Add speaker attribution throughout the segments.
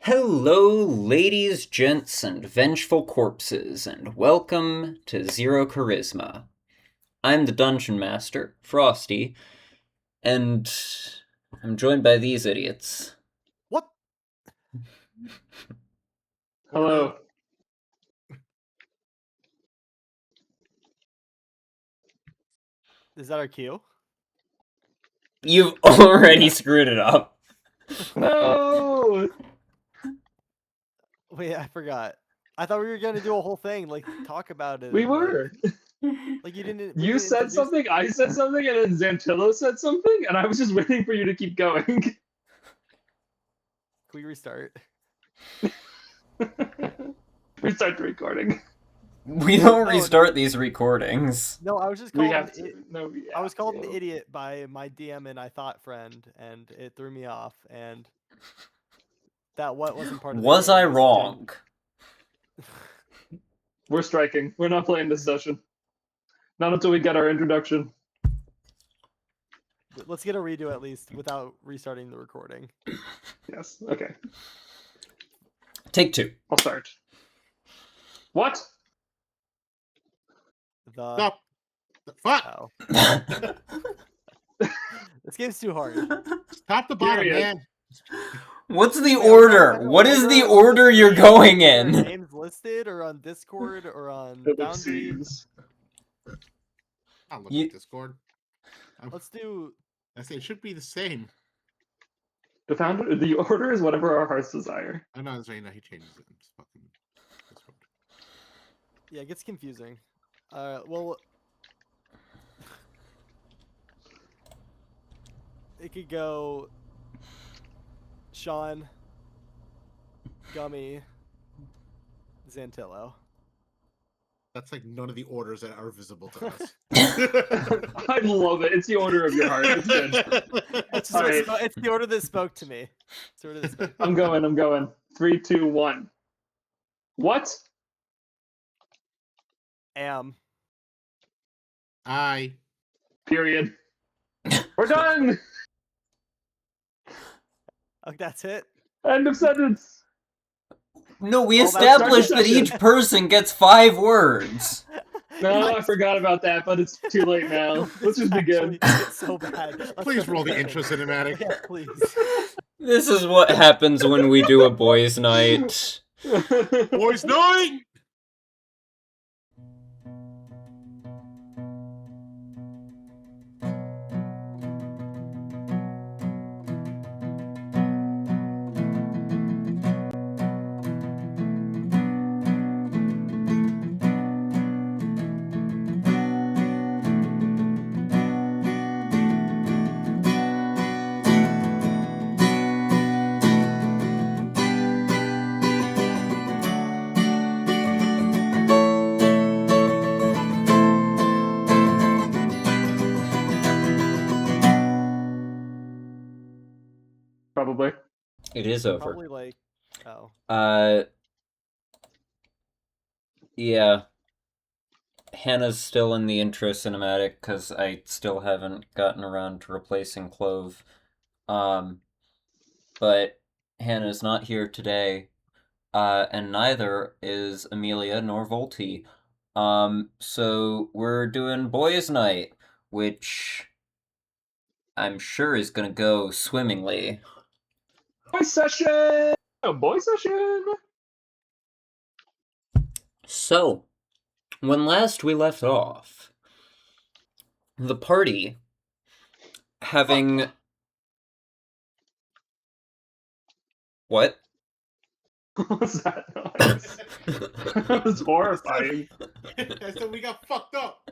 Speaker 1: Hello, ladies, gents, and vengeful corpses, and welcome to Zero Charisma. I'm the Dungeon Master, Frosty, and I'm joined by these idiots.
Speaker 2: What?
Speaker 3: Hello.
Speaker 2: Is that our cue?
Speaker 1: You've already screwed it up.
Speaker 3: No!
Speaker 2: Wait, I forgot. I thought we were gonna do a whole thing, like talk about it.
Speaker 3: We
Speaker 2: and,
Speaker 3: were.
Speaker 2: Like you didn't.
Speaker 3: You said something, I said something, and then Xantilo said something, and I was just waiting for you to keep going.
Speaker 2: Can we restart?
Speaker 3: Restart the recording.
Speaker 1: We don't restart these recordings.
Speaker 2: No, I was just
Speaker 3: We
Speaker 2: called.
Speaker 3: have to.
Speaker 2: I was called an idiot by my DM and I thought friend, and it threw me off. And that wasn't part of.
Speaker 1: Was I wrong?
Speaker 3: We're striking. We're not playing this session. Not until we get our introduction.
Speaker 2: Let's get a redo at least without restarting the recording.
Speaker 3: Yes. Okay.
Speaker 1: Take two.
Speaker 3: I'll start. What?
Speaker 2: The
Speaker 4: fuck?
Speaker 2: Oh. This game's too hard.
Speaker 4: Top to bottom,
Speaker 3: Period.
Speaker 4: man.
Speaker 1: What's the order? What is the order you're going in?
Speaker 2: Names listed or on Discord or on Foundry.
Speaker 3: Ellipses.
Speaker 4: I'll look at Discord.
Speaker 2: Let's do.
Speaker 4: I say it should be the same.
Speaker 3: The order is whatever our hearts desire.
Speaker 4: I know, that's right. He changes it. It's fucking Discord.
Speaker 2: Yeah, it gets confusing. Well, it could go Shaun, Gummy, Xantilo.
Speaker 4: That's like none of the orders that are visible to us.
Speaker 3: I love it. It's the order of your heart. It's good.
Speaker 2: It's,
Speaker 3: All right.
Speaker 2: it's the order that spoke to me. It's the order that spoke.
Speaker 3: I'm going. 3, 2, 1. What?
Speaker 2: Am.
Speaker 3: Period. We're done!
Speaker 2: Oh, that's it?
Speaker 3: End of sentence.
Speaker 1: No, we
Speaker 3: that's
Speaker 1: established
Speaker 3: starting
Speaker 1: that
Speaker 3: session.
Speaker 1: each person gets 5 words.
Speaker 3: No, I forgot about that, but it's too late now. Let's just begin.
Speaker 2: It's so bad.
Speaker 4: Please roll the intro cinematic.
Speaker 2: Yeah, please.
Speaker 1: This is what happens when we do a boys' night.
Speaker 4: Boys night!
Speaker 3: Probably.
Speaker 1: It is over.
Speaker 2: Probably like. Oh.
Speaker 1: Yeah. Hannah's still in the intro cinematic because I still haven't gotten around to replacing Clove. But Hannah's not here today, and neither is Amelia nor Volty. So we're doing Boys' Night, which I'm sure is gonna go swimmingly.
Speaker 3: Boy session! Boy session!
Speaker 1: So, when last we left off, the party, having... What?
Speaker 3: What was that noise? That was horrifying.
Speaker 4: I said we got fucked up.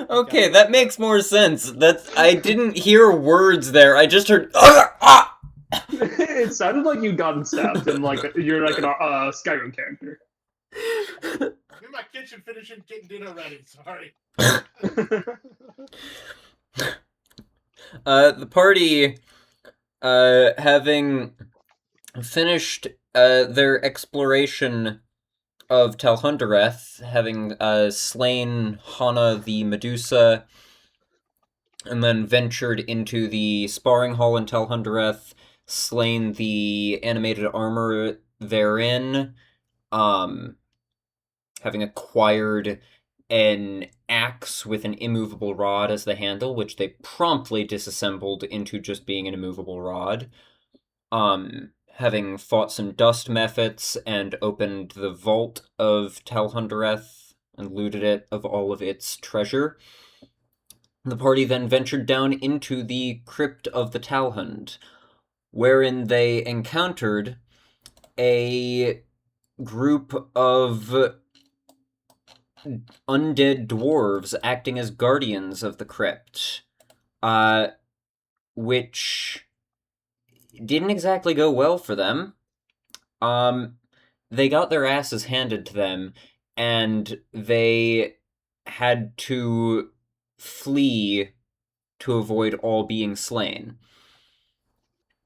Speaker 1: Okay, that makes more sense. I didn't hear words there. I just heard
Speaker 3: It sounded like you'd gotten stabbed and like you're like a Skyrim character.
Speaker 4: I'm in my kitchen finishing getting dinner ready. Sorry.
Speaker 1: The party, having finished their exploration of Talhundereth, having slain Hana the Medusa, and then ventured into the sparring hall in Talhundereth, slain the animated armor therein, having acquired an axe with an immovable rod as the handle, which they promptly disassembled into just being an immovable rod. Having fought some dust mephits and opened the vault of Talhundereth and looted it of all of its treasure. The party then ventured down into the crypt of the Talhund, wherein they encountered a group of undead dwarves acting as guardians of the crypt, which didn't exactly go well for them. They got their asses handed to them, and they had to flee to avoid all being slain.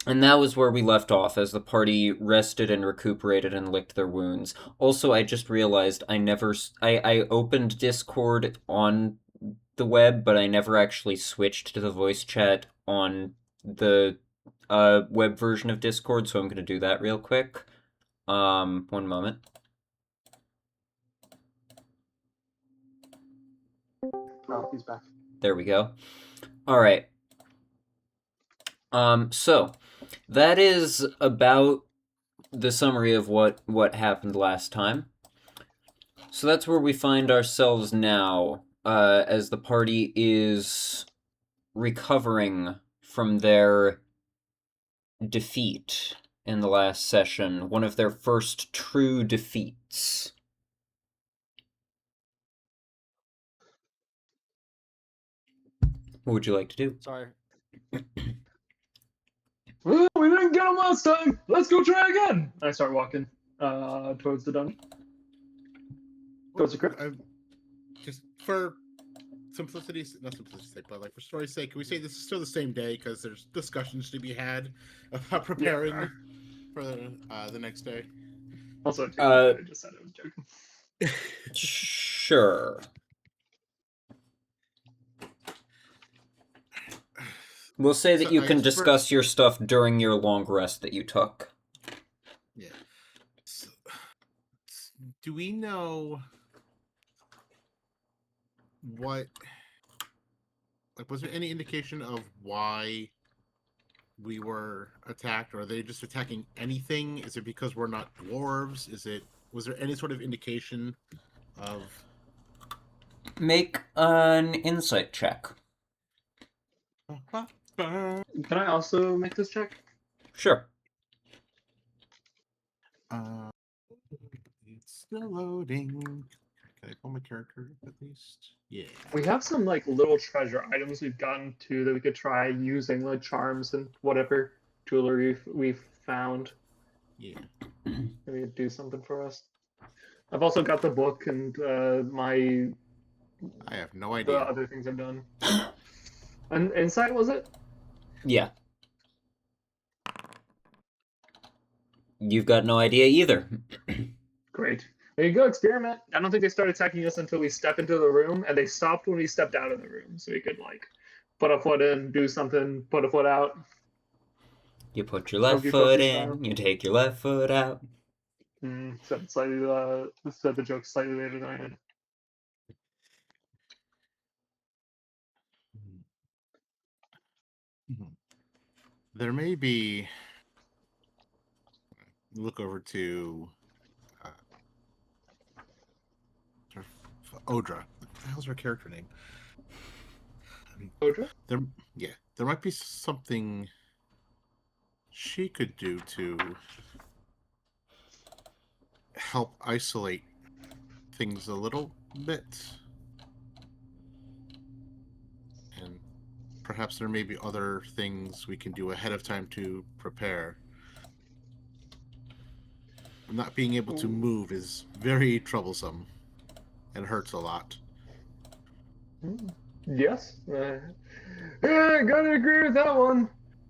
Speaker 1: And that was where we left off, as the party rested and recuperated and licked their wounds. Also, I just realized I opened Discord on the web, but I never actually switched to the voice chat on the web version of Discord, so I'm going to do that real quick. One moment.
Speaker 3: Oh, he's back.
Speaker 1: There we go. Alright. So, that is about the summary of what happened last time. So that's where we find ourselves now, as the party is recovering from their defeat in the last session, one of their first true defeats. What would you like to do?
Speaker 2: Sorry.
Speaker 3: Well, we didn't get him last time. Let's go try again. I start walking towards the dungeon. Towards the crypt.
Speaker 4: Just for not simplicity's sake, but like for story's sake, can we say this is still the same day because there's discussions to be had about preparing for the next day?
Speaker 3: Also, I just said I was joking.
Speaker 1: Sure. We'll say that you can discuss your stuff during your long rest that you took.
Speaker 4: Yeah. So, do we know what... Like, was there any indication of why we were attacked? Or are they just attacking anything? Is it because we're not dwarves? Was there any sort of indication of...
Speaker 1: Make an insight check.
Speaker 3: Can I also make this check?
Speaker 1: Sure.
Speaker 4: It's still loading. Can I pull my character at least? Yeah.
Speaker 3: We have some like little treasure items we've gotten to that we could try using, like charms and whatever jewelry we've found.
Speaker 4: Yeah.
Speaker 3: Maybe do something for us. I've also got the book and
Speaker 4: I have no
Speaker 3: the
Speaker 4: idea.
Speaker 3: other things I've done. And insight, was it?
Speaker 1: Yeah. You've got no idea either.
Speaker 3: Great. There you go, experiment. I don't think they started attacking us until we step into the room, and they stopped when we stepped out of the room, so we could like put a foot in, do something, put a foot out.
Speaker 1: You put your left foot in, you take your left foot out.
Speaker 3: Said the joke slightly later than I had.
Speaker 4: There may be... Look over to Odra. What the hell's her character name?
Speaker 3: Odra?
Speaker 4: There might be something she could do to help isolate things a little bit. And perhaps there may be other things we can do ahead of time to prepare. Not being able to move is very troublesome and hurts a lot.
Speaker 3: Yes. Yeah, I gotta agree with that one.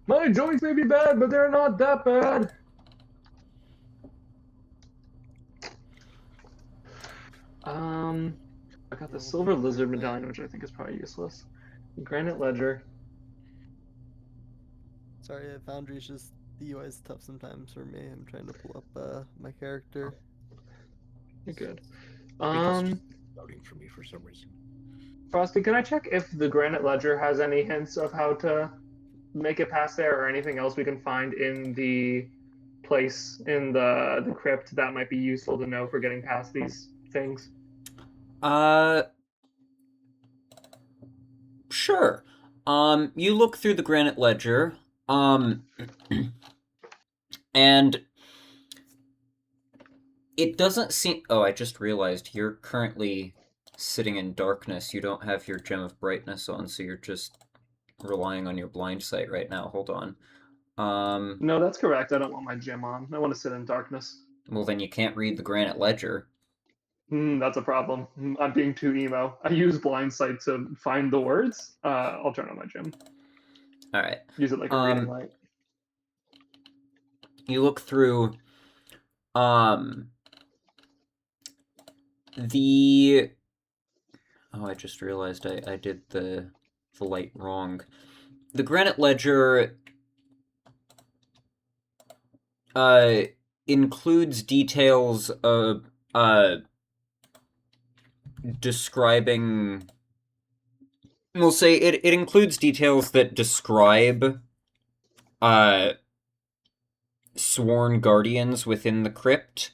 Speaker 3: My joints may be bad, but they're not that bad. I got the silver lizard medallion, which I think is probably useless. Granite ledger.
Speaker 2: Sorry, Foundry's just The UI is tough sometimes for me. I'm trying to pull up my character.
Speaker 3: You're good.
Speaker 4: It's just loading for me for some reason.
Speaker 3: Frosty, can I check if the Granite Ledger has any hints of how to make it past there, or anything else we can find in the place in the crypt that might be useful to know for getting past these things?
Speaker 1: Sure. You look through the Granite Ledger, and it doesn't seem... Oh, I just realized you're currently sitting in darkness. You don't have your Gem of Brightness on, so you're just relying on your blind sight right now. Hold on.
Speaker 3: No, that's correct. I don't want my gem on. I want to sit in darkness.
Speaker 1: Well, then you can't read the Granite Ledger.
Speaker 3: That's a problem. I'm being too emo. I use blind sight to find the words. I'll turn on my gem.
Speaker 1: All right.
Speaker 3: Use it like a reading light.
Speaker 1: You look through the... Oh, I just realized I did the light wrong. The Granite Ledger includes details of describing... We'll say it includes details that describe sworn guardians within the crypt.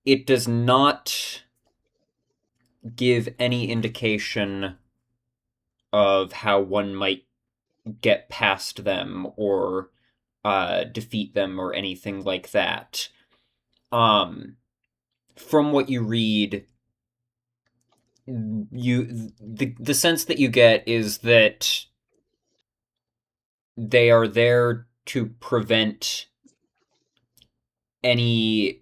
Speaker 1: It does not give any indication of how one might get past them or defeat them or anything like that. From what you read, the sense that you get is that they are there to prevent any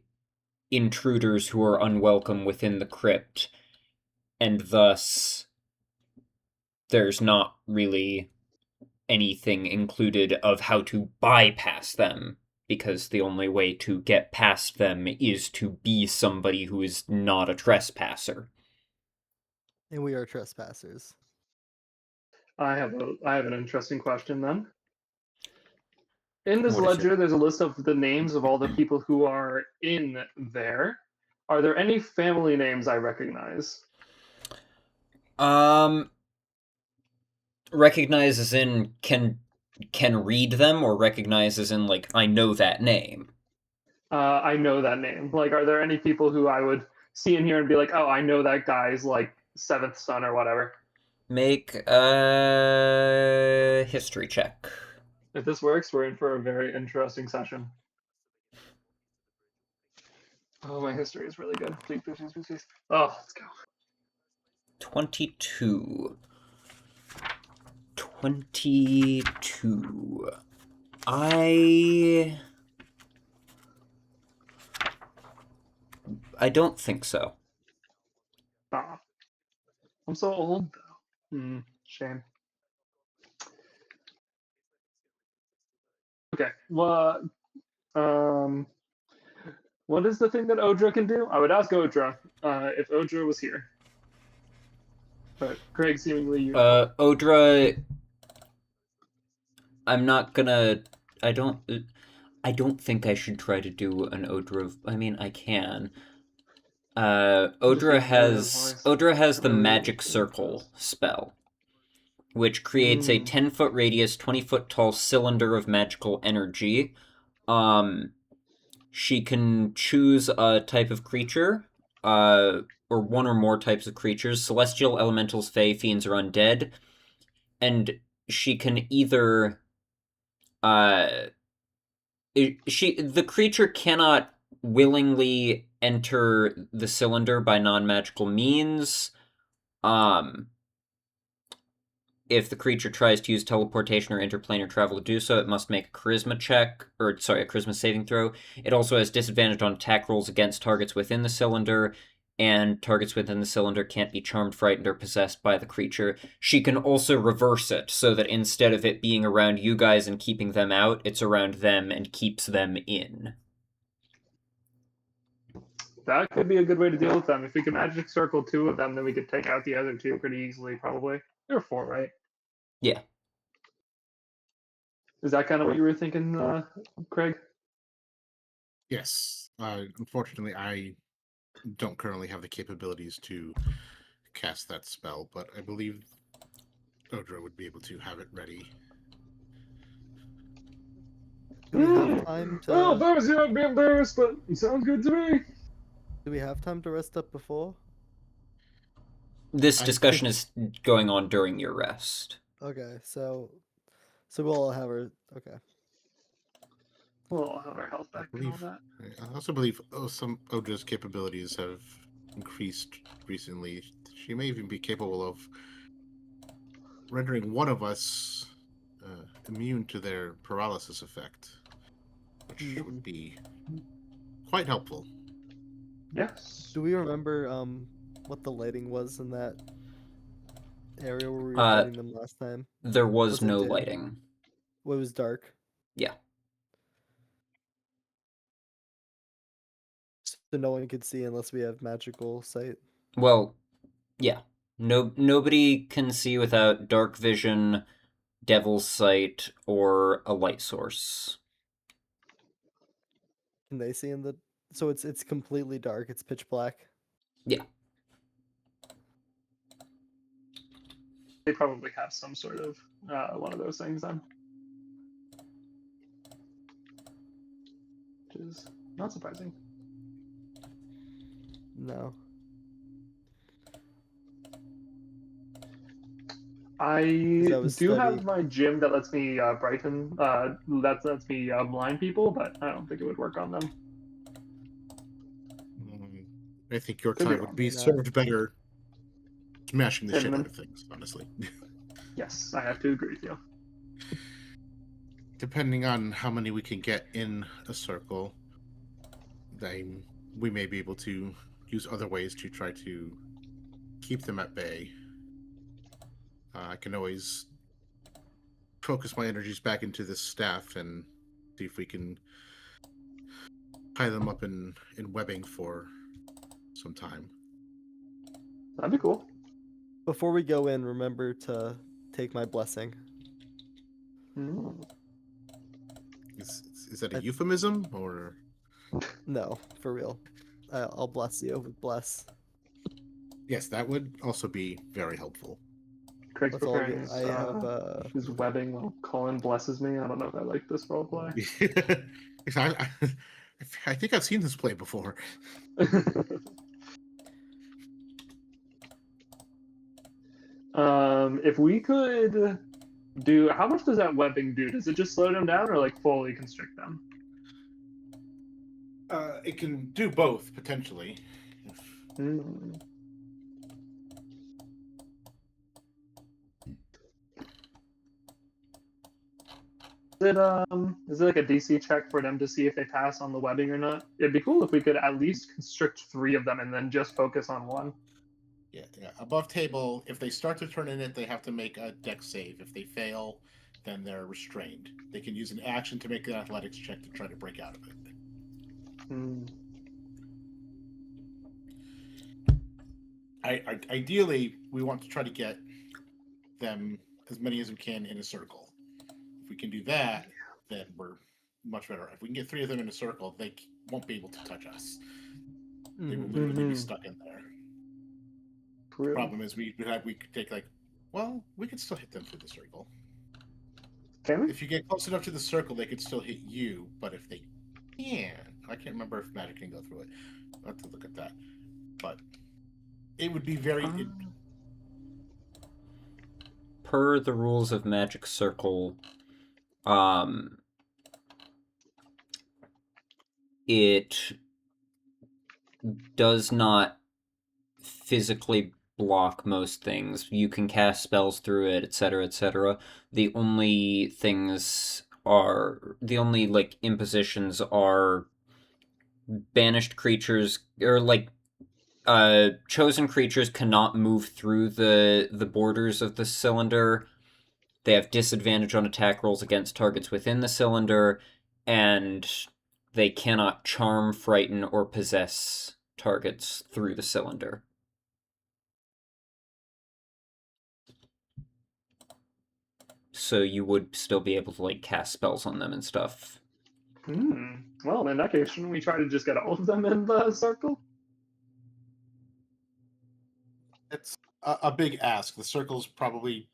Speaker 1: intruders who are unwelcome within the crypt, and thus there's not really anything included of how to bypass them, because the only way to get past them is to be somebody who is not a trespasser.
Speaker 2: And we are trespassers.
Speaker 3: I have an interesting question then. In this
Speaker 1: What is
Speaker 3: ledger,
Speaker 1: it?
Speaker 3: there's a list of the names of all the people who are in there. Are there any family names I recognize?
Speaker 1: Recognize as in can read them, or recognize as in like I know that name?
Speaker 3: I know that name. Like, are there any people who I would see in here and be like, oh, I know that guy's like seventh son or whatever?
Speaker 1: Make a history check.
Speaker 3: If this works, we're in for a very interesting session. Oh, my history is really good. Please, please, please, please, please. Oh, let's go.
Speaker 1: 22. 22. I don't think so.
Speaker 3: Ah. I'm so old, though. Shame. Okay. Well, what is the thing that Odra can do? I would ask Odra if Odra was here. But Craig, seemingly
Speaker 1: Odra, I'm not gonna... I don't think I should try to do an Odra... I mean, I can. Odra has the Magic Circle spell, which creates a 10-foot radius, 20-foot tall cylinder of magical energy. She can choose a type of creature, or one or more types of creatures: celestial, elementals, fae, fiends, or undead. And she can either... the creature cannot willingly enter the cylinder by non-magical means. If the creature tries to use teleportation or interplanar travel to do so, it must make a charisma check, a charisma saving throw. It also has disadvantage on attack rolls against targets within the cylinder, and targets within the cylinder can't be charmed, frightened, or possessed by the creature. She can also reverse it, so that instead of it being around you guys and keeping them out, it's around them and keeps them in.
Speaker 3: That could be a good way to deal with them. If we can magic circle 2 of them, then we could take out the other 2 pretty easily, probably. There are 4, right?
Speaker 1: Yeah.
Speaker 3: Is that kind of what you were thinking, Craig?
Speaker 4: Yes. Unfortunately, I don't currently have the capabilities to cast that spell, but I believe Odra would be able to have it ready.
Speaker 2: Do we have time to?
Speaker 3: Well, those you might be embarrassed, but it sounds good to me.
Speaker 2: Do we have time to rest up before?
Speaker 1: This
Speaker 4: I
Speaker 1: discussion
Speaker 4: think-
Speaker 1: is going on during your rest.
Speaker 2: Okay, so we'll all have our okay.
Speaker 3: Well, I'll have our health
Speaker 4: I
Speaker 3: back and all
Speaker 4: believe.
Speaker 3: that.
Speaker 4: I also believe some Odra's capabilities have increased recently. She may even be capable of rendering one of us immune to their paralysis effect, which would be quite helpful.
Speaker 3: Yes.
Speaker 2: Do we remember what the lighting was in that area where we were
Speaker 1: Uh,
Speaker 2: fighting them last time?
Speaker 1: There was
Speaker 2: Was it
Speaker 1: no
Speaker 2: dim?
Speaker 1: lighting.
Speaker 2: Well, it was dark.
Speaker 1: Yeah.
Speaker 2: So no one could see unless we have magical sight.
Speaker 1: Well, yeah. Nobody can see without dark vision, devil's sight, or a light source.
Speaker 2: Can they see in the? So it's completely dark. It's pitch black.
Speaker 1: Yeah.
Speaker 3: They probably have some sort of one of those things then. Which is not surprising.
Speaker 2: No.
Speaker 3: I
Speaker 2: That was
Speaker 3: do have
Speaker 2: steady.
Speaker 3: my gym that lets me brighten, that lets me blind people, but I don't think it would work on them.
Speaker 4: I think your
Speaker 3: Could be
Speaker 4: time
Speaker 3: wrong.
Speaker 4: would be
Speaker 2: Not.
Speaker 4: served better smashing the shit
Speaker 3: Hitting
Speaker 4: out
Speaker 3: them.
Speaker 4: of things, honestly.
Speaker 3: Yes, I have to agree with you.
Speaker 4: Depending on how many we can get in a circle, then we may be able to use other ways to try to keep them at bay. I can always focus my energies back into this staff and see if we can tie them up in webbing for some time.
Speaker 3: That'd be cool.
Speaker 2: Before we go in, remember to take my blessing.
Speaker 3: Mm.
Speaker 4: Is that a euphemism or?
Speaker 2: No, for real. I'll bless you with bless.
Speaker 4: Yes, that would also be very helpful.
Speaker 3: Craig's
Speaker 2: Let's all
Speaker 3: preparing
Speaker 2: get, I have
Speaker 3: his webbing while Colin blesses me. I don't know if I like this roleplay.
Speaker 4: I think I've seen this play before.
Speaker 3: If we could do, how much does that webbing do? Does it just slow them down or like fully constrict them?
Speaker 4: It can do both potentially.
Speaker 3: Mm. Is it like a DC check for them to see if they pass on the webbing or not? It'd be cool if we could at least constrict 3 of them and then just focus on one.
Speaker 4: Yeah. Above table, if they start to turn in it, they have to make a dex save. If they fail, then they're restrained. They can use an action to make an athletics check to try to break out of it. Ideally, we want to try to get them as many as we can in a circle. If we can do that, then we're much better. If we can get 3 of them in a circle, they won't be able to touch us. They will literally be stuck in there. The problem is we could take we could still hit them through the circle.
Speaker 3: Can we?
Speaker 4: If you get close enough to the circle, they could still hit you. But if they can, I can't remember if magic can go through it. I'll have to look at that. But it would be very.
Speaker 1: Per the rules of Magic Circle, it does not physically block most things. You can cast spells through it, etc., etc. The only impositions are banished creatures, or chosen creatures cannot move through the borders of the cylinder. They have disadvantage on attack rolls against targets within the cylinder, and they cannot charm, frighten, or possess targets through the cylinder. so you would still be able to like cast spells on them and stuff.
Speaker 3: Well, in that case, shouldn't we try to just get all of them in the circle?
Speaker 4: It's a big ask. The circle's probably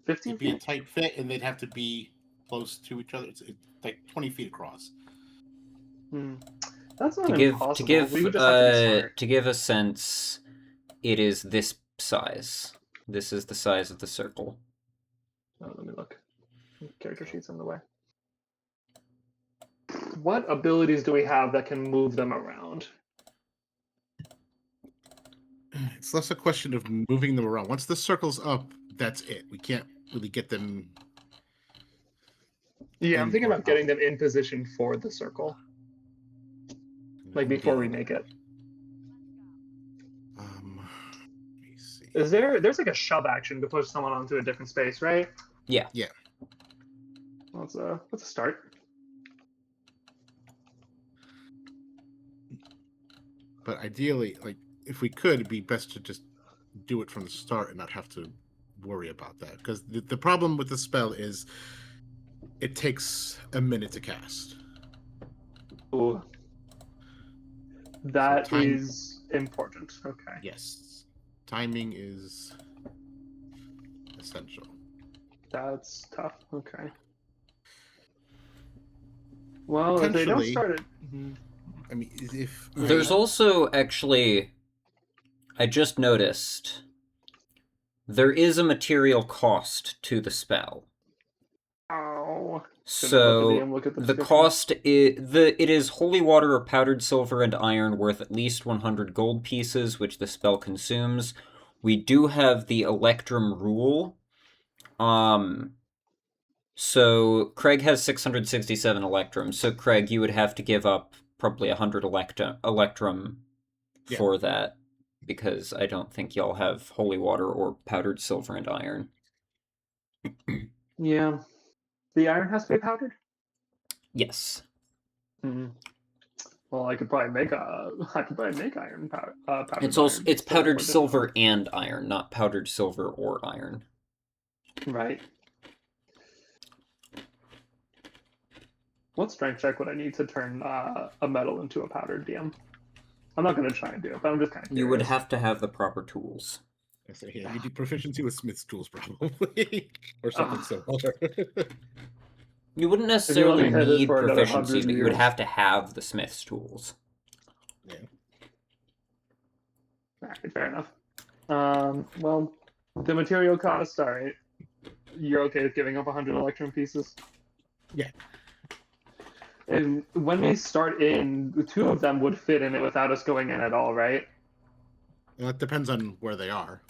Speaker 3: 15
Speaker 4: it'd be a
Speaker 3: feet?
Speaker 4: tight fit, and they'd have to be close to each other. It's like 20 feet across.
Speaker 3: That's not
Speaker 1: To give
Speaker 3: impossible. We would just have to be smart.
Speaker 1: to give a sense, it is this size. This is the size of the circle.
Speaker 3: Oh, let me look. Character sheet's in the way. What abilities do we have that can move them around?
Speaker 4: It's less a question of moving them around. Once the circle's up, that's it. We can't really get them.
Speaker 3: Yeah, I'm thinking about getting them in position for the circle. Like before we make it.
Speaker 4: Let me see.
Speaker 3: There's like a shove action to push someone onto a different space, right?
Speaker 1: Yeah.
Speaker 4: Yeah.
Speaker 3: Well, let's a start.
Speaker 4: But ideally, like if we could, it'd be best to just do it from the start and not have to worry about that. Because the problem with the spell is it takes a minute to cast.
Speaker 3: Ooh. That
Speaker 4: So
Speaker 3: is important. Okay.
Speaker 4: Yes. Timing is essential.
Speaker 3: That's tough. Okay. Well, if they don't start it.
Speaker 4: I mean, if
Speaker 1: There's also actually, I just noticed, there is a material cost to the spell.
Speaker 3: Oh.
Speaker 1: So the cost it is holy water or powdered silver and iron worth at least 100 gold pieces, which the spell consumes. We do have the electrum rule. So Craig has 667 electrums. So Craig, you would have to give up probably 100 electrum for that, because I don't think y'all have holy water or powdered silver and iron.
Speaker 3: Yeah. The iron has to be powdered?
Speaker 1: Yes.
Speaker 3: Well, I could probably make iron powder.
Speaker 1: It's powdered silver and iron, not powdered silver or iron.
Speaker 3: Right. What strength check would I need to turn a metal into a powdered DM? I'm not going to try and do it, but I'm just kind of curious.
Speaker 1: You would have to have the proper tools.
Speaker 4: I say, yeah, you need proficiency with Smith's tools, probably, or something similar.
Speaker 1: You wouldn't necessarily need proficiency, but you would have to have the Smith's tools.
Speaker 4: Yeah.
Speaker 3: Alright, fair enough. Well, the material cost, alright. You're okay with giving up 100 electrum pieces?
Speaker 4: Yeah.
Speaker 3: And when we start in, the two of them would fit in it without us going in at all, right?
Speaker 4: Well, it depends on where they are.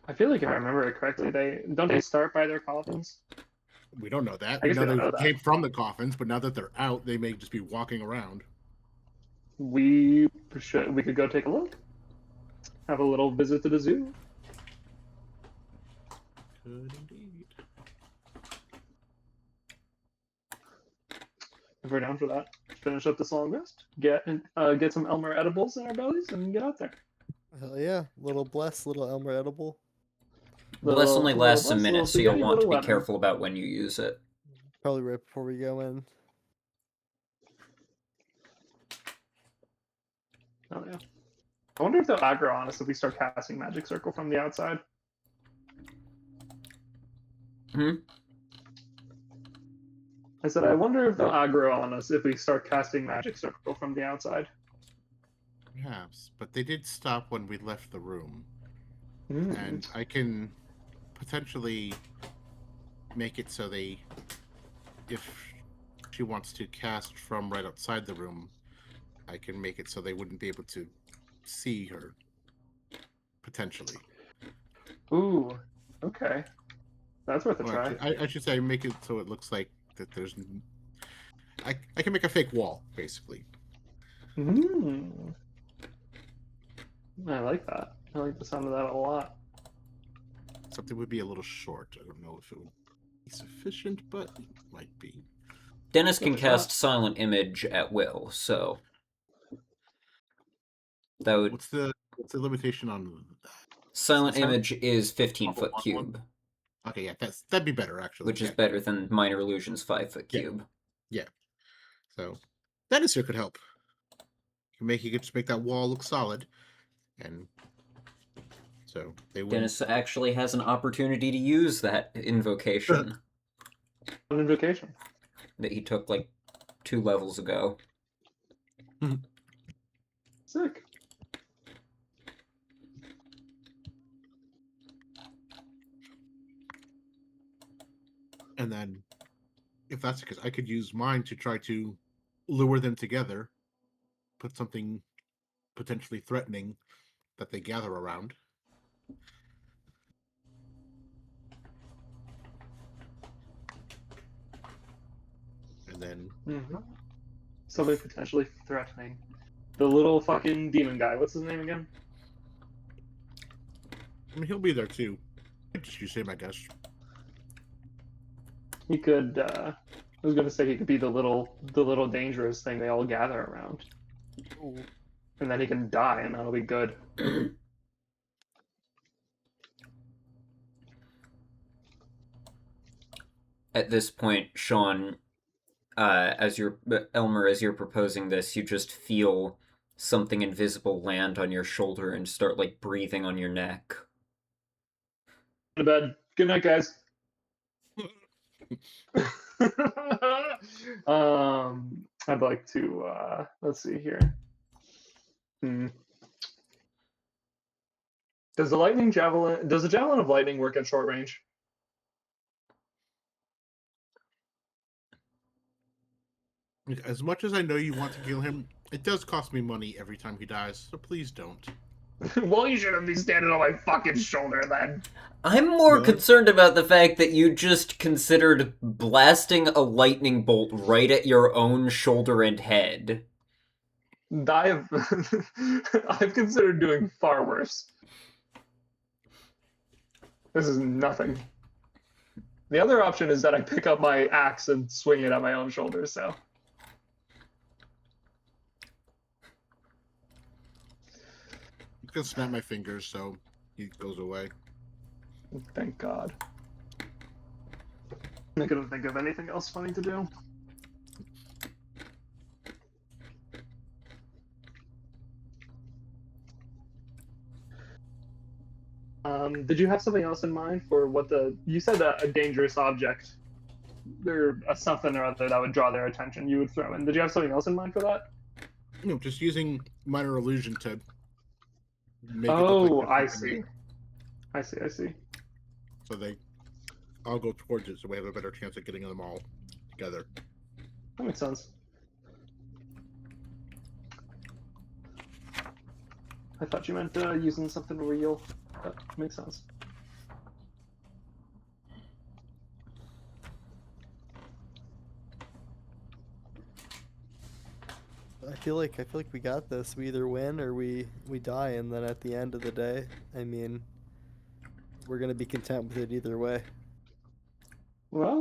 Speaker 3: I feel like if I remember it correctly, they start by their coffins?
Speaker 4: We don't know that.
Speaker 3: I guess
Speaker 4: we
Speaker 3: we don't
Speaker 4: know
Speaker 3: know
Speaker 4: they
Speaker 3: that.
Speaker 4: came from the coffins, but now that they're out, they may just be walking around.
Speaker 3: We could go take a look. Have a little visit to the zoo.
Speaker 4: Could indeed.
Speaker 3: If we're down for that, finish up this long rest, get some Elmer edibles in our bellies, and get out there.
Speaker 5: Hell yeah. Little bless, little Elmer edible.
Speaker 1: Bless only lasts a
Speaker 3: little
Speaker 1: minute, so you'll
Speaker 3: spaghetti,
Speaker 1: want to
Speaker 3: little
Speaker 1: be
Speaker 3: lemon.
Speaker 1: careful about when you use it.
Speaker 5: Probably right before we go in.
Speaker 3: Oh yeah. I wonder if they'll aggro on us if we start casting Magic Circle from the outside. I said, I wonder if they'll aggro on us if we start casting Magic Circle from the outside.
Speaker 4: Perhaps, but they did stop when we left the room.
Speaker 3: Mm.
Speaker 4: And I can potentially make it so if she wants to cast from right outside the room, I can make it so they wouldn't be able to see her, potentially.
Speaker 3: Ooh, okay. That's worth a try.
Speaker 4: Actually, I should say make it so it looks like that there's... I can make a fake wall, basically.
Speaker 3: Mm. I like that. I like the sound of that a lot.
Speaker 4: Something would be a little short. I don't know if it would be sufficient, but it might be.
Speaker 1: Dennis can cast Silent Image at will, so that would...
Speaker 4: What's the limitation on that?
Speaker 1: Silent Image is 15-foot cube.
Speaker 4: Okay, yeah, that'd be better actually.
Speaker 1: which is better than Minor Illusion's 5-foot cube.
Speaker 4: So Denister could help. You could just make that wall look solid, and so they would.
Speaker 1: Dennis actually has an opportunity to use that invocation
Speaker 3: An invocation.
Speaker 1: that he took like 2 levels ago.
Speaker 3: Sick.
Speaker 4: And then, if that's the case, I could use mine to try to lure them together, put something potentially threatening that they gather around. And then
Speaker 3: Somebody potentially threatening. The little fucking demon guy. What's his name again?
Speaker 4: I mean, he'll be there too. Just use him, I guess.
Speaker 3: He could. I was gonna say he could be the little dangerous thing they all gather around, and then he can die, and that'll be good.
Speaker 1: At this point, Shaun, Elmer, as you're proposing this, you just feel something invisible land on your shoulder and start like breathing on your neck.
Speaker 3: To bed. Good night, guys. I'd like to. Let's see here. Does the javelin of lightning work at short range?
Speaker 4: As much as I know you want to kill him, it does cost me money every time he dies, so please don't.
Speaker 3: Well, you shouldn't be standing on my fucking shoulder then.
Speaker 1: I'm more
Speaker 4: No.
Speaker 1: concerned about the fact that you just considered blasting a lightning bolt right at your own shoulder and head.
Speaker 3: I've considered doing far worse. This is nothing. The other option is that I pick up my axe and swing it at my own shoulder, so.
Speaker 4: I'm gonna snap my fingers so he goes away.
Speaker 3: Thank God. I couldn't think of anything else funny to do. Did you have something else in mind for what you said that a dangerous object, or something or other that would draw their attention you would throw in. Did you have something else in mind for that?
Speaker 4: No, just using minor illusion to make
Speaker 3: Oh,
Speaker 4: it look like
Speaker 3: I
Speaker 4: there's something
Speaker 3: see. I see.
Speaker 4: So they all go towards it, so we have a better chance of getting them all together.
Speaker 3: That makes sense. I thought you meant using something real. That makes sense.
Speaker 5: I feel like we got this. We either win or we die, and then at the end of the day, I mean, we're gonna be content with it either way.
Speaker 3: Well,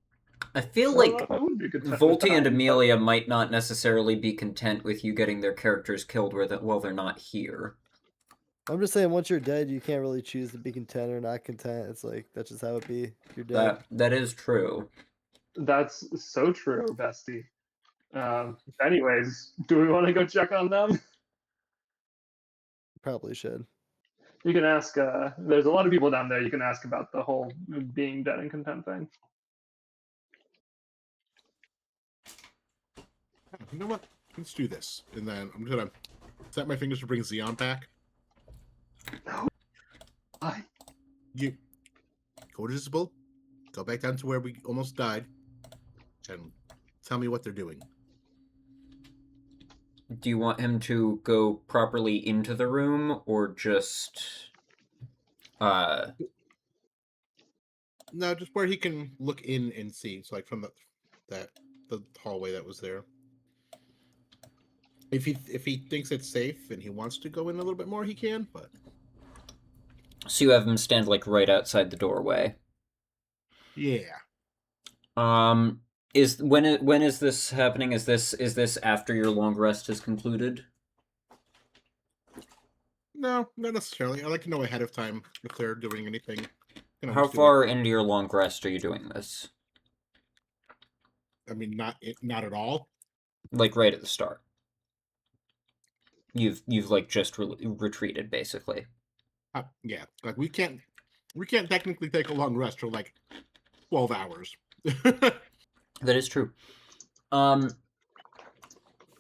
Speaker 1: I feel like
Speaker 3: I would be content with
Speaker 1: Volty
Speaker 3: that,
Speaker 1: and
Speaker 3: but-
Speaker 1: Amelia might not necessarily be content with you getting their characters killed while they're not here.
Speaker 5: I'm just saying, once you're dead, you can't really choose to be content or not content. It's like that's just how it be. You're dead.
Speaker 1: That is true.
Speaker 3: That's so true, bestie. Anyways, do we want to go check on them?
Speaker 5: Probably should.
Speaker 3: You can ask. There's a lot of people down there. You can ask about the whole being dead and content thing.
Speaker 4: You know what? Let's do this. And then I'm gonna set my fingers to bring Xeon back.
Speaker 3: Why?
Speaker 4: You go to Isabel, go back down to where we almost died, and tell me what they're doing.
Speaker 1: Do you want him to go properly into the room or just
Speaker 4: No, just where he can look in and see. So like from the hallway that was there. If he thinks it's safe and he wants to go in a little bit more, he can. But
Speaker 1: so you have him stand like right outside the doorway?
Speaker 4: yeah,
Speaker 1: When is this happening? Is this after your long rest is concluded?
Speaker 4: no, not necessarily. I like to know ahead of time if they're doing anything. can
Speaker 1: How
Speaker 4: almost do
Speaker 1: far into your long rest are you doing this?
Speaker 4: I mean, not at all.
Speaker 1: Like right at the start. You've like just retreated basically.
Speaker 4: Yeah, like we can't technically take a long rest for like 12 hours.
Speaker 1: That is true.
Speaker 4: I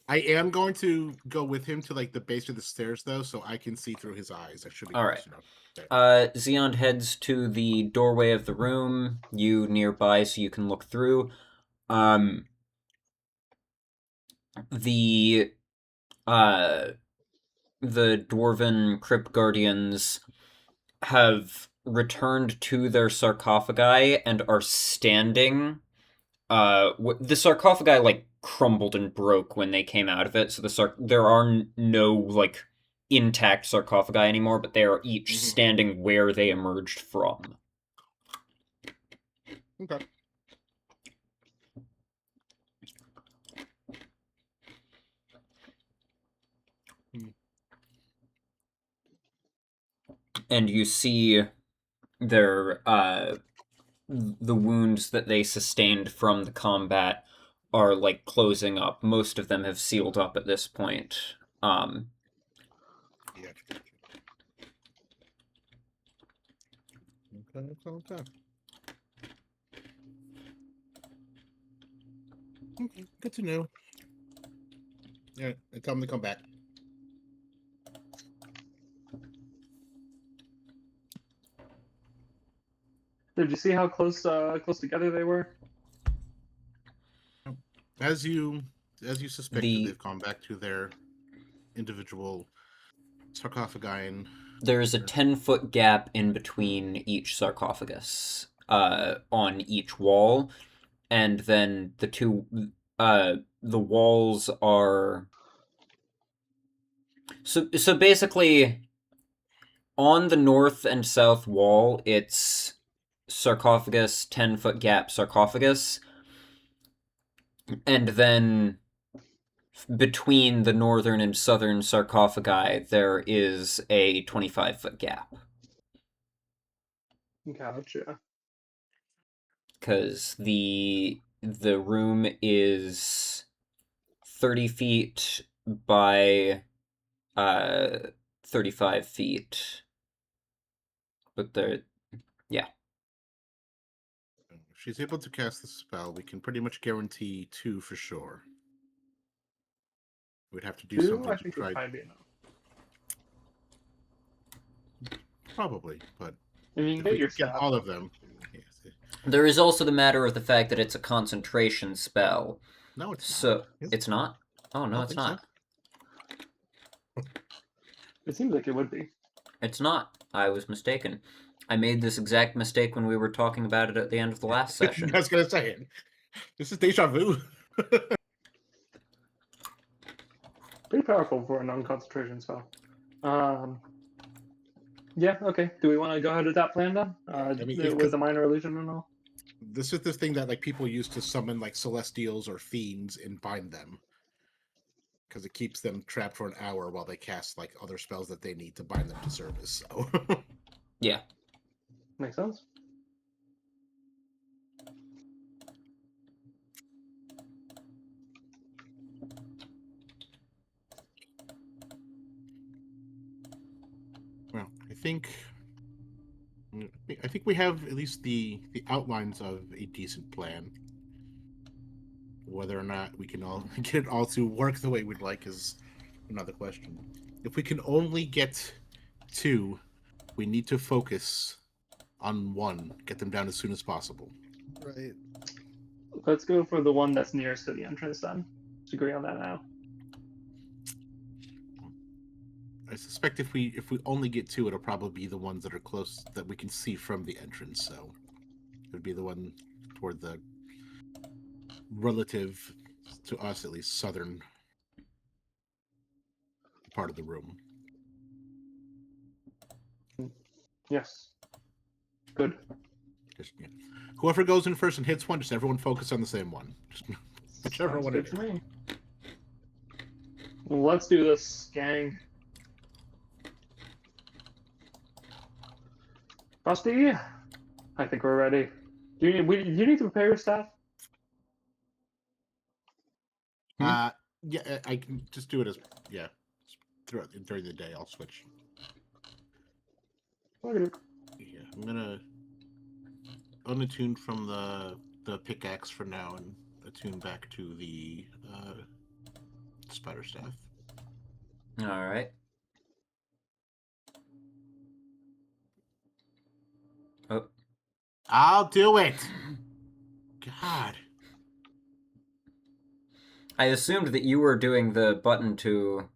Speaker 4: am going to go with him to like the base of the stairs though, so I can see through his eyes. I should be
Speaker 1: All
Speaker 4: close
Speaker 1: right.
Speaker 4: enough.
Speaker 1: Xeon heads to the doorway of the room, you nearby so you can look through. The Dwarven Crypt Guardians have returned to their sarcophagi and are standing. The sarcophagi, like, crumbled and broke when they came out of it, so there are no, like, intact sarcophagi anymore, but they are each standing where they emerged from.
Speaker 4: Okay.
Speaker 1: And you see their, the wounds that they sustained from the combat are, like, closing up. Most of them have sealed up at this point.
Speaker 4: Yeah. Okay. Okay, good to know. Yeah, and tell them to come back.
Speaker 3: Did you see how close together they were?
Speaker 4: As you suspected, they've gone back to their individual sarcophagi and
Speaker 1: There is a 10-foot gap in between each sarcophagus, on each wall, and then the walls are... So basically, on the north and south wall, it's sarcophagus, 10-foot gap sarcophagus, and then between the northern and southern sarcophagi, there is a 25-foot gap.
Speaker 3: Gotcha.
Speaker 1: Because the room is 30 feet by 35 feet. But yeah.
Speaker 4: if she's able to cast the spell, we can pretty much guarantee 2 for sure. We'd have to do
Speaker 3: 2,
Speaker 4: something
Speaker 3: I
Speaker 4: to
Speaker 3: think
Speaker 4: try.
Speaker 3: would probably be enough.
Speaker 4: Probably, but
Speaker 3: I mean,
Speaker 4: if
Speaker 3: get
Speaker 4: we
Speaker 3: your
Speaker 4: get
Speaker 3: staff
Speaker 4: all
Speaker 3: up.
Speaker 4: of them. Yes.
Speaker 1: There is also the matter of the fact that it's a concentration spell.
Speaker 4: No, it's not.
Speaker 1: So, it's not? Oh,
Speaker 4: I
Speaker 1: no,
Speaker 4: don't
Speaker 1: it's
Speaker 4: think so.
Speaker 1: not.
Speaker 3: It seems like it would be.
Speaker 1: It's not. I was mistaken. I made this exact mistake when we were talking about it at the end of the last session.
Speaker 4: I was gonna say it. This is deja vu.
Speaker 3: Pretty powerful for a non-concentration spell. Yeah, okay. Do we want to go ahead with that plan then? With the minor illusion and all?
Speaker 4: This is the thing that like people use to summon like celestials or fiends and bind them. Because it keeps them trapped for an hour while they cast like other spells that they need to bind them to service. So
Speaker 1: Yeah.
Speaker 3: Makes sense.
Speaker 4: well, I think we have at least the outlines of a decent plan. Whether or not we can all get it all to work the way we'd like is another question. If we can only get 2, we need to focus on 1. Get them down as soon as possible.
Speaker 5: Right.
Speaker 3: Let's go for the one that's nearest to the entrance then. Let's agree on that now.
Speaker 4: I suspect if we only get 2, it'll probably be the ones that are close that we can see from the entrance. So it would be the one toward the relative to us, at least, southern part of the room.
Speaker 3: Yes. Good.
Speaker 4: Just, yeah. Whoever goes in first and hits one, just everyone focus on the same one. Just whichever
Speaker 3: Sounds
Speaker 4: one
Speaker 3: good
Speaker 4: it
Speaker 3: to
Speaker 4: is.
Speaker 3: me. Well, let's do this, gang. Frosty, I think we're ready. Do you need to prepare your staff?
Speaker 4: Yeah, I can just do it as during the day. I'll switch.
Speaker 3: Okay.
Speaker 4: Yeah, I'm gonna unattune from the pickaxe for now and attune back to the spider staff.
Speaker 1: All right. Oh.
Speaker 4: I'll do it. God.
Speaker 1: I assumed that you were doing the button to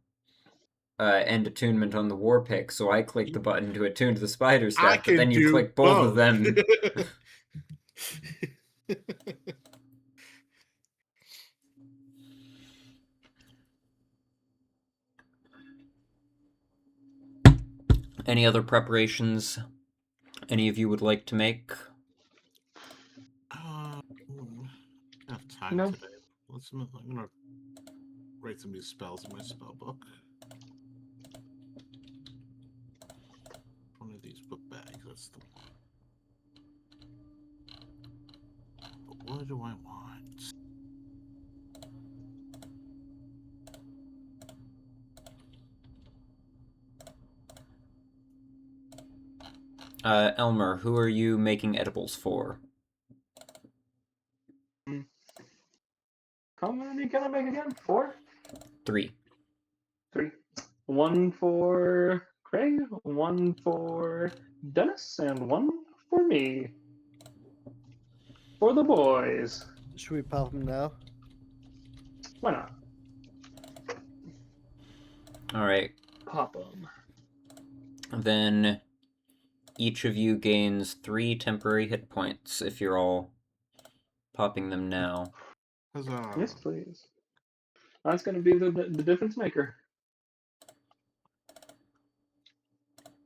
Speaker 1: end attunement on the war pick, so I clicked the button to attune to the spider staff, but then you click both of them. Any other preparations any of you would like to make?
Speaker 4: I have time
Speaker 3: No.
Speaker 4: today. I'm gonna write some new spells in my spell book. One of these book bags. That's the one. But what do I want?
Speaker 1: Elmer, who are you making edibles for?
Speaker 3: How many can I make again? 4?
Speaker 1: 3.
Speaker 3: 3. 1 for Craig, 1 for Dennis, and 1 for me. For the boys.
Speaker 5: Should we pop them now?
Speaker 3: Why not?
Speaker 1: Alright,
Speaker 3: Pop them.
Speaker 1: then each of you gains 3 temporary hit points if you're all popping them now.
Speaker 4: Huzzah.
Speaker 3: Yes, please. That's going to be the difference maker.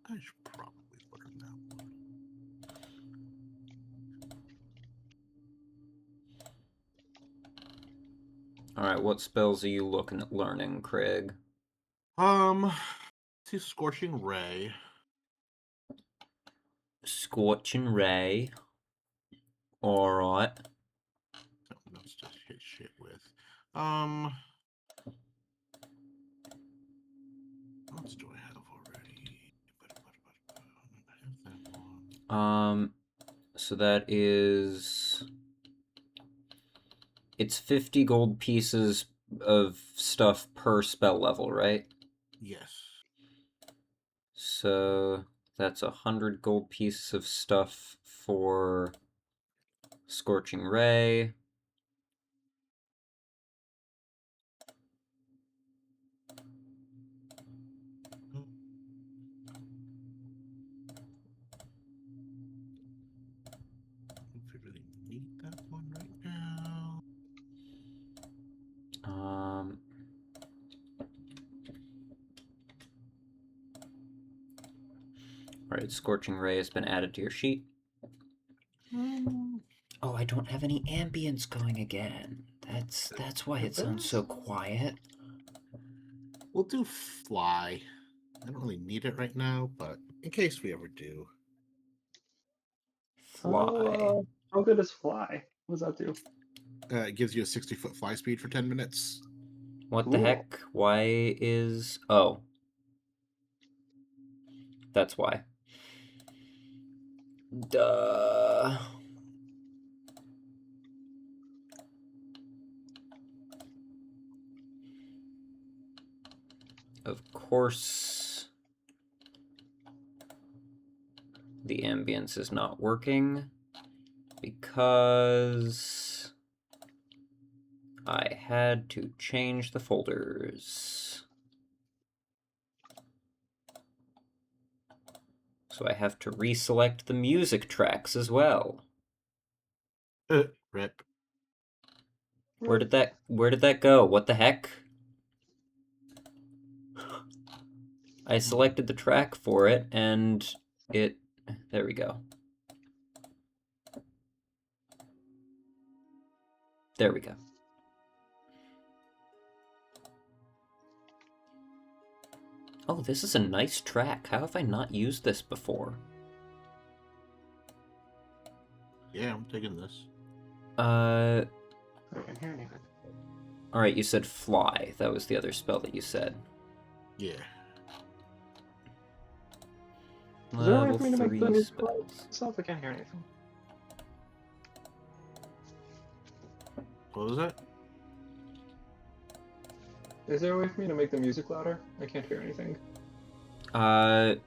Speaker 4: I should probably learn that one.
Speaker 1: Alright, what spells are you looking at learning, Craig?
Speaker 4: See, Scorching Ray.
Speaker 1: Scorching Ray. Alright.
Speaker 4: Something else to hit shit with. What else do I have already? I have that one.
Speaker 1: So that is... It's 50 gold pieces of stuff per spell level, right?
Speaker 4: Yes.
Speaker 1: So that's 100 gold pieces of stuff for Scorching Ray.
Speaker 4: If we really need that one right now.
Speaker 1: Alright, Scorching Ray has been added to your sheet. Oh, I don't have any ambience going again. That's why it sounds so quiet.
Speaker 4: We'll do Fly. I don't really need it right now, but in case we ever do.
Speaker 1: Fly.
Speaker 3: How good is Fly? What does that do?
Speaker 4: It gives you a 60-foot fly speed for 10 minutes.
Speaker 1: What the
Speaker 3: Cool.
Speaker 1: heck? Why is... Oh. That's why. Duh. Of course, the ambience is not working because I had to change the folders. So I have to reselect the music tracks as well.
Speaker 4: Rip.
Speaker 1: Where did that go? What the heck? I selected the track for it and it... There we go. There we go. Oh, this is a nice track. How have I not used this before?
Speaker 4: Yeah, I'm taking this.
Speaker 3: I can't hear anything.
Speaker 1: Alright, you said fly. That was the other spell that you said.
Speaker 4: Yeah.
Speaker 3: Is there a way
Speaker 1: Level
Speaker 3: for me to make the
Speaker 1: 3
Speaker 3: music
Speaker 1: spells.
Speaker 3: itself? I can't hear anything.
Speaker 4: What was that?
Speaker 3: Is there a way for me to make the music louder? I can't hear anything.
Speaker 1: Have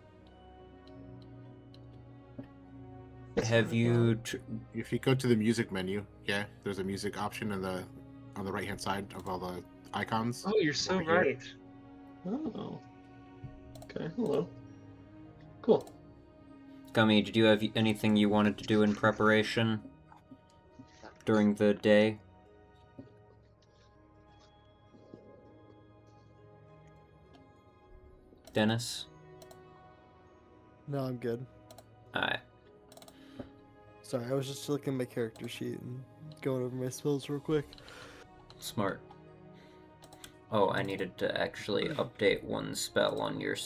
Speaker 1: you...
Speaker 4: If you go to the music menu, yeah, there's a music option on the right hand side of all the icons.
Speaker 3: Oh, you're so
Speaker 4: over here.
Speaker 3: right. Oh. Okay, hello. Cool.
Speaker 1: Gummy, did you have anything you wanted to do in preparation during the day? Dennis?
Speaker 5: No, I'm good.
Speaker 1: Alright.
Speaker 5: Sorry, I was just looking at my character sheet and going over my spells real quick.
Speaker 1: Smart. Oh, I needed to actually update one spell on your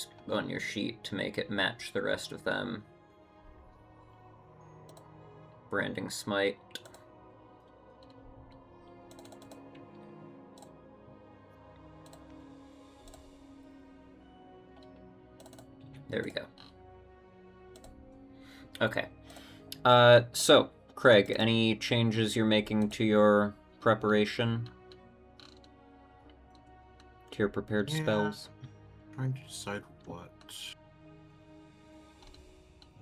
Speaker 1: sheet to make it match the rest of them. Branding Smite. There we go. Okay. So, Craig, any changes you're making to your preparation? To your prepared
Speaker 4: Yeah.
Speaker 1: spells?
Speaker 4: Trying to decide what.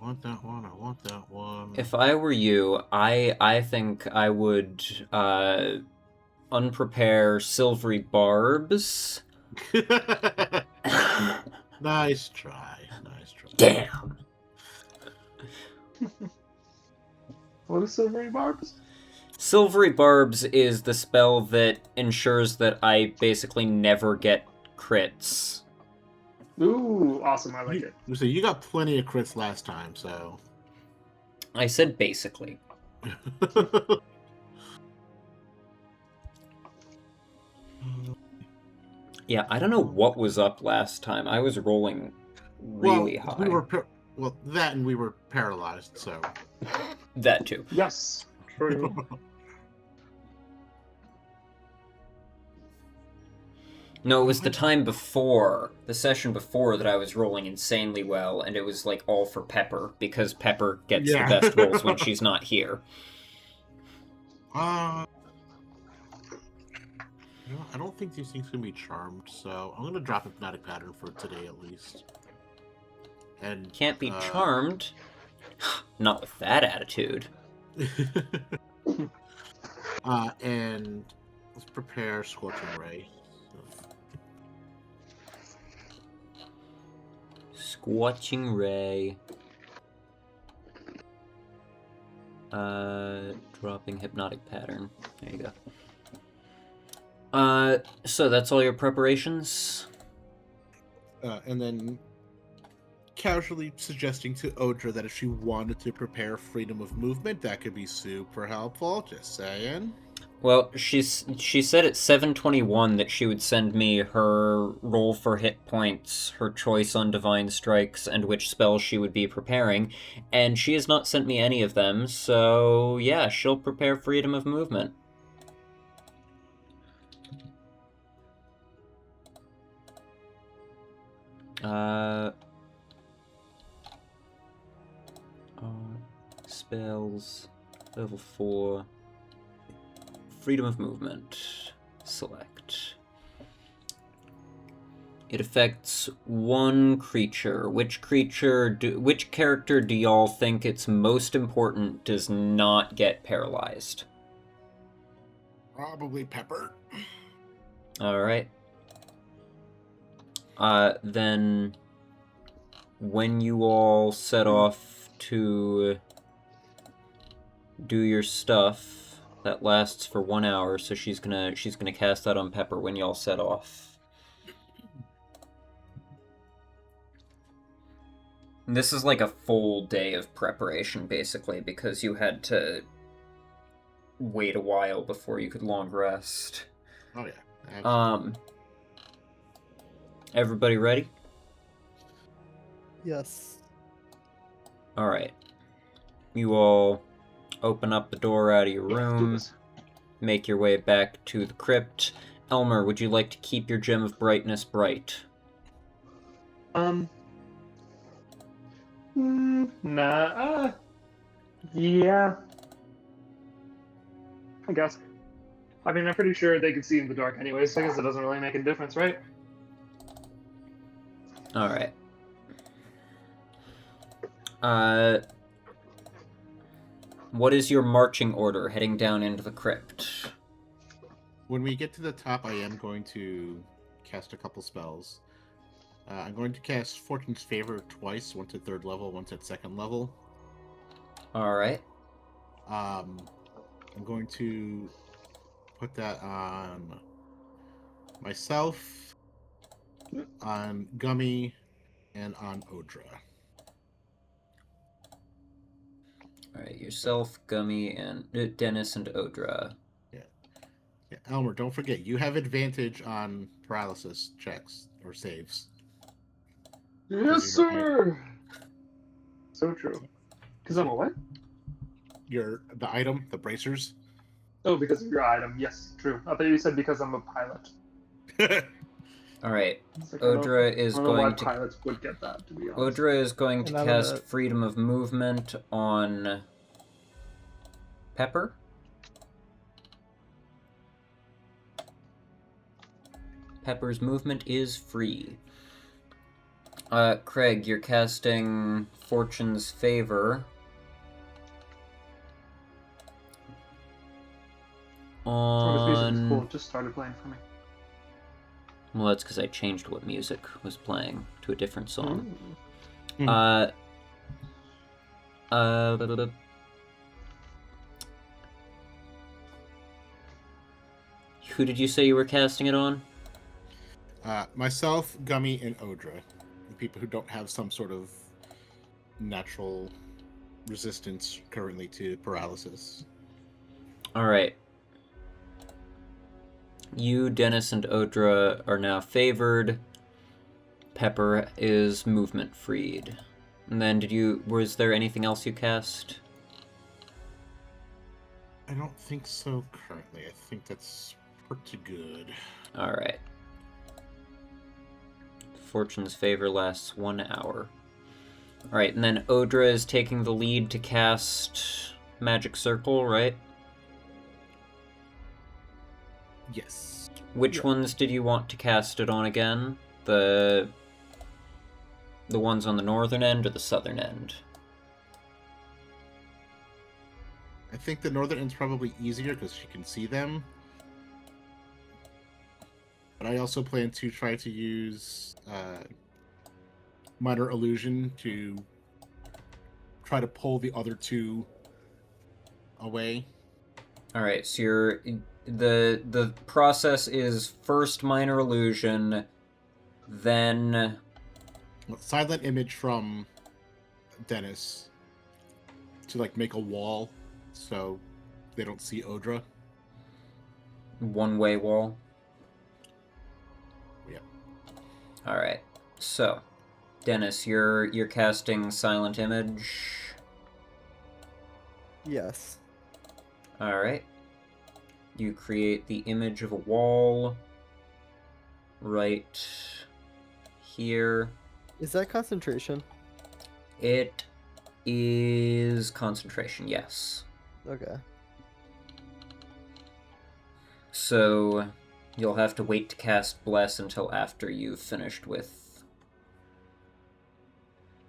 Speaker 4: I want that one. I want that one.
Speaker 1: If I were you, I think I would unprepare silvery barbs.
Speaker 4: Nice try. Nice try.
Speaker 1: Damn.
Speaker 3: What is Silvery Barbs?
Speaker 1: Silvery barbs is the spell that ensures that I basically never get crits.
Speaker 3: Ooh, awesome, I like it.
Speaker 4: So you got plenty of crits last time, so.
Speaker 1: I said basically. Yeah, I don't know what was up last time. I was rolling really high.
Speaker 4: Well, that and we were paralyzed, so.
Speaker 1: That too.
Speaker 3: Yes, true.
Speaker 1: No, it was the time before, the session before, that I was rolling insanely well, and it was like all for Pepper, because Pepper gets
Speaker 4: Yeah.
Speaker 1: the best rolls when she's not here.
Speaker 4: I don't think these things can be charmed, so I'm gonna drop Hypnotic Pattern for today at least. And
Speaker 1: Can't be charmed. Not with that attitude.
Speaker 4: And let's prepare Scorching Ray.
Speaker 1: Scorching Ray. Dropping Hypnotic Pattern. There you go. So that's all your preparations?
Speaker 4: And then casually suggesting to Odra that if she wanted to prepare freedom of movement, that could be super helpful. Just saying.
Speaker 1: Well, she said at 7:21 that she would send me her roll for hit points, her choice on divine strikes, and which spells she would be preparing, and she has not sent me any of them, so yeah, she'll prepare freedom of movement. Spells, level 4, freedom of movement, select. It affects one creature. Which character do y'all think it's most important does not get paralyzed?
Speaker 4: Probably Pepper.
Speaker 1: Alright. Then when you all set off to do your stuff, that lasts for 1 hour, so she's gonna cast that on Pepper when y'all set off. And this is like a full day of preparation, basically, because you had to wait a while before you could long rest.
Speaker 4: Oh yeah. Absolutely.
Speaker 1: Everybody ready?
Speaker 5: Yes.
Speaker 1: Alright. You all open up the door out of your
Speaker 3: Yeah, let's do
Speaker 1: room,
Speaker 3: this.
Speaker 1: make your way back to the crypt. Elmer, would you like to keep your gem of brightness bright?
Speaker 3: Nah. Yeah. I guess. I mean, I'm pretty sure they can see in the dark anyway, so I guess it doesn't really make a difference, right?
Speaker 1: Alright. What is your marching order heading down into the crypt?
Speaker 4: When we get to the top, I am going to cast a couple spells. I'm going to cast Fortune's Favor twice, once at 3rd level, once at 2nd level.
Speaker 1: Alright.
Speaker 4: I'm going to put that on myself, on Gummy, and on Odra.
Speaker 1: Alright, yourself, Gummy, and Dennis and Odra.
Speaker 4: Yeah, Elmer, don't forget, you have advantage on paralysis checks or saves.
Speaker 3: Yes, sir! So true. Because I'm a what?
Speaker 4: The item, the bracers.
Speaker 3: Oh, because of your item. Yes, true. I thought you said because I'm a pilot.
Speaker 1: Alright,
Speaker 3: It's like,
Speaker 1: Odra is
Speaker 3: I don't know why
Speaker 1: going to...
Speaker 3: pilots would get that, to be honest.
Speaker 1: Odra is going to
Speaker 5: And I'm
Speaker 1: cast
Speaker 5: gonna-
Speaker 1: Freedom of Movement on... Pepper? Pepper's movement is free. Craig, you're casting Fortune's Favor
Speaker 3: Oh, this music's
Speaker 1: on...
Speaker 3: cool. It just started playing for me.
Speaker 1: Well, that's because I changed what music was playing to a different song.
Speaker 3: Mm.
Speaker 1: Who did you say you were casting it on?
Speaker 4: Myself, Gummy, and Odra. The people who don't have some sort of natural resistance currently to paralysis.
Speaker 1: Alright. You, Dennis, and Odra are now favored. Pepper is movement freed. And then was there anything else you cast?
Speaker 4: I don't think so currently. I think that's pretty good.
Speaker 1: Alright. Fortune's Favor lasts 1 hour. Alright, and then Odra is taking the lead to cast Magic Circle, right?
Speaker 4: Yes.
Speaker 1: Which ones did you want to cast it on again? The ones on the northern end or the southern end?
Speaker 4: I think the northern end's probably easier because she can see them. But I also plan to try to use Minor Illusion to try to pull the other two away.
Speaker 1: Alright, so the process is first Minor Illusion, then...
Speaker 4: Silent Image from Dennis to make a wall so they don't see Odra.
Speaker 1: One-way wall.
Speaker 4: Yeah.
Speaker 1: Alright, so Dennis, you're casting Silent Image.
Speaker 5: Yes.
Speaker 1: Alright. You create the image of a wall right here.
Speaker 5: Is that concentration?
Speaker 1: It is concentration, yes.
Speaker 5: Okay.
Speaker 1: So you'll have to wait to cast Bless until after you've finished with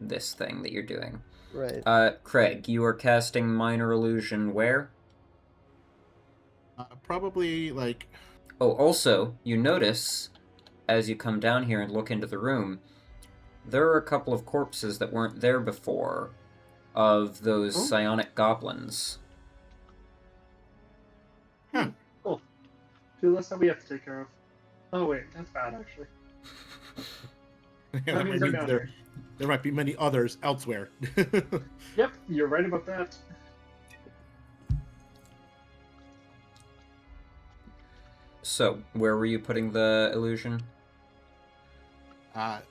Speaker 1: this thing that you're doing.
Speaker 5: Right.
Speaker 1: Craig, you are casting Minor Illusion where?
Speaker 4: Probably
Speaker 1: Oh, also, you notice, as you come down here and look into the room, there are a couple of corpses that weren't there before, of those psionic goblins.
Speaker 3: Cool. Two less that we have to take care of. Oh wait, that's bad actually.
Speaker 4: that
Speaker 3: means
Speaker 4: might
Speaker 3: they're
Speaker 4: mean
Speaker 3: down
Speaker 4: there might be many others elsewhere.
Speaker 3: Yep, you're right about that.
Speaker 1: So, where were you putting the illusion? And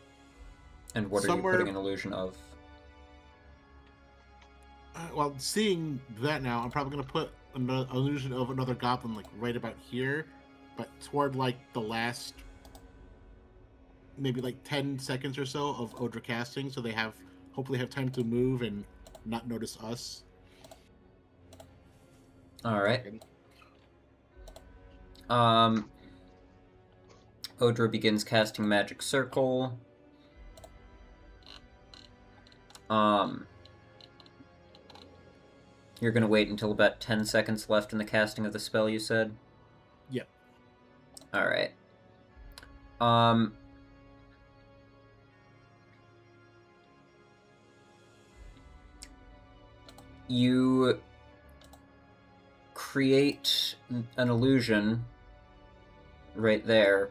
Speaker 1: what are you
Speaker 4: Somewhere-
Speaker 1: putting an illusion of?
Speaker 4: Well, seeing that now, I'm probably gonna put an illusion of another goblin like right about here, but toward like the last, maybe like 10 seconds or so of Odra casting, so they hopefully have time to move and not notice us.
Speaker 1: All right. Odra begins casting Magic Circle. You're gonna wait until about 10 seconds left in the casting of the spell, you said?
Speaker 4: Yep.
Speaker 1: Alright. You create an illusion right there.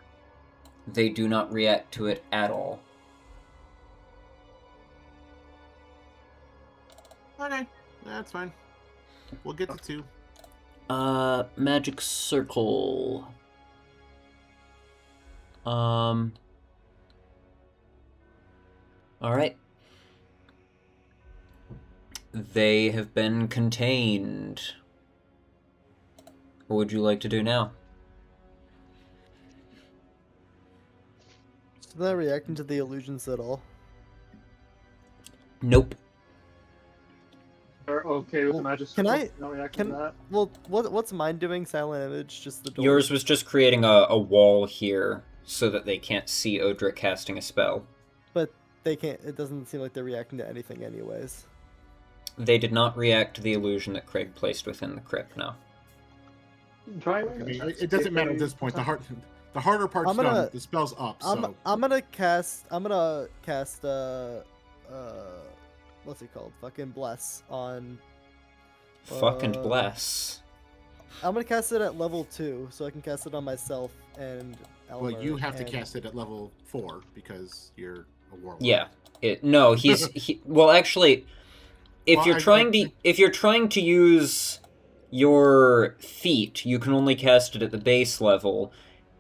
Speaker 1: They do not react to it at all.
Speaker 4: Okay, that's fine. We'll get to 2.
Speaker 1: Magic Circle. Alright. They have been contained. What would you like to do now?
Speaker 5: So not reacting to the illusions at all.
Speaker 1: Nope.
Speaker 3: Are okay with the magic
Speaker 5: Can
Speaker 3: circle?
Speaker 5: I-
Speaker 3: Not reacting
Speaker 5: can-
Speaker 3: to that.
Speaker 5: Well, what's mine doing? Silent image, just the door.
Speaker 1: Yours was just creating a wall here so that they can't see Odra casting a spell.
Speaker 5: But they can't. It doesn't seem like they're reacting to anything, anyways.
Speaker 1: They did not react to the illusion that Craig placed within the crypt, no.
Speaker 3: Try.
Speaker 4: I mean, it doesn't matter at this point. The harder part's
Speaker 5: I'm gonna-
Speaker 4: done. The spell's up. So
Speaker 5: I'm gonna cast. What's it called? Fucking bless on.
Speaker 1: Fucking bless.
Speaker 5: I'm gonna cast it at level 2, so I can cast it on myself and Elmer.
Speaker 4: well, you have to
Speaker 5: and-
Speaker 4: cast it at level 4 because you're a warlock.
Speaker 1: Yeah. Well, actually, if
Speaker 4: Well,
Speaker 1: you're trying to use your feat, you can only cast it at the base level.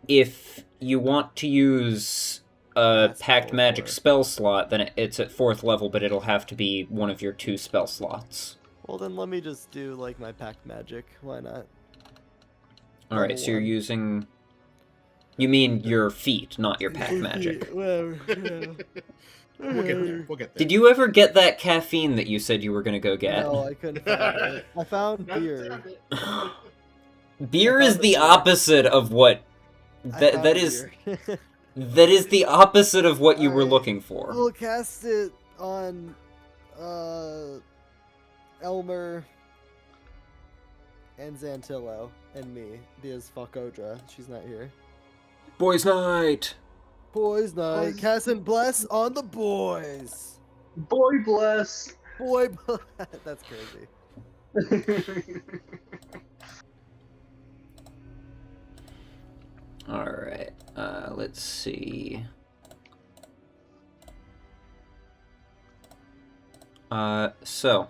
Speaker 1: If you want to use a
Speaker 5: That's
Speaker 1: Pact
Speaker 5: level
Speaker 1: Magic
Speaker 5: 4.
Speaker 1: spell slot, then it's at 4th level, but it'll have to be one of your 2 spell slots.
Speaker 5: Well, then let me just do like my pact magic. Why not?
Speaker 1: Alright,
Speaker 5: Level
Speaker 1: so you're
Speaker 5: 1.
Speaker 1: using... You mean your feat, not your Pact Magic.
Speaker 5: Whatever.
Speaker 4: We'll get there. We'll get there.
Speaker 1: Did you ever get that caffeine that you said you were gonna go get?
Speaker 5: No, I couldn't find it. I found beer.
Speaker 1: Beer
Speaker 5: I
Speaker 1: is
Speaker 5: found
Speaker 1: the
Speaker 5: the beer.
Speaker 1: opposite of what...
Speaker 5: I
Speaker 1: That
Speaker 5: found
Speaker 1: is...
Speaker 5: beer.
Speaker 1: That is the opposite of what you were looking for.
Speaker 5: We'll cast it on Elmer and Xantilo and me because fuck Odra. She's not here.
Speaker 1: Boys' night!
Speaker 5: Boys night.
Speaker 3: Boys-
Speaker 5: Cast and bless on the boys.
Speaker 3: Boy bless.
Speaker 5: Boy bless. That's crazy.
Speaker 1: Alright, let's see. So,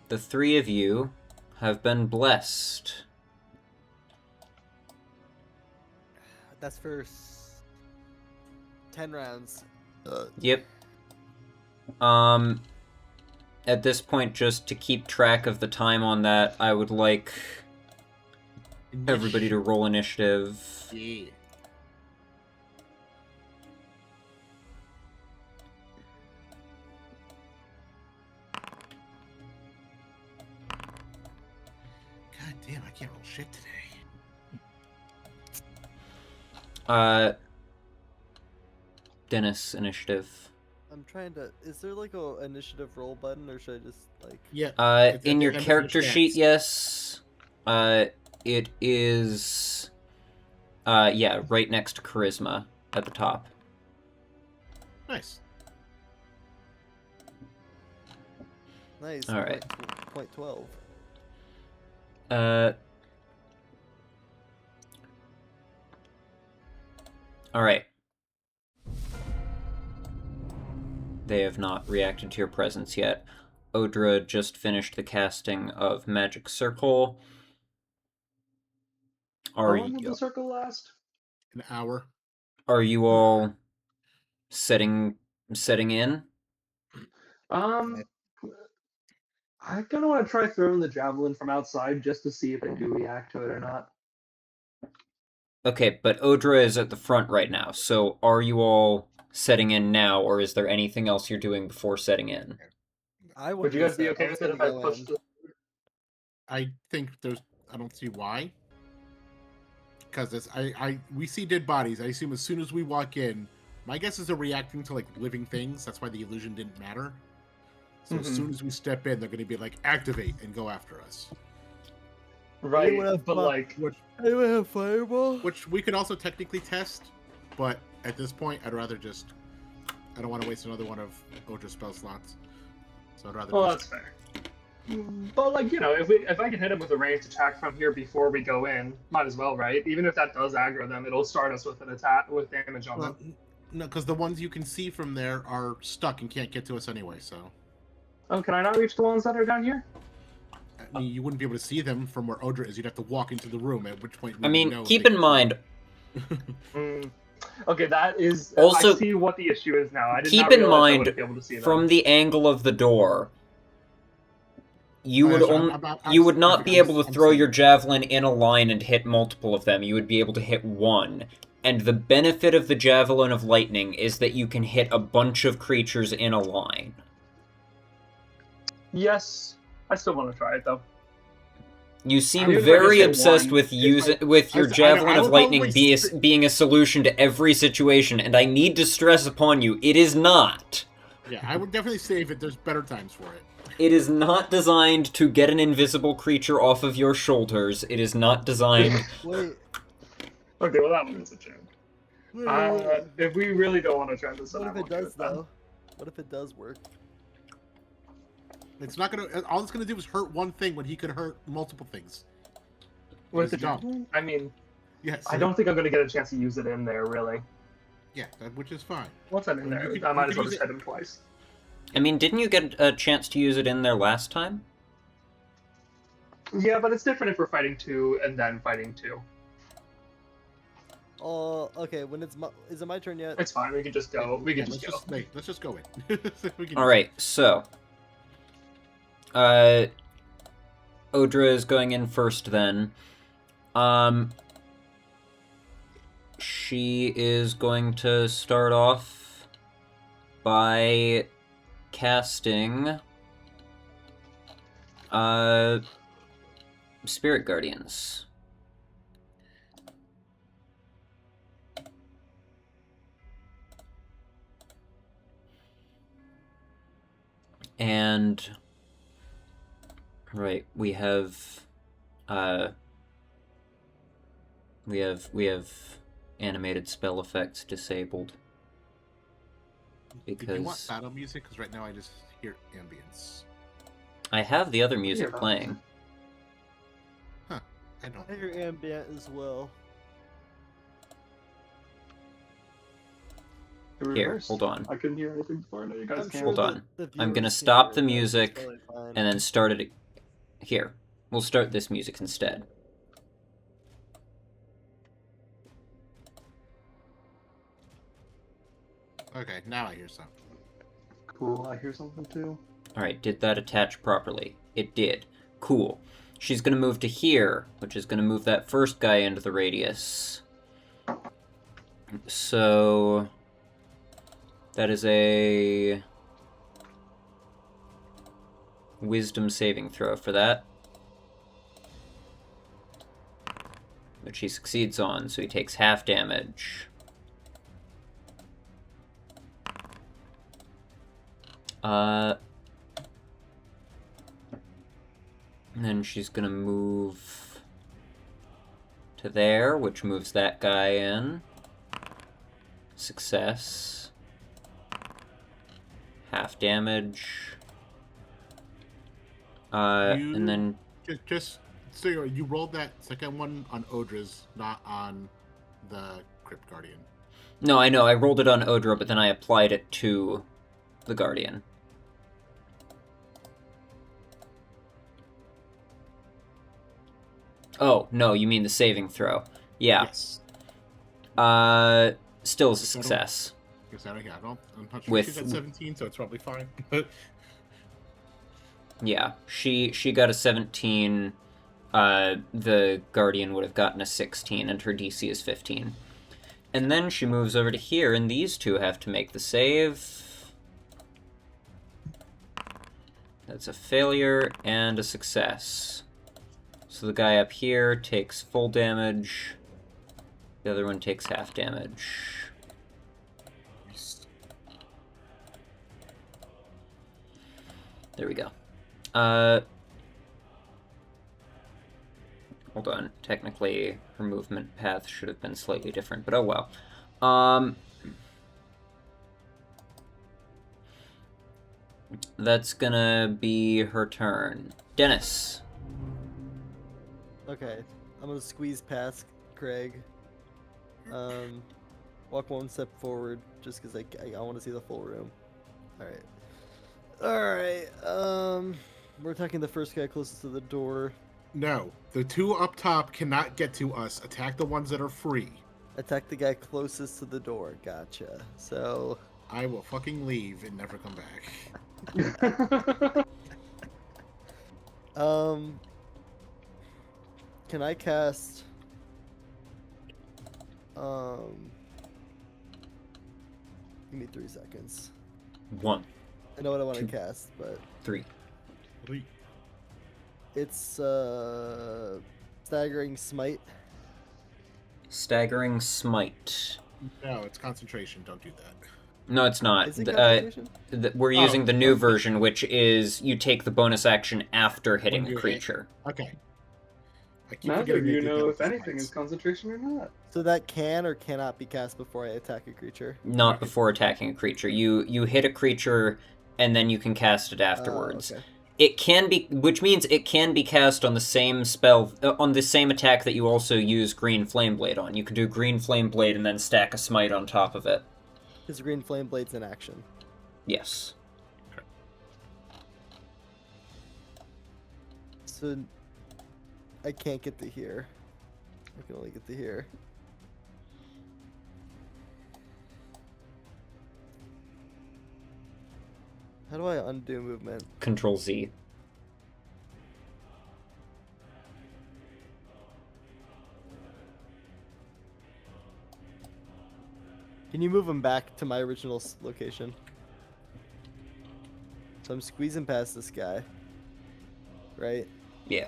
Speaker 1: the 3 of you have been blessed.
Speaker 5: That's for 10 rounds.
Speaker 1: Yep. At this point, just to keep track of the time on that, I would like everybody to roll initiative.
Speaker 4: Yeah. God damn, I can't roll shit today.
Speaker 1: Dennis, initiative.
Speaker 5: I'm trying to. Is there like a initiative roll button, or should I just like?
Speaker 4: Yeah. It's
Speaker 1: In
Speaker 4: at
Speaker 1: your
Speaker 4: the end of
Speaker 1: character
Speaker 4: your
Speaker 1: sheet,
Speaker 4: stats.
Speaker 1: yes. It is. Yeah, right next to charisma at the top.
Speaker 4: Nice.
Speaker 5: Nice.
Speaker 1: All right.
Speaker 5: Point 12.
Speaker 1: All right. They have not reacted to your presence yet. Odra just finished the casting of Magic Circle.
Speaker 3: How
Speaker 1: Are
Speaker 3: long will the circle last?
Speaker 4: An hour.
Speaker 1: you all setting in?
Speaker 3: I kind of want to try throwing the javelin from outside just to see if they do react to it or not.
Speaker 1: Okay, but Odra is at the front right now, so are you all setting in now, or is there anything else you're doing before setting in?
Speaker 5: I
Speaker 3: Would you guys be okay
Speaker 5: I was
Speaker 3: with it if
Speaker 5: gonna
Speaker 3: I
Speaker 5: go
Speaker 3: pushed
Speaker 5: in.
Speaker 3: the...
Speaker 4: I think I don't see why. Because we see dead bodies. I assume as soon as we walk in, my guess is they're reacting to like living things. That's why the illusion didn't matter. So as soon as we step in, they're going to be like activate and go after us.
Speaker 3: Right,
Speaker 5: Anyone have
Speaker 3: but
Speaker 5: fi-
Speaker 3: like...
Speaker 5: Anyone have fireball?
Speaker 4: Which we could also technically test, but at this point, I'd rather just. I don't want to waste another one of Odra's spell slots. So I'd rather.
Speaker 3: Well,
Speaker 4: just...
Speaker 3: that's fair. But like, you know, if I can hit him with a ranged attack from here before we go in, might as well, right? Even if that does aggro them, it'll start us with an attack with damage on them.
Speaker 4: No, because the ones you can see from there are stuck and can't get to us anyway. So.
Speaker 3: Oh, can I not reach the ones that are down here?
Speaker 4: I mean, you wouldn't be able to see them from where Odra is. You'd have to walk into the room. At which point,
Speaker 1: I mean, keep in mind.
Speaker 3: Okay, that is.
Speaker 1: Also,
Speaker 3: I see what the issue is now. I did
Speaker 1: keep
Speaker 3: not
Speaker 1: in
Speaker 3: realize I
Speaker 1: mind,
Speaker 3: wouldn't be able to see them.
Speaker 1: from the angle of the door, you would not be able to throw your javelin in a line and hit multiple of them. You would be able to hit one. And the benefit of the Javelin of Lightning is that you can hit a bunch of creatures in a line.
Speaker 3: Yes, I still want to try it though.
Speaker 1: You seem
Speaker 3: Even if I
Speaker 1: very
Speaker 3: just hit
Speaker 1: obsessed
Speaker 3: one,
Speaker 1: with your Javelin
Speaker 4: I
Speaker 1: of
Speaker 4: would
Speaker 1: Lightning
Speaker 4: probably
Speaker 1: being a solution to every situation, and I need to stress upon you, it is not.
Speaker 4: Yeah, I would definitely save it. There's better times for it.
Speaker 1: It is not designed to get an invisible creature off of your shoulders. It is not designed...
Speaker 5: Wait.
Speaker 3: Okay, well that one is a chance. If we really don't want to try this,
Speaker 5: What if it does though? What if it does work?
Speaker 4: It's not gonna. All it's gonna do is hurt one thing when he could hurt multiple things.
Speaker 3: With the
Speaker 4: His job.
Speaker 3: javelin? I mean,
Speaker 4: Yes.
Speaker 3: I don't think I'm going to get a chance to use it in there, really.
Speaker 4: Yeah, which is fine.
Speaker 3: Once I'm in
Speaker 4: You
Speaker 3: there,
Speaker 4: could-
Speaker 3: I
Speaker 4: you
Speaker 3: might
Speaker 4: could
Speaker 3: as well
Speaker 4: use
Speaker 3: just hit him twice.
Speaker 1: I mean, didn't you get a chance to use it in there last time?
Speaker 3: Yeah, but it's different if we're fighting two and then fighting two.
Speaker 5: Oh, okay. When is it my turn yet?
Speaker 3: It's fine. We can just go. We can
Speaker 4: Let's
Speaker 3: just go.
Speaker 4: let's just go in.
Speaker 1: Alright, so... Odra is going in first then. She is going to start off by casting Spirit Guardians. And right, we have animated spell effects disabled.
Speaker 4: Did you want
Speaker 1: Because
Speaker 4: battle music? Because right now I just hear ambience.
Speaker 1: I have the other music
Speaker 3: Yeah,
Speaker 1: playing.
Speaker 4: Huh? I don't.
Speaker 5: I hear ambient as well.
Speaker 1: Here, hold on.
Speaker 3: I couldn't hear anything before. No, you guys
Speaker 5: I'm
Speaker 3: can.
Speaker 1: Hold
Speaker 5: the-
Speaker 1: on.
Speaker 5: the
Speaker 1: I'm
Speaker 5: viewers
Speaker 1: gonna
Speaker 5: can
Speaker 1: stop
Speaker 5: hear
Speaker 1: the
Speaker 5: it, it's
Speaker 1: music
Speaker 5: totally fine.
Speaker 1: and then start it here. We'll start this music instead.
Speaker 4: Okay, now I hear something.
Speaker 3: Cool. I hear something too.
Speaker 1: Alright, did that attach properly? It did. Cool. She's gonna move to here, which is gonna move that first guy into the radius. So... that is a... Wisdom saving throw for that. Which he succeeds on, so he takes half damage. And then she's gonna move to there, which moves that guy in. Success. Half damage. And then...
Speaker 4: Just so you rolled that second one on Odra's, not on the Crypt Guardian.
Speaker 1: No, I know, I rolled it on Odra, but then I applied it to the Guardian. Oh, no, you mean the saving throw. Yeah.
Speaker 4: Yes.
Speaker 1: Still is a success.
Speaker 4: I'm not sure
Speaker 1: With-
Speaker 4: she's at 17, so it's probably fine. But
Speaker 1: Yeah, she got a 17. The Guardian would have gotten a 16, and her DC is 15. And then she moves over to here, and these two have to make the save. That's a failure and a success. So the guy up here takes full damage. The other one takes half damage. There we go. Hold on. Technically, her movement path should have been slightly different, but oh well. That's gonna be her turn. Dennis.
Speaker 5: Okay, I'm gonna squeeze past Craig. Walk one step forward, just because I want to see the full room. Alright, we're attacking the first guy closest to the door.
Speaker 4: No, the two up top cannot get to us. Attack the ones that are free.
Speaker 5: Attack the guy closest to the door, gotcha. So...
Speaker 4: I will fucking leave and never come back.
Speaker 5: Can I cast... Give me 3 seconds.
Speaker 1: 1.
Speaker 5: I know what I want to
Speaker 1: 2,
Speaker 5: cast, but...
Speaker 1: 3.
Speaker 5: It's, Staggering Smite.
Speaker 1: Staggering Smite.
Speaker 4: No, it's concentration. Don't do that.
Speaker 1: No, it's not.
Speaker 5: Is it concentration?
Speaker 1: We're using the new version, which is you take the bonus action after hitting
Speaker 4: When
Speaker 1: a
Speaker 4: you
Speaker 1: creature.
Speaker 4: Okay. I keep
Speaker 6: Neither
Speaker 4: forgetting
Speaker 6: of you
Speaker 4: they did
Speaker 6: know
Speaker 4: that
Speaker 6: if
Speaker 4: with
Speaker 6: anything
Speaker 4: smites.
Speaker 6: is concentration or not.
Speaker 5: So that can or cannot be cast before I attack a creature?
Speaker 1: Not
Speaker 4: Okay.
Speaker 1: before attacking a creature. You hit a creature, and then you can cast it afterwards.
Speaker 5: Okay.
Speaker 1: It can be, which means it can be cast on the same spell, on the same attack that you also use Green Flame Blade on. You could do Green Flame Blade and then stack a smite on top of it.
Speaker 5: His Green Flame Blade's in action.
Speaker 1: Yes.
Speaker 5: So I can't get to here. I can only get to here. How do I undo movement?
Speaker 1: Control Z.
Speaker 5: Can you move him back to my original location? So I'm squeezing past this guy. Right?
Speaker 1: Yeah.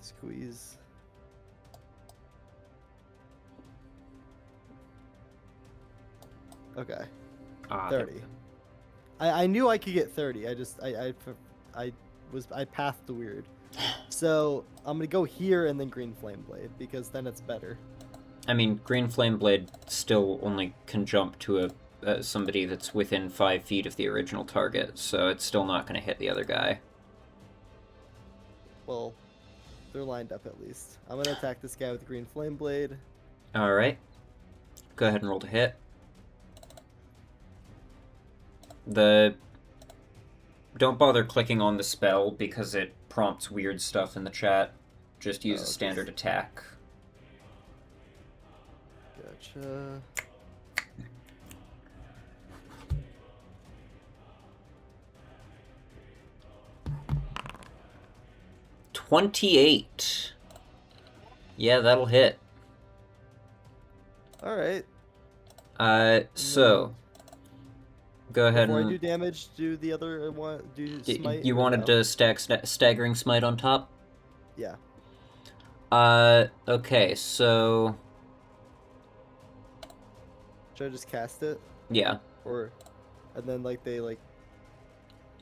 Speaker 5: Squeeze. Okay. 30. I knew I could get 30. I pathed weird. So I'm gonna go here and then Green Flame Blade because then it's better.
Speaker 1: I mean, Green Flame Blade still only can jump to somebody that's within 5 feet of the original target, so it's still not going to hit the other guy.
Speaker 5: Well, they're lined up at least. I'm gonna attack this guy with Green Flame Blade.
Speaker 1: Alright. Go ahead and roll to hit. Don't bother clicking on the spell because it prompts weird stuff in the chat. Just use a standard attack.
Speaker 5: Gotcha.
Speaker 1: $28. Yeah, that'll hit.
Speaker 5: Alright.
Speaker 1: So go ahead
Speaker 5: Before
Speaker 1: and
Speaker 5: I do damage, do the other one, do smite?
Speaker 1: you
Speaker 5: or
Speaker 1: wanted
Speaker 5: no?
Speaker 1: to stack staggering smite on top?
Speaker 5: Yeah.
Speaker 1: Okay, so
Speaker 5: Should I just cast it?
Speaker 1: yeah.
Speaker 5: Or, and then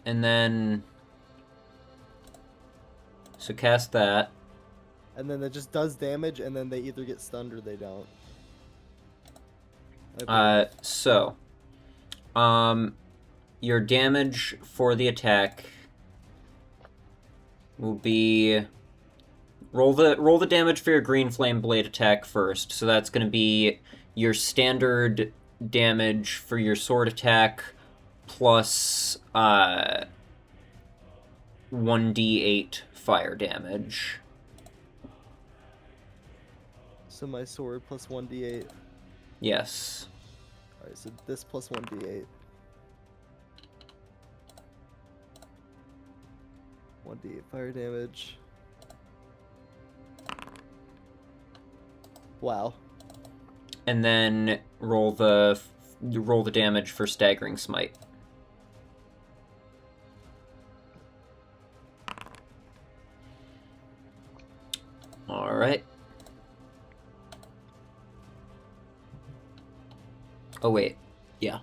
Speaker 1: And then so cast that.
Speaker 5: and then it just does damage, and then they either get stunned or they don't.
Speaker 1: So your damage for the attack will be roll the damage for your Green Flame Blade attack first. So that's going to be your standard damage for your sword attack plus 1d8 fire damage.
Speaker 5: So my sword plus 1d8.
Speaker 1: Yes.
Speaker 5: Alright, so this plus 1d8. 1d8 fire damage. Wow.
Speaker 1: And then roll the damage for staggering smite. All right. Oh wait, yeah.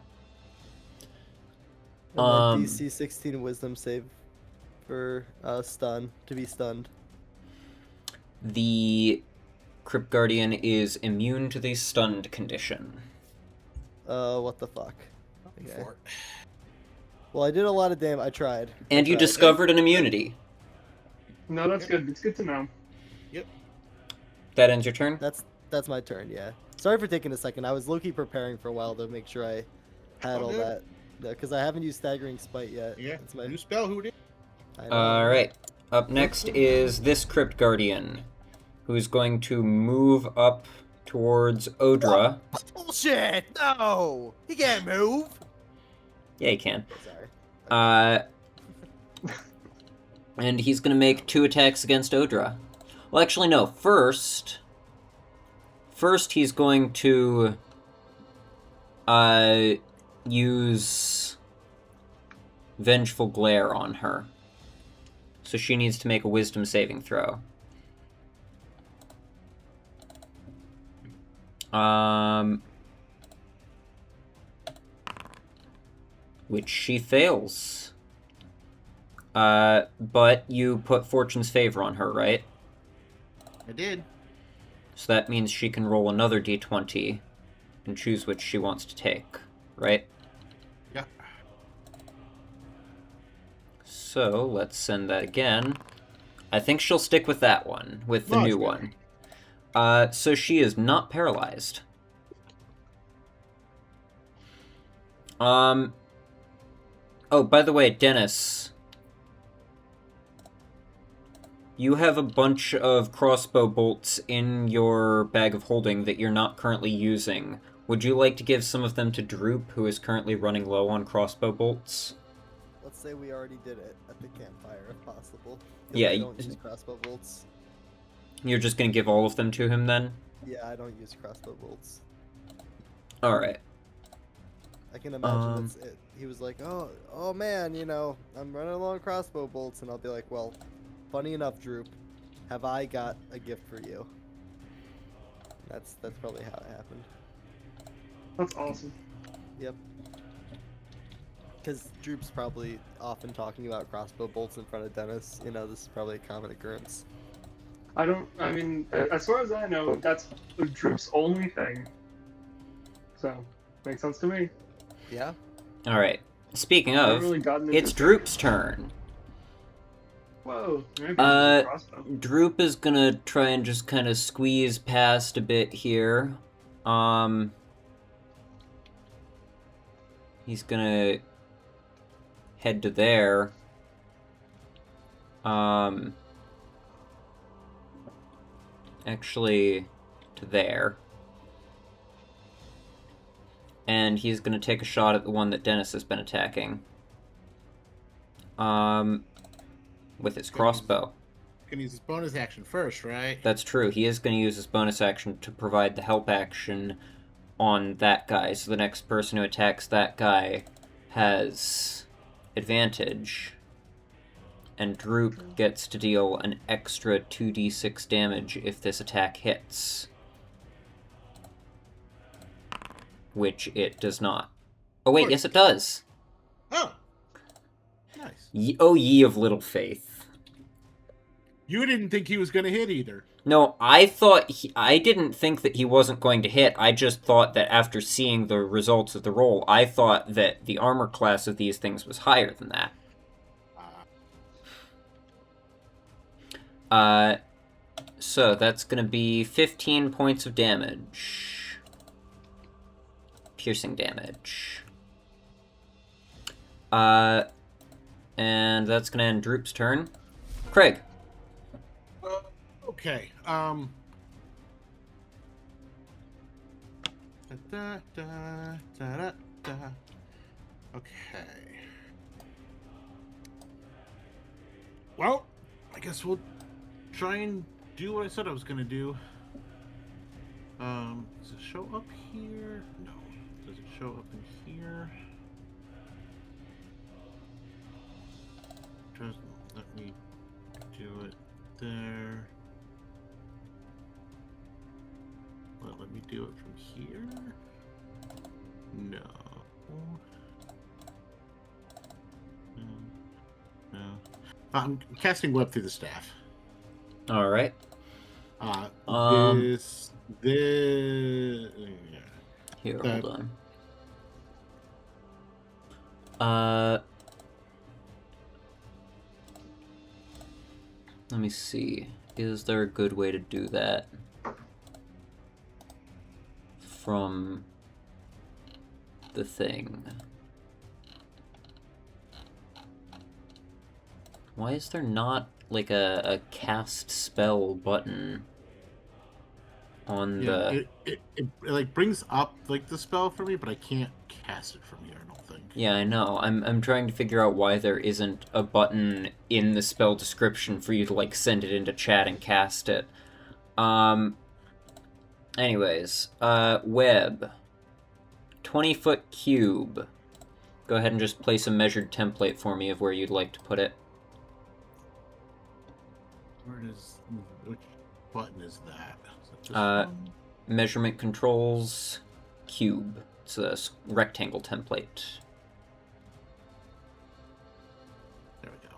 Speaker 5: And then DC 16 Wisdom save for stun to be stunned.
Speaker 1: The Crypt Guardian is immune to the stunned condition.
Speaker 5: What the fuck? Okay.
Speaker 4: For it.
Speaker 5: Well, I did a lot of damage. I tried.
Speaker 1: And you
Speaker 5: tried.
Speaker 1: discovered an immunity.
Speaker 3: No, that's good. It's good to know.
Speaker 1: That ends your turn?
Speaker 5: That's my turn. Yeah. Sorry for taking a second. I was low-key preparing for a while to make sure I had all
Speaker 4: good.
Speaker 5: that, because I haven't used staggering spite yet.
Speaker 4: Yeah.
Speaker 5: That's my.
Speaker 4: New spell. Who did?
Speaker 5: I know.
Speaker 1: Alright. Up next is this Crypt Guardian, who's going to move up towards Odra.
Speaker 2: Bullshit! No! He can't move!
Speaker 1: Yeah, he can.
Speaker 5: Sorry.
Speaker 1: And he's going to make 2 attacks against Odra. Well, actually, no. First, he's going to use Vengeful Glare on her. So she needs to make a Wisdom saving throw. Which she fails. But you put Fortune's Favor on her, right?
Speaker 4: I did.
Speaker 1: So that means she can roll another d20 and choose which she wants to take, right?
Speaker 4: Yeah.
Speaker 1: So let's send that again. I think she'll stick with that one, with the
Speaker 4: Much
Speaker 1: new
Speaker 4: better.
Speaker 1: one. So she is not paralyzed. Oh, by the way, Dennis, you have a bunch of crossbow bolts in your bag of holding that you're not currently using. Would you like to give some of them to Droop, who is currently running low on crossbow bolts?
Speaker 5: Let's say we already did it at the campfire, if possible.
Speaker 1: Yeah,
Speaker 5: I
Speaker 1: you-
Speaker 5: don't use crossbow bolts.
Speaker 1: You're just gonna give all of them to him then?
Speaker 5: Yeah, I don't use crossbow bolts.
Speaker 1: Alright.
Speaker 5: I can imagine that's it. He was like, oh man, I'm running low on crossbow bolts, and I'll be like, well, funny enough, Droop, have I got a gift for you? That's probably how it happened.
Speaker 3: That's awesome.
Speaker 5: Yep. Because Droop's probably often talking about crossbow bolts in front of Dennis. This is probably a common occurrence.
Speaker 3: I mean, as far as I know, that's Droop's only thing. So, makes sense to me.
Speaker 5: Yeah?
Speaker 1: Alright. Speaking
Speaker 3: I haven't
Speaker 1: of,
Speaker 3: really gotten into
Speaker 1: it's Droop's turn.
Speaker 3: Whoa. Maybe it's a crossbow.
Speaker 1: Droop is gonna try and just kind of squeeze past a bit here. He's gonna head to there. Actually, to there. And he's gonna take a shot at the one that Dennis has been attacking. With his crossbow.
Speaker 4: Can use his bonus action first, right?
Speaker 1: That's true. He is going to use his bonus action to provide the help action on that guy. So the next person who attacks that guy has advantage. And Droop gets to deal an extra 2d6 damage if this attack hits. Which it does not. Oh wait, yes it does!
Speaker 4: Oh. Nice.
Speaker 1: Oh ye of little faith.
Speaker 4: You didn't think he was going to hit either.
Speaker 1: No, I didn't think that he wasn't going to hit. I just thought that after seeing the results of the roll, I thought that the armor class of these things was higher than that. So that's going to be 15 points of damage. Piercing damage. And that's going to end Droop's turn. Craig.
Speaker 4: Okay. Okay. Well, I guess we'll try and do what I said I was gonna do. Does it show up here? No. Does it show up in here? Just let me do it there. Well, let me do it from here. No. No. I'm casting web through the staff.
Speaker 1: All right.
Speaker 4: This.
Speaker 1: Here,
Speaker 4: Uh,
Speaker 1: hold on. Let me see. Is there a good way to do that? From the thing. Why is there not like a cast spell button on the...
Speaker 4: It like brings up like the spell for me, but I can't cast it from here, I don't think.
Speaker 1: Yeah, I know. I'm trying to figure out why there isn't a button in the spell description for you to like send it into chat and cast it. Anyways, web. 20-foot cube. Go ahead and just place a measured template for me of where you'd like to put it.
Speaker 4: Which button is that? Is that this one?
Speaker 1: Measurement controls, cube. It's a rectangle template.
Speaker 4: There we go.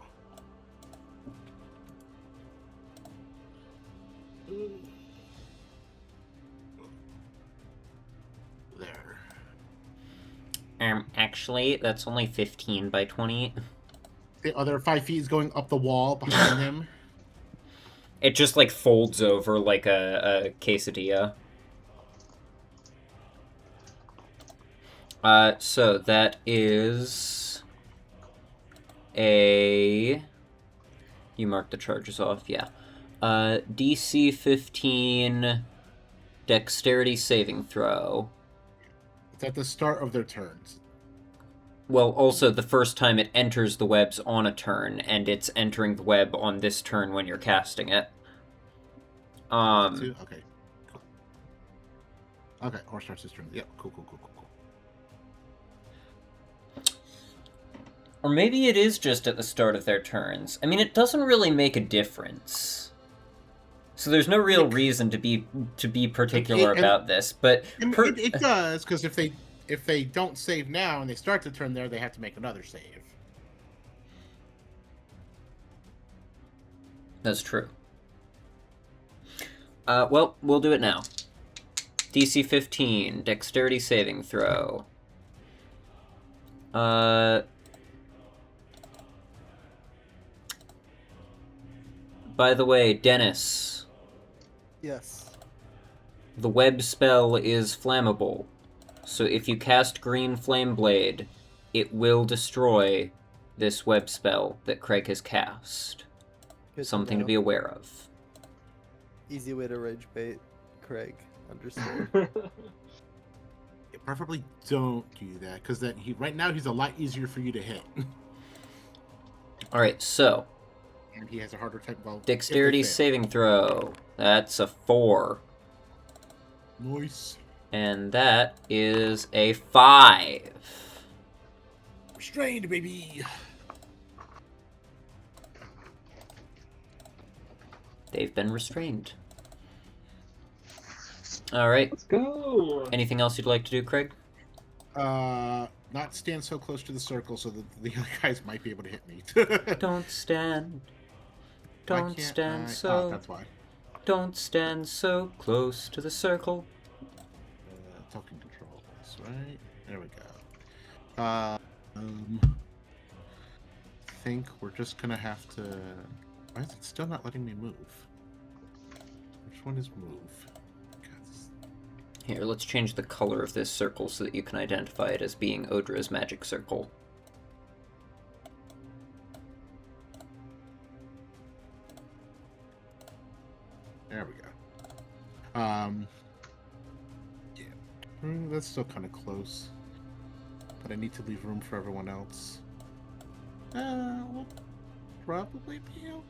Speaker 4: There.
Speaker 1: Actually, that's only 15 by 20.
Speaker 4: The other 5 feet is going up the wall behind him.
Speaker 1: It just, like, folds over like a quesadilla. So that is a... You mark the charges off, yeah. DC 15 dexterity saving throw.
Speaker 4: It's at the start of their turns.
Speaker 1: Well, also the first time it enters the webs on a turn, and it's entering the web on this turn when you're casting it.
Speaker 4: Okay. Cool. Okay, or starts his turn. Yep, cool.
Speaker 1: Or maybe it is just at the start of their turns. I mean, it doesn't really make a difference. So there's no real reason to be particular about this, but...
Speaker 4: It does, because if they don't save now and they start the turn there, they have to make another save.
Speaker 1: That's true. Well, we'll do it now. DC 15, dexterity saving throw. By the way, Dennis.
Speaker 5: Yes.
Speaker 1: The web spell is flammable. So if you cast Green Flame Blade, it will destroy this web spell that Craig has cast.
Speaker 5: Good
Speaker 1: Something to
Speaker 5: know.
Speaker 1: be aware of.
Speaker 5: Easy way to rage bait, Craig. Understood.
Speaker 4: Yeah, preferably don't do that, because then right now he's a lot easier for you to hit.
Speaker 1: Alright, so...
Speaker 4: And he has a harder time. Well,
Speaker 1: Dexterity saving throw. That's a 4.
Speaker 4: Nice.
Speaker 1: And that is a 5.
Speaker 4: Restrained, baby.
Speaker 1: They've been restrained. Alright.
Speaker 3: Let's go.
Speaker 1: Anything else you'd like to do, Craig?
Speaker 4: Not stand so close to the circle so that the other guys might be able to hit me.
Speaker 1: Don't stand. Don't stand so.
Speaker 4: That's why.
Speaker 1: Don't stand so close to the circle.
Speaker 4: Talking controls, right? There we go. I think we're just gonna have to. Why is it still not letting me move? Which one is move?
Speaker 1: Here, let's change the color of this circle so that you can identify it as being Odra's magic circle.
Speaker 4: There we go. Yeah, that's still kind of close, but I need to leave room for everyone else. probably be out.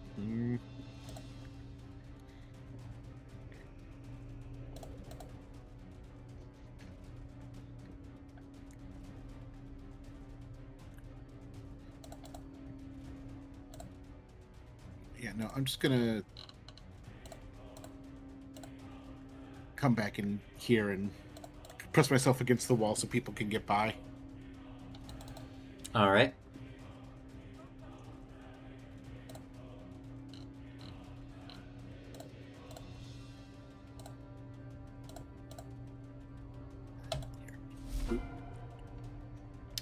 Speaker 4: Yeah, no, I'm just gonna come back in here and press myself against the wall so people can get by.
Speaker 1: All right.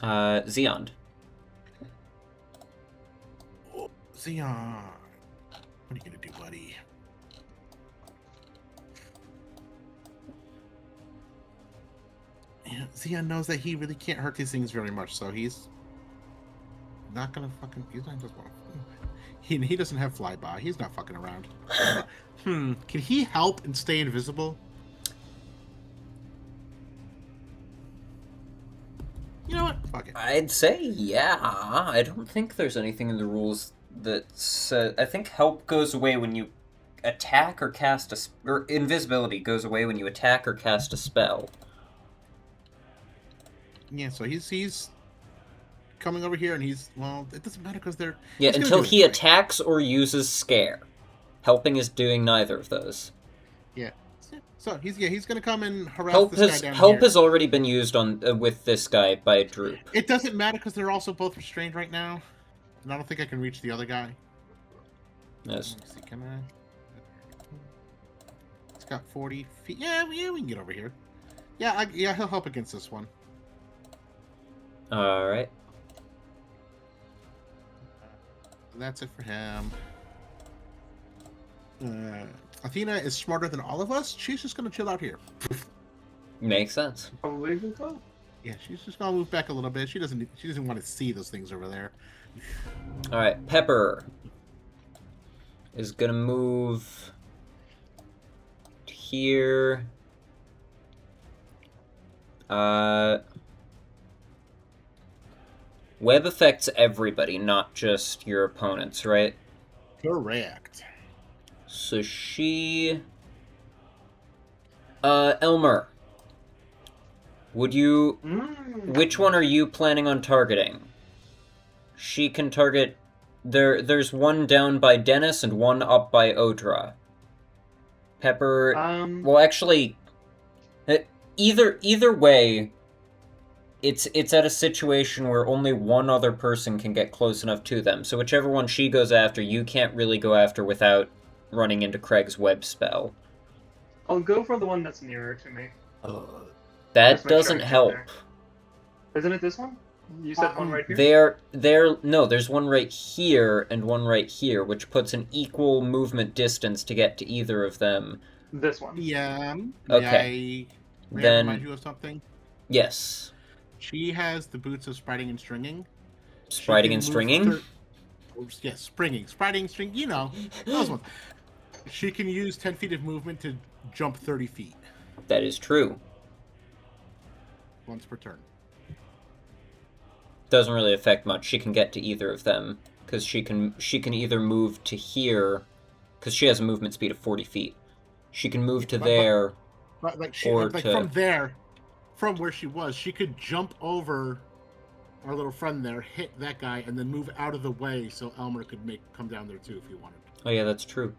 Speaker 1: Xeon.
Speaker 4: Oh, Xeon, what are you gonna do, buddy? Yeah, Xeon knows that he really can't hurt these things very much, so he's not gonna fucking. He's not just. He doesn't have flyby. He's not fucking around. Can he help and stay invisible? You know what? Fuck it.
Speaker 1: I'd say yeah. I don't think there's anything in the rules that says. I think help goes away when you attack or cast a. Or invisibility goes away when you attack or cast a spell.
Speaker 4: Yeah, so he's coming over here, and he's it doesn't matter because they're
Speaker 1: Until he attacks or uses scare. Helping is doing neither of those.
Speaker 4: Yeah. So he's gonna come and harass
Speaker 1: Help
Speaker 4: this
Speaker 1: has
Speaker 4: guy down
Speaker 1: help
Speaker 4: here.
Speaker 1: has already been used on with this guy by Droop.
Speaker 4: It doesn't matter because they're also both restrained right now, and I don't think I can reach the other guy.
Speaker 1: Yes.
Speaker 4: Let's see, can I? It's got 40 feet. Yeah, we can get over here. Yeah, he'll help against this one.
Speaker 1: All right.
Speaker 4: That's it for him. Athena is smarter than all of us. She's just gonna chill out here.
Speaker 1: Makes sense.
Speaker 3: Probably even so.
Speaker 4: Yeah, she's just gonna move back a little bit. She doesn't want to see those things over there.
Speaker 1: All right. Pepper is gonna move here. Web affects everybody, not just your opponents, right?
Speaker 4: Correct.
Speaker 1: So she... Elmer. Would you... Which one are you planning on targeting? She can target... There's one down by Dennis and one up by Odra. Pepper... Well, actually... Either way... It's at a situation where only one other person can get close enough to them. So whichever one she goes after, you can't really go after without running into Craig's web spell.
Speaker 3: I'll go for the one that's nearer to me.
Speaker 1: That
Speaker 3: Just make sure
Speaker 1: doesn't
Speaker 3: I get
Speaker 1: help.
Speaker 3: there. Isn't it this one? You said one right here?
Speaker 1: No, there's one right here and one right here, which puts an equal movement distance to get to either of them.
Speaker 3: This one.
Speaker 4: Yeah.
Speaker 1: Okay.
Speaker 4: May I
Speaker 1: Then-
Speaker 4: remind you of something?
Speaker 1: Yes.
Speaker 4: She has the boots of spriting and stringing.
Speaker 1: Spriting and stringing?
Speaker 4: Yes, springing. Spriting, string, you know. Those ones. She can use 10 feet of movement to jump 30 feet.
Speaker 1: That is true.
Speaker 4: Once per turn.
Speaker 1: Doesn't really affect much. She can get to either of them. Because she can either move to here, because she has a movement speed of 40 feet. She can move to there,
Speaker 4: But like
Speaker 1: or to...
Speaker 4: from there, from where she was, she could jump over our little friend there, hit that guy, and then move out of the way so Elmer could come down there too if he wanted.
Speaker 1: Oh yeah, that's true.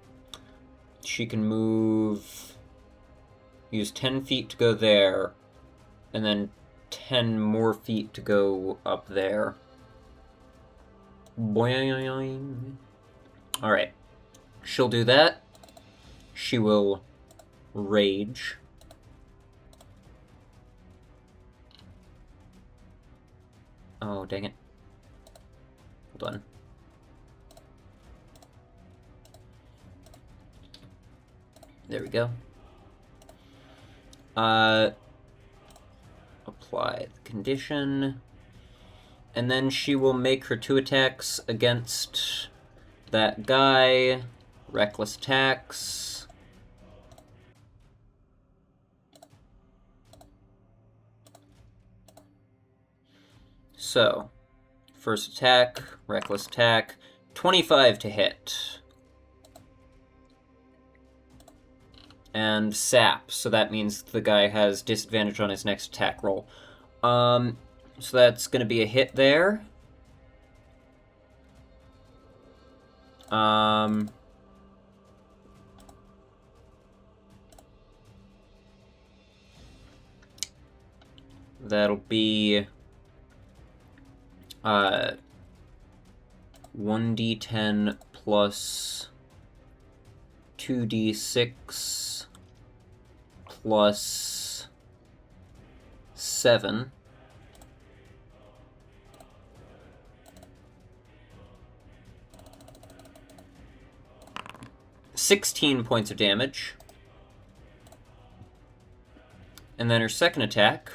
Speaker 1: She can move... Use 10 feet to go there, and then 10 more feet to go up there. Boing. Alright. She'll do that. She will rage. Oh, dang it. Hold on. There we go. Apply the condition. And then she will make her 2 attacks against that guy. Reckless attacks. So, first attack, reckless attack, 25 to hit. And sap, so that means the guy has disadvantage on his next attack roll. So that's going to be a hit there. That'll be 1d10 plus 2d6 plus 7. $16 points of damage. And then her second attack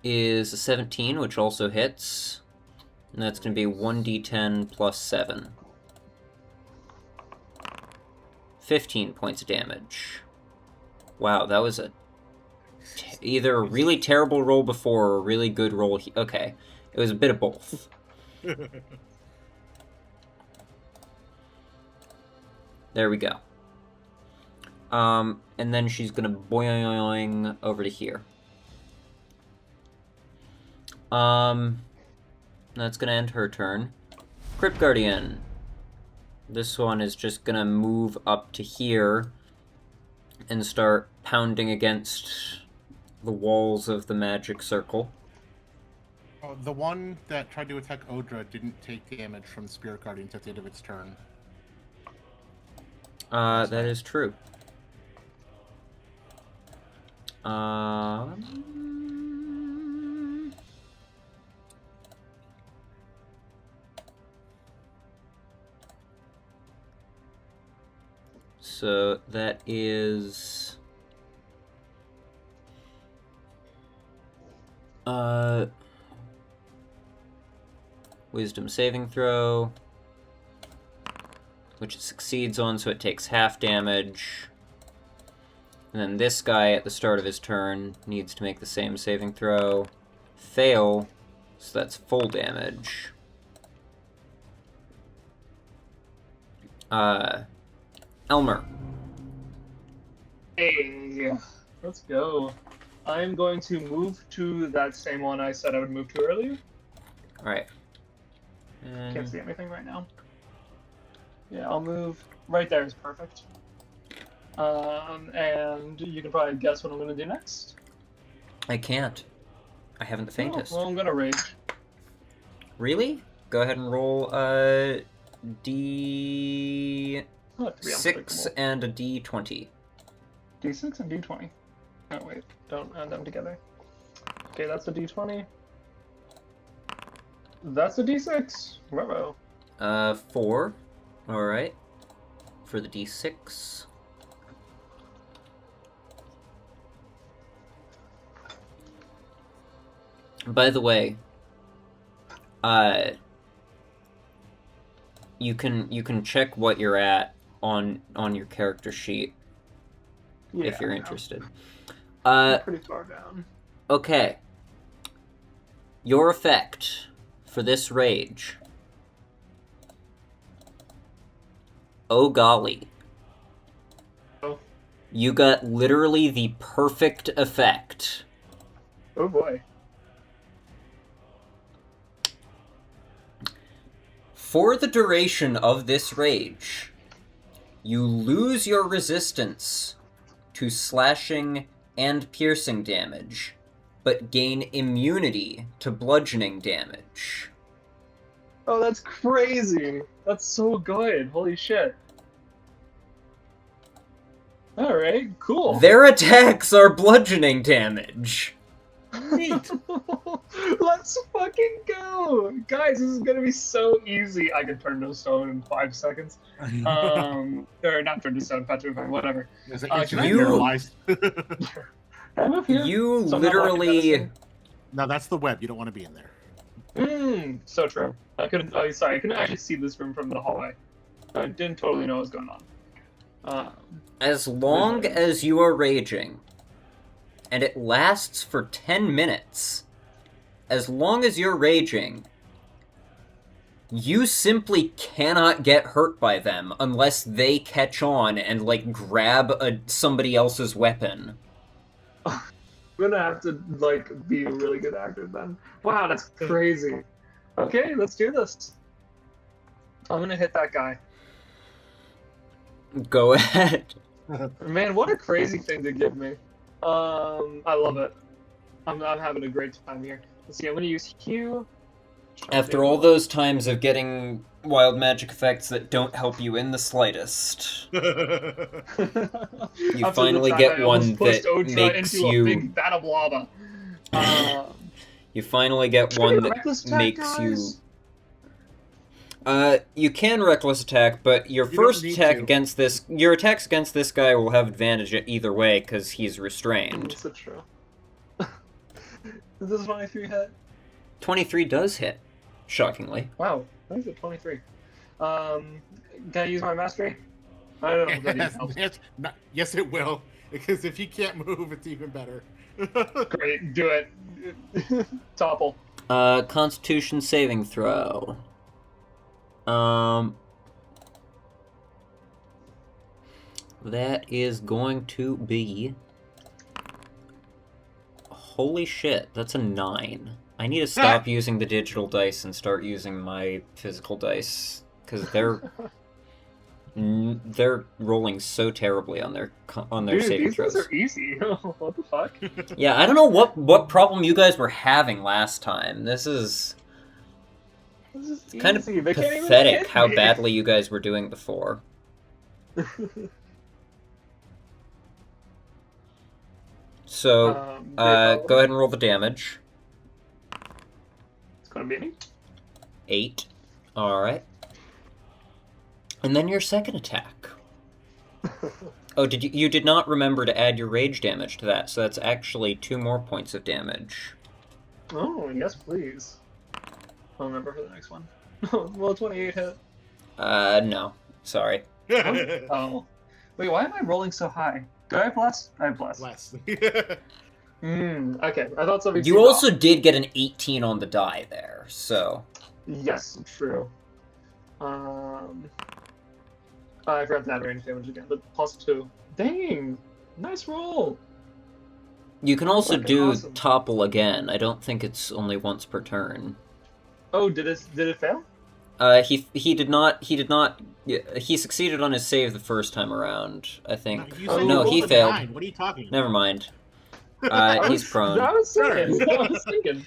Speaker 1: is a 17, which also hits. And that's going to be 1d10 plus 7. 15 points of damage. Wow, that was either a really terrible roll before or a really good roll. Okay, it was a bit of both. There we go. And then she's gonna boing over to here. That's gonna end her turn. Crypt Guardian. This one is just gonna move up to here and start pounding against the walls of the magic circle.
Speaker 4: Oh, the one that tried to attack Odra didn't take damage from the Spirit Guardian at the end of its turn.
Speaker 1: That is true. So that is wisdom saving throw, which it succeeds on, so it takes half damage. And then this guy at the start of his turn needs to make the same saving throw. Fail, so that's full damage. Elmer.
Speaker 3: Hey, let's go. I'm going to move to that same one I said I would move to earlier.
Speaker 1: Alright.
Speaker 3: Can't see anything right now. Yeah, I'll move. Right there is perfect. And you can probably guess what I'm going to do next.
Speaker 1: I can't. I haven't the faintest.
Speaker 3: Oh, well, I'm going to rage.
Speaker 1: Really? Go ahead and roll D6 and a D20.
Speaker 3: D6 and D20. Oh, wait. Don't add them together. Okay, that's a D20. That's a D6. Bravo.
Speaker 1: 4. Alright. For the D6. By the way, you can check what you're at on your character sheet if you're interested.
Speaker 3: Pretty far down.
Speaker 1: Okay. Your effect for this rage. Oh golly.
Speaker 3: Oh.
Speaker 1: You got literally the perfect effect.
Speaker 3: Oh boy.
Speaker 1: For the duration of this rage, you lose your resistance to slashing and piercing damage, but gain immunity to bludgeoning damage.
Speaker 3: Oh, that's crazy. That's so good. Holy shit. Alright, cool.
Speaker 1: Their attacks are bludgeoning damage.
Speaker 3: Neat. Let's fucking go. Guys, this is gonna be so easy. I can turn to stone in 5 seconds. Or not turn to stone, petrify, whatever.
Speaker 1: You literally...
Speaker 4: No, that's the web. You don't want to be in there.
Speaker 3: So true. I couldn't actually see this room from the hallway. I didn't totally know what was going on.
Speaker 1: As long as you are raging, and it lasts for 10 minutes, as long as you're raging, You simply cannot get hurt by them unless they catch on and, like, grab somebody else's weapon.
Speaker 3: I'm gonna have to, like, be a really good actor then. Wow, that's crazy. Okay, let's do this. I'm gonna hit that guy.
Speaker 1: Go ahead.
Speaker 3: Man, what a crazy thing to give me. I love it. I'm having a great time here. Let's see, I'm gonna use Hue.
Speaker 1: After all those times of getting wild magic effects that don't help you in the slightest, you
Speaker 3: After
Speaker 1: finally
Speaker 3: the time
Speaker 1: get
Speaker 3: I
Speaker 1: one
Speaker 3: almost pushed
Speaker 1: that
Speaker 3: Odra
Speaker 1: makes
Speaker 3: into
Speaker 1: you...
Speaker 3: a big vat of lava.
Speaker 1: You finally get
Speaker 3: Can I
Speaker 1: one
Speaker 3: get a
Speaker 1: that
Speaker 3: reckless attack,
Speaker 1: makes
Speaker 3: guys?
Speaker 1: you... You can reckless attack, but your
Speaker 4: You
Speaker 1: first
Speaker 4: don't need
Speaker 1: attack
Speaker 4: to.
Speaker 1: against this... Your attacks against this guy will have advantage either way, because he's restrained.
Speaker 3: That's so true. Does this 23 hit?
Speaker 1: 23 does hit, shockingly.
Speaker 3: Wow, why is it 23? Can I use my mastery? I don't know if that even helps.
Speaker 4: Yes, it will. Because if you can't move, it's even better.
Speaker 3: Great, do it. Topple.
Speaker 1: Constitution saving throw. That is going to be... Holy shit, that's a 9. I need to stop using the digital dice and start using my physical dice, because they're rolling so terribly on their
Speaker 3: Dude,
Speaker 1: saving
Speaker 3: these
Speaker 1: throws.
Speaker 3: ones are easy. What the fuck?
Speaker 1: Yeah, I don't know what problem you guys were having last time. This is
Speaker 3: This is
Speaker 1: kind of
Speaker 3: easy. They can't even
Speaker 1: pathetic
Speaker 3: hit
Speaker 1: how
Speaker 3: me.
Speaker 1: badly you guys were doing before. So, go ahead and roll the damage.
Speaker 3: It's gonna be me.
Speaker 1: 8. Alright. And then your second attack. Oh, you did not remember to add your rage damage to that, so that's actually 2 more points of damage.
Speaker 3: Oh, yes, please. I'll remember for the next one. Well, 28 hit.
Speaker 1: No. Sorry.
Speaker 3: Oh. Wait, why am I rolling so high? Do I have less? I have less.
Speaker 4: Less.
Speaker 3: Okay. I thought something.
Speaker 1: You also did get an 18 on the die there, so...
Speaker 3: Yes, true. I forgot to add range damage again, but +2. Dang! Nice roll!
Speaker 1: You can also
Speaker 3: Fucking
Speaker 1: do
Speaker 3: awesome.
Speaker 1: topple again. I don't think it's only once per turn.
Speaker 3: Oh, did it fail?
Speaker 1: He did not. He succeeded on his save the first time around, I think.
Speaker 4: You said
Speaker 1: No,
Speaker 4: you
Speaker 1: he
Speaker 4: rolled a
Speaker 1: failed.
Speaker 4: 9. What are you talking about?
Speaker 1: Never mind.
Speaker 3: I
Speaker 1: He's
Speaker 3: was-
Speaker 1: prone.
Speaker 3: I was thinking.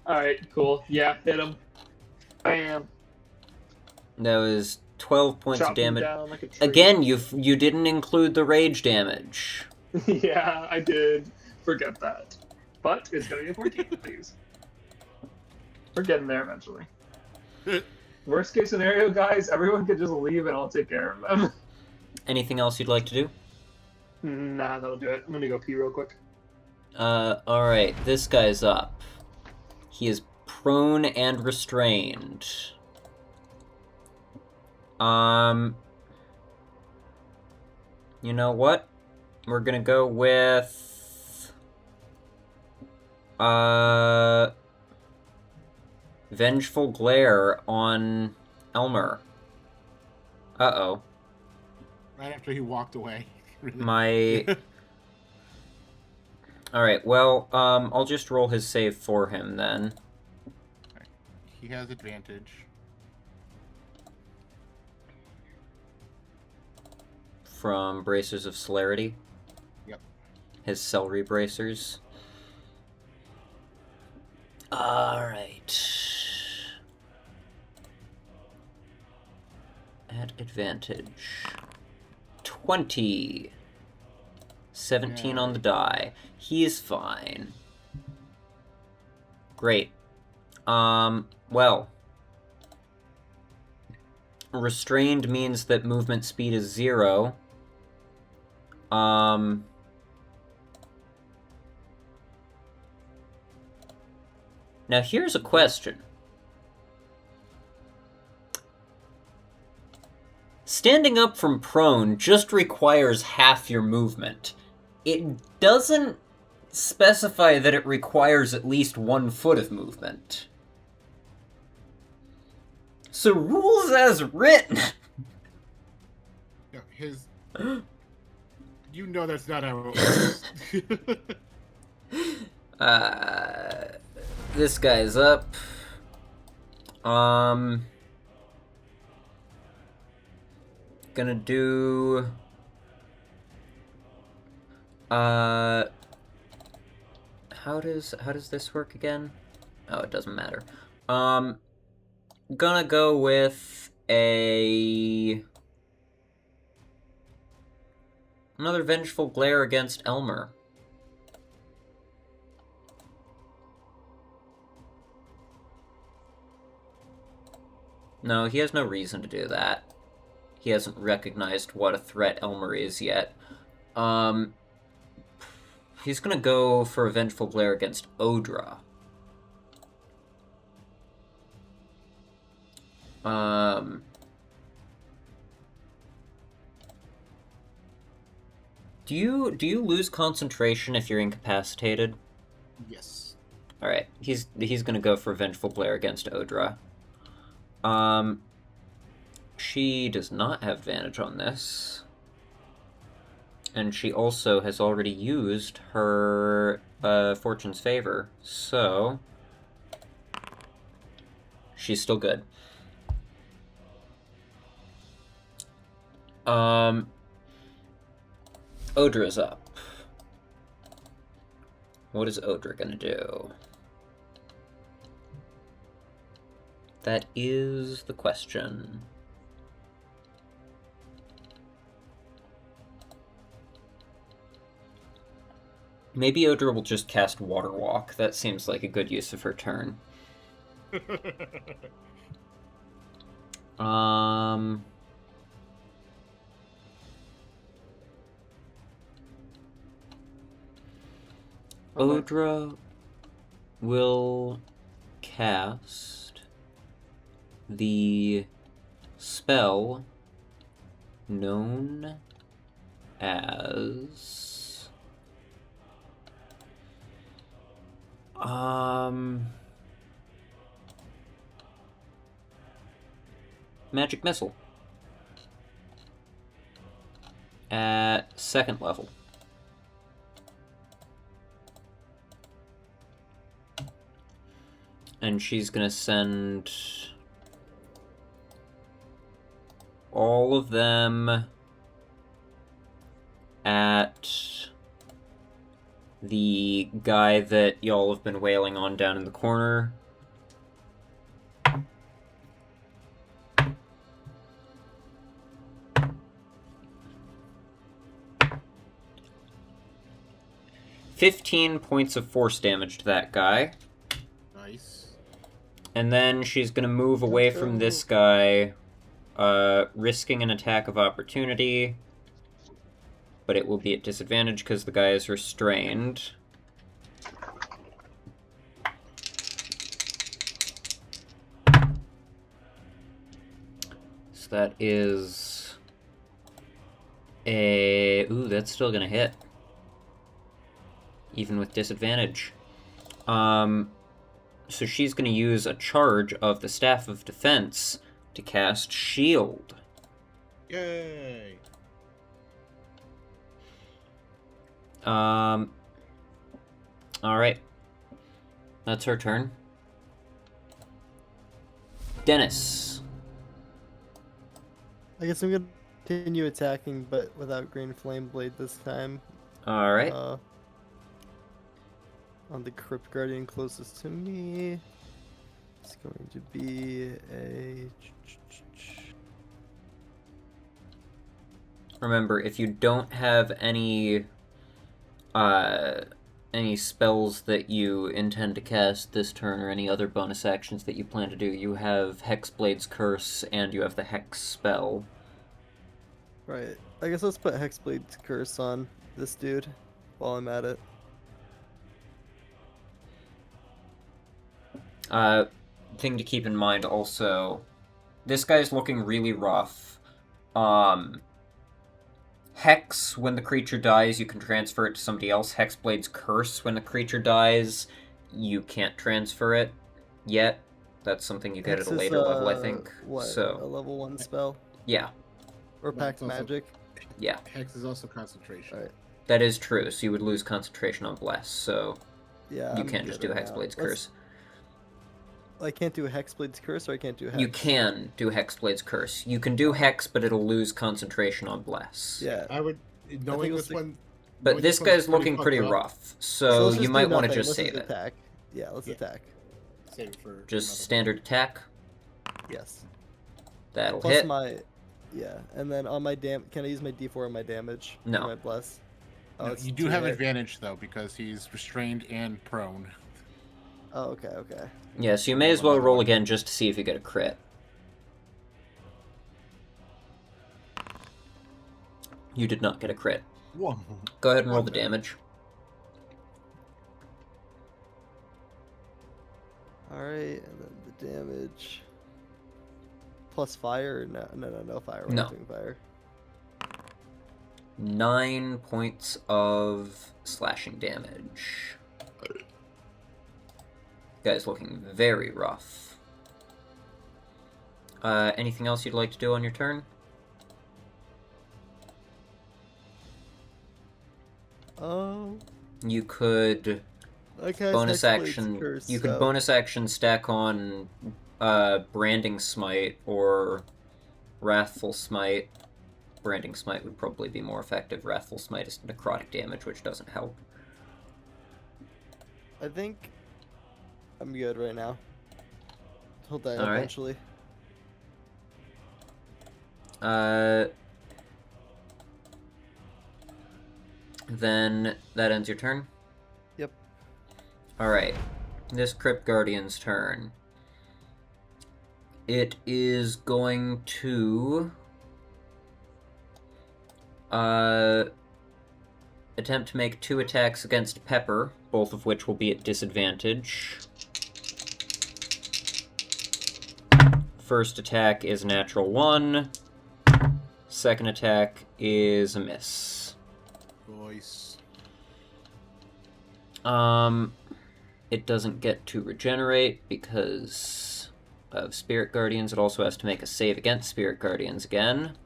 Speaker 3: Alright, cool. Yeah, hit him. Bam.
Speaker 1: That was 12 points
Speaker 3: Chop
Speaker 1: of
Speaker 3: him
Speaker 1: damage.
Speaker 3: down like a tree.
Speaker 1: Again, you didn't include the rage damage.
Speaker 3: Yeah, I did. Forget that. But it's gonna be a 14, please. We're getting there eventually. Worst case scenario, guys, everyone could just leave and I'll take care of them.
Speaker 1: Anything else you'd like to do?
Speaker 3: Nah, that'll do it. I'm gonna go pee real quick.
Speaker 1: Alright, this guy's up. He is prone and restrained. You know what? We're gonna go with... Vengeful Glare on Elmer. Uh-oh.
Speaker 4: Right after he walked away.
Speaker 1: My... Alright, well, I'll just roll his save for him, then.
Speaker 4: He has advantage.
Speaker 1: From Bracers of Celerity.
Speaker 4: Yep.
Speaker 1: His celery bracers. Alright. At advantage. 20. 17 on the die. He is fine. Great. Well. Restrained means that movement speed is 0. Now here's a question. Standing up from prone just requires half your movement. It doesn't specify that it requires at least 1 foot of movement. So rules as written.
Speaker 4: Yeah, his. You know that's not how it works.
Speaker 1: This guy's up. Gonna do. How does this work again? Oh, it doesn't matter. Gonna go with another vengeful glare against Elmer. No, he has no reason to do that. He hasn't recognized what a threat Elmer is yet. He's gonna go for a vengeful glare against Odra. Do you lose concentration if you're incapacitated?
Speaker 4: Yes.
Speaker 1: Alright, he's gonna go for a vengeful glare against Odra. She does not have advantage on this. And she also has already used her Fortune's Favor, so she's still good. Odra's up. What is Odra gonna do? That is the question. Maybe Odra will just cast Water Walk. That seems like a good use of her turn. Odra will cast the spell known as Magic Missile at 2nd level. And she's gonna send all of them at the guy that y'all have been wailing on down in the corner. "15 points of force damage to that guy.
Speaker 4: Nice.
Speaker 1: And then she's gonna move away from this guy, risking an attack of opportunity. But it will be at disadvantage because the guy is restrained. So that is a... Ooh, that's still gonna hit. Even with disadvantage. So she's gonna use a charge of the Staff of Defense to cast Shield.
Speaker 4: Yay!
Speaker 1: Alright. That's her turn. Dennis.
Speaker 5: I guess I'm gonna continue attacking, but without Green Flame Blade this time.
Speaker 1: Alright.
Speaker 5: On the Crypt Guardian closest to me. It's going to be a...
Speaker 1: Remember, if you don't have any spells that you intend to cast this turn or any other bonus actions that you plan to do, you have Hexblade's Curse and you have the Hex spell.
Speaker 5: Right. I guess let's put Hexblade's Curse on this dude while I'm at it.
Speaker 1: Thing to keep in mind also, this guy's looking really rough. Hex, when the creature dies, you can transfer it to somebody else. Hexblade's Curse, when the creature dies, you can't transfer it yet. That's something you get
Speaker 5: Hex
Speaker 1: at a
Speaker 5: is,
Speaker 1: later level, I think.
Speaker 5: What? A
Speaker 1: So,
Speaker 5: level 1 spell?
Speaker 1: yeah,
Speaker 5: Or
Speaker 4: But
Speaker 5: pact
Speaker 4: it's also-
Speaker 5: magic?
Speaker 1: yeah.
Speaker 4: Hex is also concentration.
Speaker 5: Alright.
Speaker 1: That is true, so you would lose concentration on Bless, so
Speaker 5: Yeah.
Speaker 1: you
Speaker 5: I'm
Speaker 1: can't just
Speaker 5: good
Speaker 1: do
Speaker 5: right now.
Speaker 1: Hexblade's Curse.
Speaker 5: I can't do Hexblade's Curse, or I can't do Hex?
Speaker 1: You can do Hexblade's Curse. You can do Hex, but it'll lose concentration on Bless.
Speaker 5: Yeah.
Speaker 4: I would, knowing
Speaker 5: it
Speaker 4: this
Speaker 5: was
Speaker 4: one.
Speaker 1: But
Speaker 4: knowing
Speaker 1: this
Speaker 4: one's
Speaker 1: guy's looking
Speaker 4: fucked
Speaker 1: pretty
Speaker 4: up,
Speaker 1: rough,
Speaker 5: So
Speaker 1: so
Speaker 5: let's
Speaker 1: you
Speaker 5: just
Speaker 1: might
Speaker 5: do
Speaker 1: want to
Speaker 5: nothing.
Speaker 1: just
Speaker 5: Let's
Speaker 1: save it.
Speaker 5: attack. Yeah, let's
Speaker 4: Yeah.
Speaker 5: attack.
Speaker 4: Save it for
Speaker 1: Just
Speaker 4: another-
Speaker 1: standard attack.
Speaker 5: Yes.
Speaker 1: That'll
Speaker 5: Plus
Speaker 1: hit.
Speaker 5: my... Yeah, and then on my can I use my D4 on my damage?
Speaker 1: No.
Speaker 5: For my bless? Oh,
Speaker 4: No,
Speaker 5: it's
Speaker 4: you do
Speaker 5: too
Speaker 4: have
Speaker 5: hit.
Speaker 4: advantage though because he's restrained and prone.
Speaker 5: Oh, okay.
Speaker 1: Yeah, so you may as well roll again just to see if you get a crit. You did not get a crit.
Speaker 4: Whoa.
Speaker 1: Go ahead and roll the
Speaker 4: Okay.
Speaker 1: damage.
Speaker 5: Alright, and then the damage... Plus fire? Or no fire. We're
Speaker 1: No.
Speaker 5: not doing fire.
Speaker 1: 9 points of slashing damage. Guy's looking very rough. Anything else you'd like to do on your turn?
Speaker 5: Oh...
Speaker 1: You could
Speaker 5: Okay,
Speaker 1: bonus
Speaker 5: Hexblade's
Speaker 1: action.
Speaker 5: Curse,
Speaker 1: You could
Speaker 5: so-
Speaker 1: bonus action stack on branding smite or wrathful smite. Branding smite would probably be more effective. Wrathful smite is necrotic damage, which doesn't help.
Speaker 5: I think I'm good right now. He'll die
Speaker 1: Alright.
Speaker 5: eventually.
Speaker 1: Then that ends your turn?
Speaker 5: Yep.
Speaker 1: Alright. This Crypt Guardian's turn. It is going to... attempt to make 2 attacks against Pepper, both of which will be at disadvantage. First attack is a natural 1. Second attack is a miss.
Speaker 4: Voice.
Speaker 1: It doesn't get to regenerate because of Spirit Guardians. It also has to make a save against Spirit Guardians again.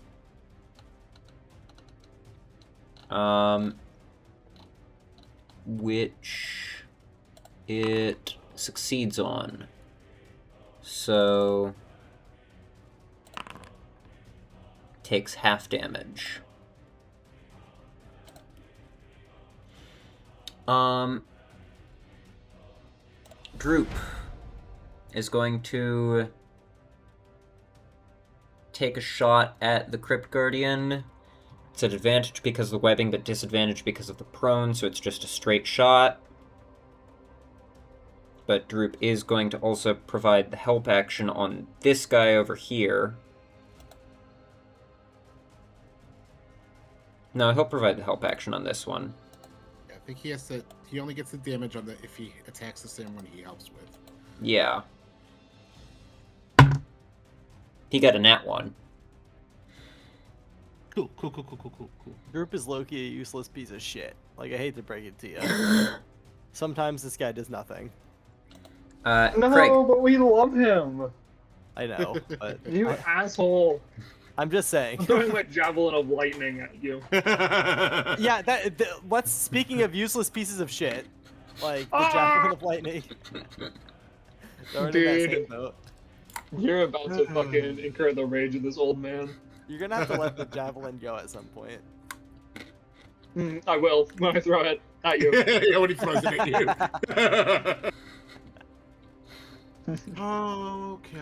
Speaker 1: Which it succeeds on. So takes half damage. Droop is going to take a shot at the Crypt Guardian. It's at advantage because of the webbing, but disadvantage because of the prone, so it's just a straight shot. But Droop is going to also provide the help action on this guy over here. No, he'll provide the help action on this one.
Speaker 4: Yeah, I think he has to. He only gets the damage on the if he attacks the same one he helps with.
Speaker 1: Yeah. He got a nat 1.
Speaker 4: Cool.
Speaker 2: Droop is Loki a useless piece of shit. Like, I hate to break it to you. Sometimes this guy does nothing.
Speaker 3: No,
Speaker 1: Craig.
Speaker 3: but we love him.
Speaker 2: I know, but
Speaker 3: You asshole.
Speaker 2: I'm just saying.
Speaker 3: I'm throwing my javelin of lightning at you.
Speaker 2: Yeah, let's. Speaking of useless pieces of shit, like the javelin of lightning. They're in that
Speaker 3: Dude.
Speaker 2: same boat.
Speaker 3: You're about to fucking incur the rage of this old man.
Speaker 2: You're gonna have to let the javelin go at some point.
Speaker 3: I will when I throw it at you.
Speaker 4: Yeah, when he throws it at you. Oh, okay.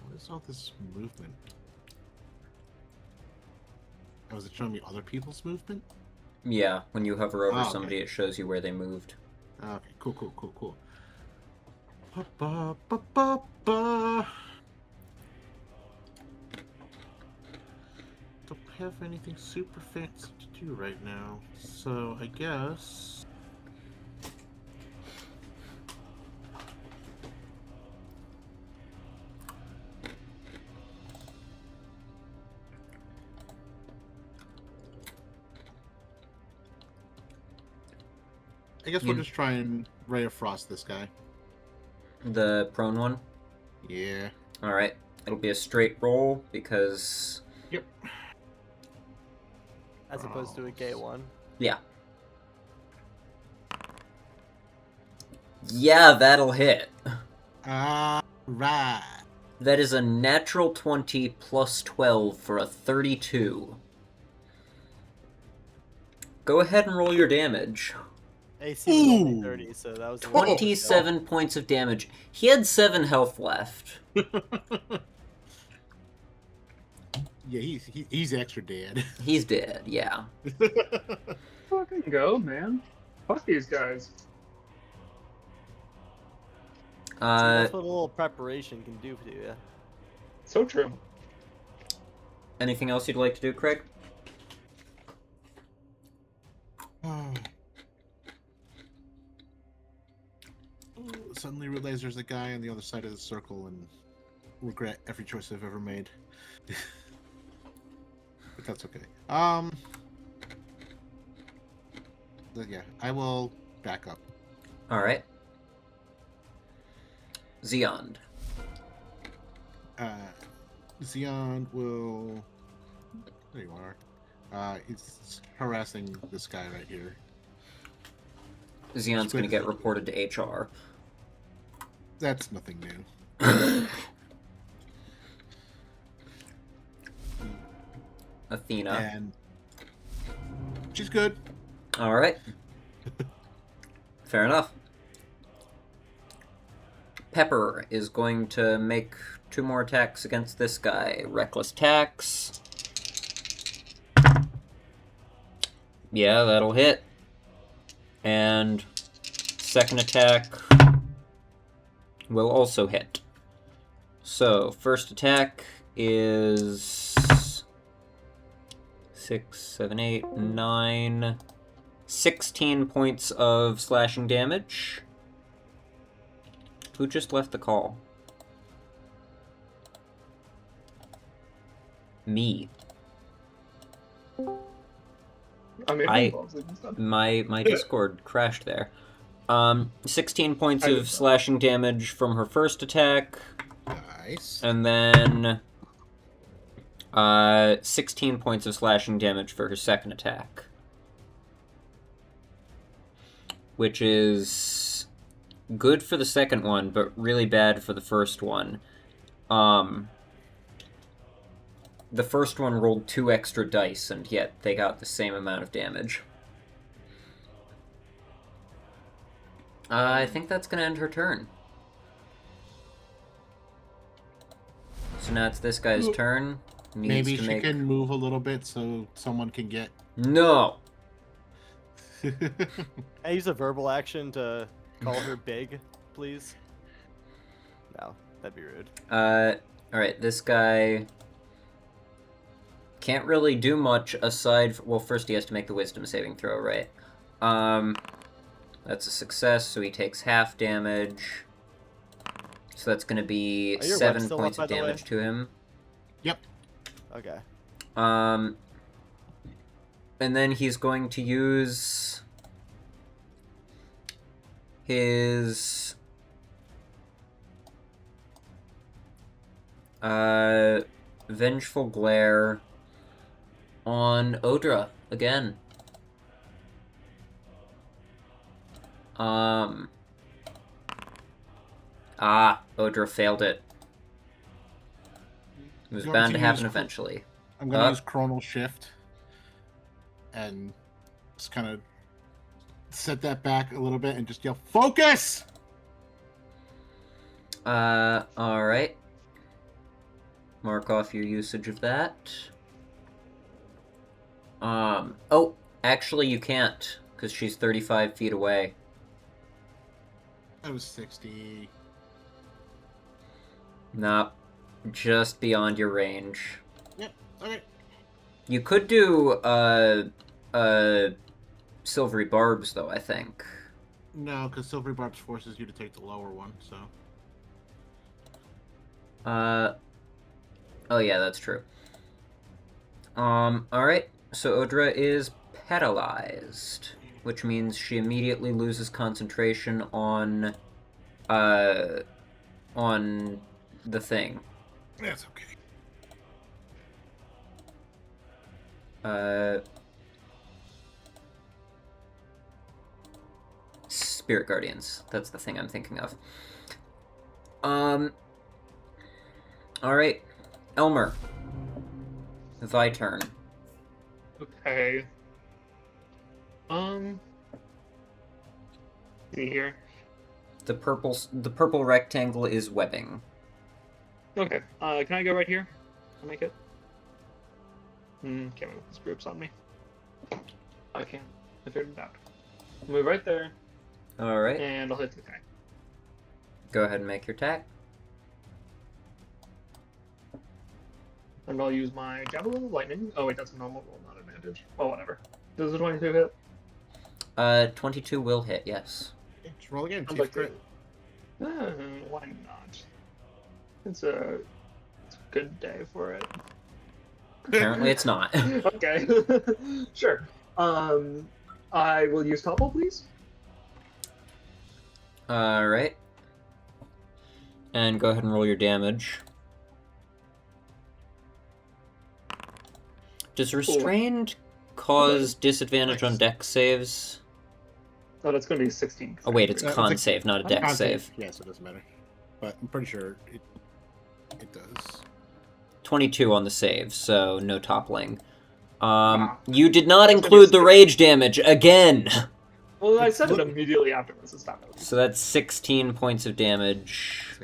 Speaker 4: What is all this movement? Oh, is it showing me other people's movement?
Speaker 1: Yeah, when you hover over
Speaker 4: Oh, okay.
Speaker 1: somebody, it shows you where they moved.
Speaker 4: Okay, cool. Ba-ba-ba-ba-ba. Don't have anything super fancy to do right now, so I guess I guess we'll just try and Ray of Frost this guy.
Speaker 1: The prone one?
Speaker 4: Yeah.
Speaker 1: Alright. It'll be a straight roll because...
Speaker 4: Yep.
Speaker 2: As opposed to a gay one.
Speaker 1: Yeah. Yeah, that'll hit.
Speaker 4: Right.
Speaker 1: That is a natural 20 plus 12 for a 32. Go ahead and roll your damage.
Speaker 2: AC was only 30, so that was
Speaker 1: 27 points of damage. He had 7 health left.
Speaker 4: Yeah, he's extra dead.
Speaker 1: He's dead, yeah.
Speaker 3: Fucking go, man. Fuck these guys.
Speaker 2: That's what a little preparation can do to you.
Speaker 3: So true.
Speaker 1: Anything else you'd like to do, Craig?
Speaker 4: Suddenly realize there's a guy on the other side of the circle and regret every choice I've ever made. But that's okay. But yeah, I will back up.
Speaker 1: Alright. Zeond.
Speaker 4: Zeon will... There you are. He's harassing this guy right here.
Speaker 1: Zeon's gonna get reported to HR.
Speaker 4: That's nothing new.
Speaker 1: Athena.
Speaker 4: And she's good.
Speaker 1: Alright. Fair enough. Pepper is going to make 2 more attacks against this guy. Reckless attacks. Yeah, that'll hit. And second attack will also hit. So, first attack is 6, 7, 8, 9, 16 points of slashing damage. Who just left the call? Me. My Discord crashed there. 16 points of slashing damage from her first attack.
Speaker 4: Nice.
Speaker 1: And then 16 points of slashing damage for her second attack. Which is good for the second one, but really bad for the first one. The first one rolled 2 extra dice, and yet they got the same amount of damage. I think that's going to end her turn. So now it's this guy's turn.
Speaker 4: Maybe she can move a little bit so someone can get...
Speaker 1: No!
Speaker 2: I use a verbal action to call her big, please. No, that'd be rude.
Speaker 1: Alright, this guy can't really do much aside well, first he has to make the wisdom saving throw, right? That's a success, so he takes half damage. So that's gonna be 7 points of damage to him.
Speaker 4: Yep.
Speaker 2: Okay.
Speaker 1: And then he's going to use his Vengeful Glare on Odra again. Odra failed it. It was bound to happen eventually.
Speaker 4: I'm going to use Chronal Shift and just kind of set that back a little bit and just yell, "Focus!"
Speaker 1: Alright. Mark off your usage of that. Oh, actually you can't, because she's 35 feet away.
Speaker 4: That was 60.
Speaker 1: Nah, just beyond your range.
Speaker 4: Yep, okay.
Speaker 1: You could do, Silvery Barbs, though, I think.
Speaker 4: No, because Silvery Barbs forces you to take the lower one, so...
Speaker 1: Oh yeah, that's true. Alright, so Odra is paralyzed. which means she immediately loses concentration on the thing.
Speaker 4: That's okay.
Speaker 1: Spirit Guardians. That's the thing I'm thinking of. Alright. Elmer. Thy turn.
Speaker 3: Okay. See here.
Speaker 1: The purple rectangle is webbing.
Speaker 3: Okay. Can I go right here? I'll make it. Can't move. This group's on me. I can. I figured it out. Move right there,
Speaker 1: Alright.
Speaker 3: and I'll hit the guy.
Speaker 1: Go ahead and make your attack.
Speaker 3: And I'll use my Javelin of Lightning. Oh wait, that's a normal roll, not advantage. Well, whatever. Does the 22 hit?
Speaker 1: 22 will hit, yes.
Speaker 4: Just roll again.
Speaker 3: I'd
Speaker 4: See
Speaker 3: like
Speaker 4: if crit.
Speaker 3: why not? It's a good day for it.
Speaker 1: Apparently it's not.
Speaker 3: Okay. Sure. I will use topple, please.
Speaker 1: Alright. And go ahead and roll your damage. Does restrained cause disadvantage on dex saves?
Speaker 3: Oh, that's going to be 16.
Speaker 1: Oh wait, it's
Speaker 4: It's
Speaker 1: con
Speaker 4: a-
Speaker 1: save, not a
Speaker 4: Con
Speaker 1: dex save.
Speaker 4: Yeah, so it doesn't matter. But I'm pretty sure it does.
Speaker 1: 22 on the save, so no toppling.
Speaker 3: Wow.
Speaker 1: You did not include the rage damage again!
Speaker 3: Well, I said it immediately afterwards. It's not
Speaker 1: So that's 16 points of damage.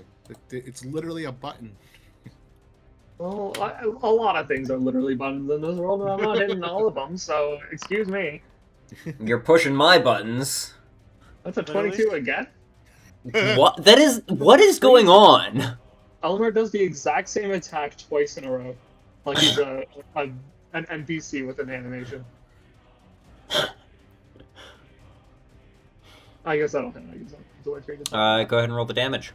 Speaker 4: It's literally a button.
Speaker 3: Well, a lot of things are literally buttons in this world, and I'm not hitting all of them, so excuse me.
Speaker 1: You're pushing my buttons.
Speaker 3: That's a 22 again?
Speaker 1: What? What is going on?
Speaker 3: Elmer does the exact same attack twice in a row. Like he's an NPC with an animation. I guess that'll hit. I guess that's what I figured.
Speaker 1: Go ahead and roll the damage.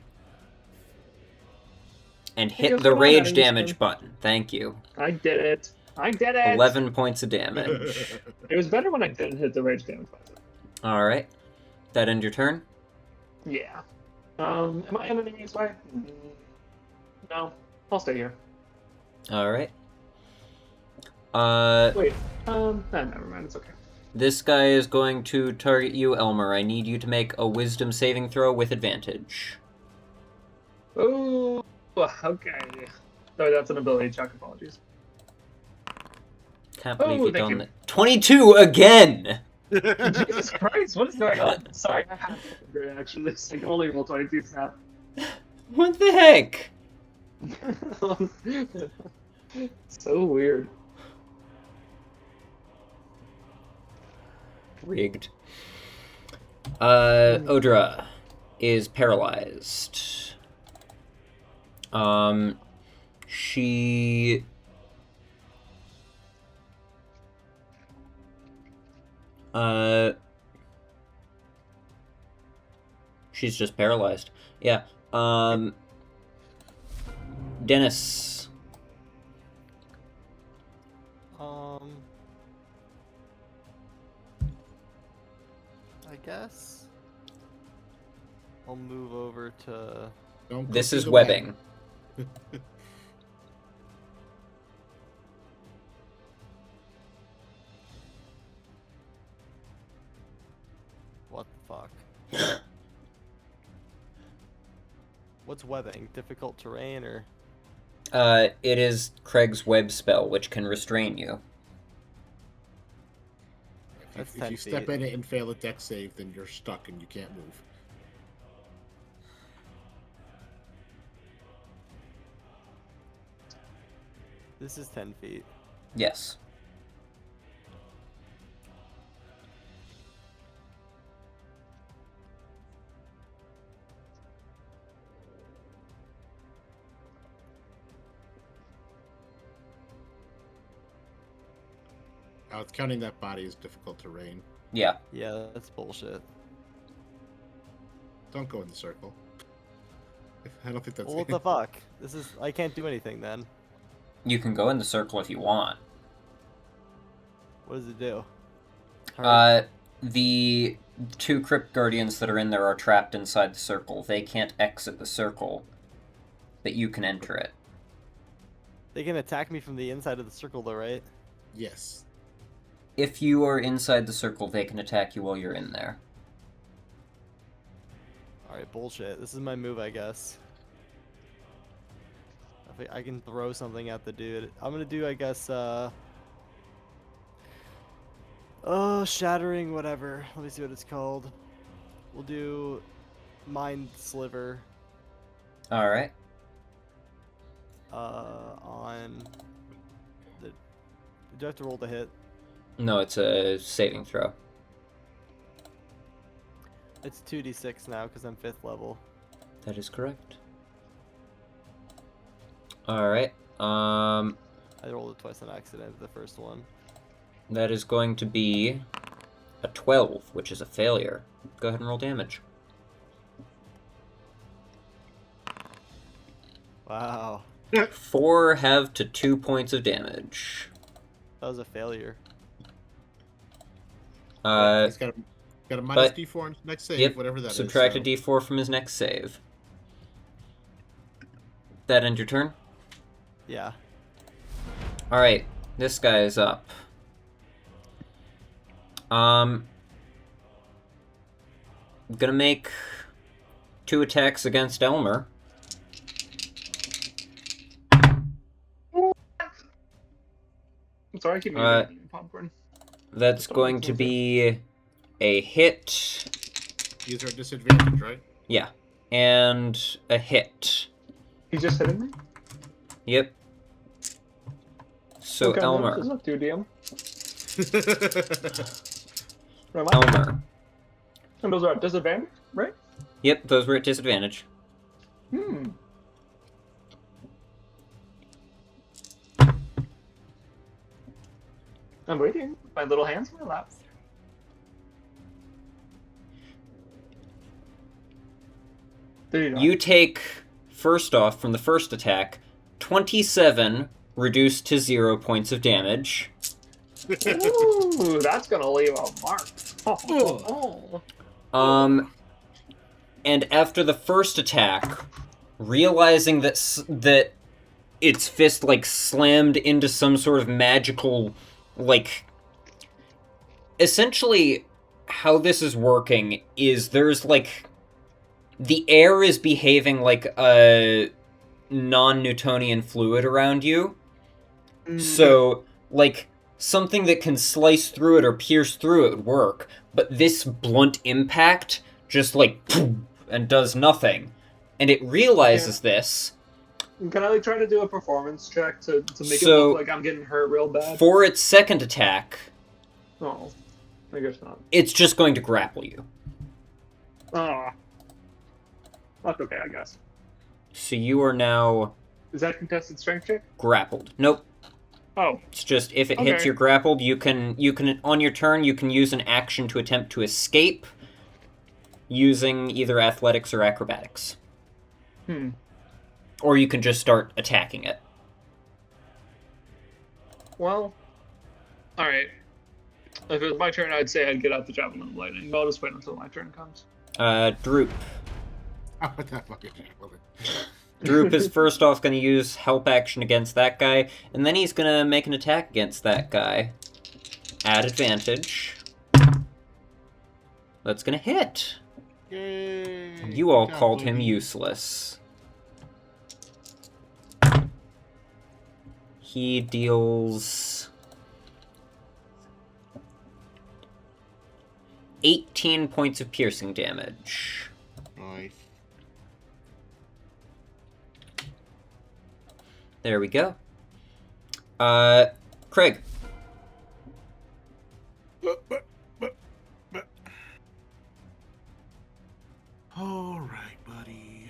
Speaker 1: And hit
Speaker 3: Here's
Speaker 1: the
Speaker 3: what I'm
Speaker 1: rage
Speaker 3: adding,
Speaker 1: damage
Speaker 3: son.
Speaker 1: button. Thank you.
Speaker 3: I did it. I did it!
Speaker 1: 11 points of damage.
Speaker 3: It was better when I didn't hit the rage damage button.
Speaker 1: Alright. That end your turn?
Speaker 3: Yeah. Am I in enemy's way? No. I'll stay here.
Speaker 1: Alright.
Speaker 3: Wait. Never mind. It's okay.
Speaker 1: This guy is going to target you, Elmer. I need you to make a wisdom saving throw with advantage.
Speaker 3: Oh, okay. Sorry, that's an ability check. Apologies.
Speaker 1: Can't believe you
Speaker 3: thank
Speaker 1: done
Speaker 3: you.
Speaker 1: that. 22 again!
Speaker 3: Jesus Christ, what is going on? Sorry, I have a great actually. I can only roll 22 snap.
Speaker 1: What the heck?
Speaker 3: So weird.
Speaker 1: Rigged. Odra is paralyzed. She... She's just paralyzed. Yeah. Dennis.
Speaker 5: I guess I'll move over to.
Speaker 4: Don't go
Speaker 1: This
Speaker 4: through
Speaker 1: is
Speaker 4: the web.
Speaker 1: webbing.
Speaker 5: What the fuck? What's webbing? Difficult terrain or?
Speaker 1: It is Craig's web spell, which can restrain you.
Speaker 5: That's
Speaker 4: If
Speaker 5: 10
Speaker 4: you step
Speaker 5: feet.
Speaker 4: in it and fail a deck save, then you're stuck and you can't move.
Speaker 5: This is 10 feet.
Speaker 1: Yes.
Speaker 4: It's counting that body as difficult terrain.
Speaker 1: Yeah.
Speaker 5: Yeah, that's bullshit.
Speaker 4: Don't go in the circle. I don't think that's
Speaker 5: Well, what the fuck? This is. I can't do anything then.
Speaker 1: You can go in the circle if you want.
Speaker 5: What does it do?
Speaker 1: the 2 Crypt Guardians that are in there are trapped inside the circle. They can't exit the circle, but you can enter it.
Speaker 2: They can attack me from the inside of the circle, though, right?
Speaker 4: Yes.
Speaker 1: If you are inside the circle, they can attack you while you're in there.
Speaker 2: Alright, bullshit. This is my move, I guess. I can throw something at the dude. I'm gonna do, I guess, shattering, whatever. Let me see what it's called. We'll do Mind Sliver.
Speaker 1: Alright.
Speaker 2: On the... Do I have to roll the hit?
Speaker 1: No, it's a saving throw.
Speaker 2: It's 2d6 now, because I'm 5th level.
Speaker 1: That is correct. Alright.
Speaker 2: I rolled it twice on accident, the first one.
Speaker 1: That is going to be a 12, which is a failure. Go ahead and roll damage.
Speaker 2: Wow.
Speaker 1: 4 have to 2 points of damage.
Speaker 2: That was a failure.
Speaker 4: He's got a minus D4 on his next save,
Speaker 1: yep,
Speaker 4: whatever that
Speaker 1: subtract
Speaker 4: is.
Speaker 1: a D4 from his next save. That end your turn?
Speaker 2: Yeah.
Speaker 1: Alright, this guy is up. I'm gonna make 2 attacks against Elmer.
Speaker 3: I'm sorry, I keep eating popcorn.
Speaker 1: That's going to be a hit.
Speaker 4: These are a disadvantage, right?
Speaker 1: Yeah. And a hit.
Speaker 3: He's just hitting me?
Speaker 1: Yep. So,
Speaker 3: Okay,
Speaker 1: Elmer.
Speaker 3: Does not do DM.
Speaker 1: Elmer.
Speaker 3: And those are at disadvantage, right?
Speaker 1: Yep, those were at disadvantage.
Speaker 3: I'm waiting. My little hands in my lap. There you go.
Speaker 1: You take, first off, from the first attack, 27 reduced to 0 points of damage.
Speaker 3: Ooh, that's gonna leave a mark.
Speaker 1: And after the first attack, realizing that its fist, like, slammed into some sort of magical, like... Essentially, how this is working is there's, like... The air is behaving like a non-Newtonian fluid around you. So, like, something that can slice through it or pierce through it would work. But this blunt impact just, like, boom, and does nothing. And it realizes this.
Speaker 3: Can I, like, try to do a performance check to make it look like I'm getting hurt real bad?
Speaker 1: For its second attack...
Speaker 3: Oh, I guess not.
Speaker 1: It's just going to grapple you.
Speaker 3: Oh. That's okay, I guess.
Speaker 1: So you are now...
Speaker 3: Is that a contested strength check?
Speaker 1: Grappled. Nope.
Speaker 3: Oh.
Speaker 1: It's just, if it hits you're grappled, you can, on your turn, you can use an action to attempt to escape using either athletics or acrobatics. Or you can just start attacking it.
Speaker 3: Well, alright. If it was my turn, I'd say I'd get out the javelin of lightning, but I'll just wait until my turn comes.
Speaker 1: Droop.
Speaker 4: How about that fucking javelin?
Speaker 1: Droop is first off going to use help action against that guy, and then he's going to make an attack against that guy. At advantage. That's going to hit.
Speaker 4: Yay!
Speaker 1: You all called him useless. He deals 18 points of piercing damage.
Speaker 4: Nice.
Speaker 1: There we go. Craig.
Speaker 4: All right, buddy.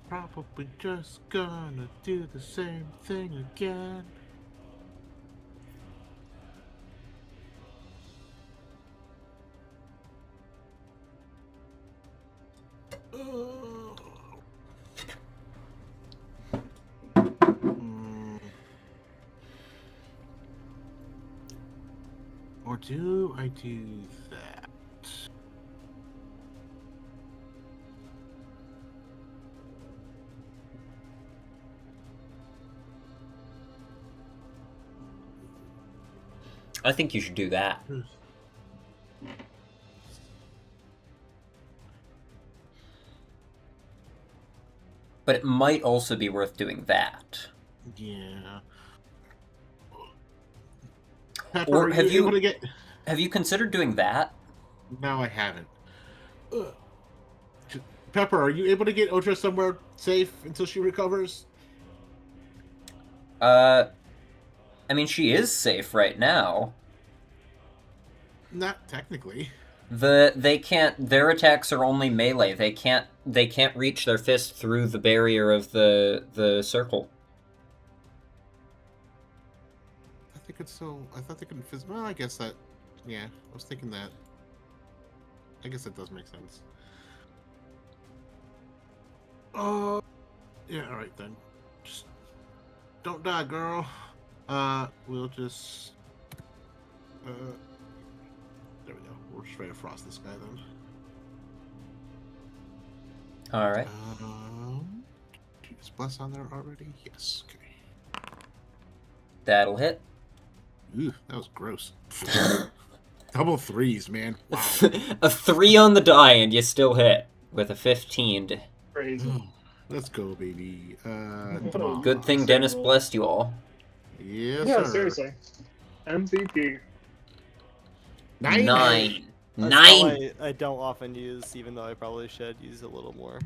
Speaker 4: Probably just gonna do the same thing again. do I do that?
Speaker 1: I think you should do that. But it might also be worth doing that.
Speaker 4: Yeah.
Speaker 1: Or have you
Speaker 4: able to get?
Speaker 1: have you considered doing that?
Speaker 4: No, I haven't. Pepper, are you able to get Odra somewhere safe until she recovers?
Speaker 1: I mean, she is safe right now.
Speaker 4: Not technically.
Speaker 1: They can't. Their attacks are only melee. They can't reach their fist through the barrier of the circle.
Speaker 4: I think it's so. I thought they couldn't Well, I guess that. Yeah, I was thinking that. I guess that does make sense. Oh, yeah. All right then. Just don't die, girl. We'll just. There we go. We're just ready to frost this guy then.
Speaker 1: All right.
Speaker 4: Is Bless on there already? Yes. Okay.
Speaker 1: That'll hit.
Speaker 4: Ooh, that was gross. Double threes, man. Wow.
Speaker 1: A 3 on the die, and you still hit with a 15.
Speaker 3: Crazy.
Speaker 4: Let's go, baby.
Speaker 1: Good thing Dennis blessed you all.
Speaker 4: Yes,
Speaker 3: Yeah,
Speaker 4: sir.
Speaker 3: seriously. MVP.
Speaker 1: 9.
Speaker 5: That's
Speaker 1: 9.
Speaker 5: I don't often use, even though I probably should use a little more.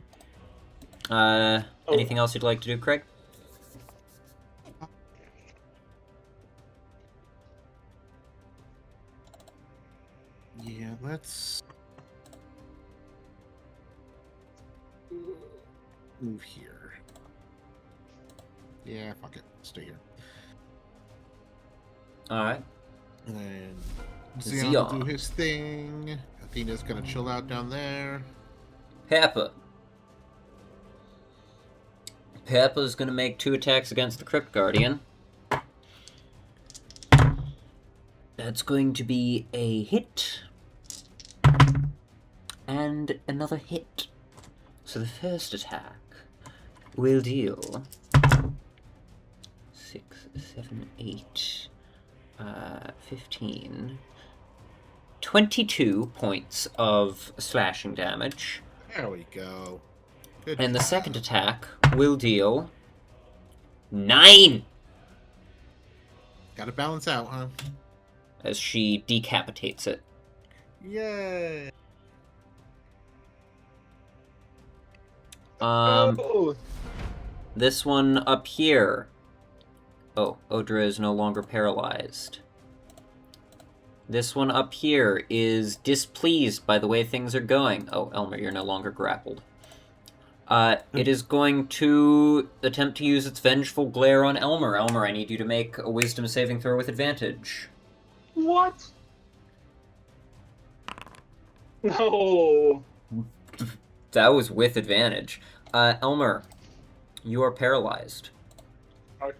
Speaker 1: Anything else you'd like to do, Craig?
Speaker 4: Yeah, let's move here. Yeah, fuck it. Stay here.
Speaker 1: Alright.
Speaker 4: And then
Speaker 1: Xeon.
Speaker 4: Xeon will do his thing. Athena's gonna chill out down there.
Speaker 1: Peppa's gonna make 2 attacks against the Crypt Guardian. That's going to be a hit. And another hit. So the first attack will deal 6, 7, 8, 15, 22 points of slashing damage.
Speaker 4: There we go. Good
Speaker 1: And the
Speaker 4: job.
Speaker 1: second attack will deal 9
Speaker 4: Gotta balance out, huh?
Speaker 1: as she decapitates it.
Speaker 4: Yay!
Speaker 3: Oh,
Speaker 1: This one up here. Oh, Odra is no longer paralyzed. This one up here is displeased by the way things are going. Oh, Elmer, you're no longer grappled. It is going to attempt to use its vengeful glare on Elmer. Elmer, I need you to make a wisdom saving throw with advantage.
Speaker 3: what? No.
Speaker 1: That was with advantage. Elmer, you are paralyzed.
Speaker 3: Alright.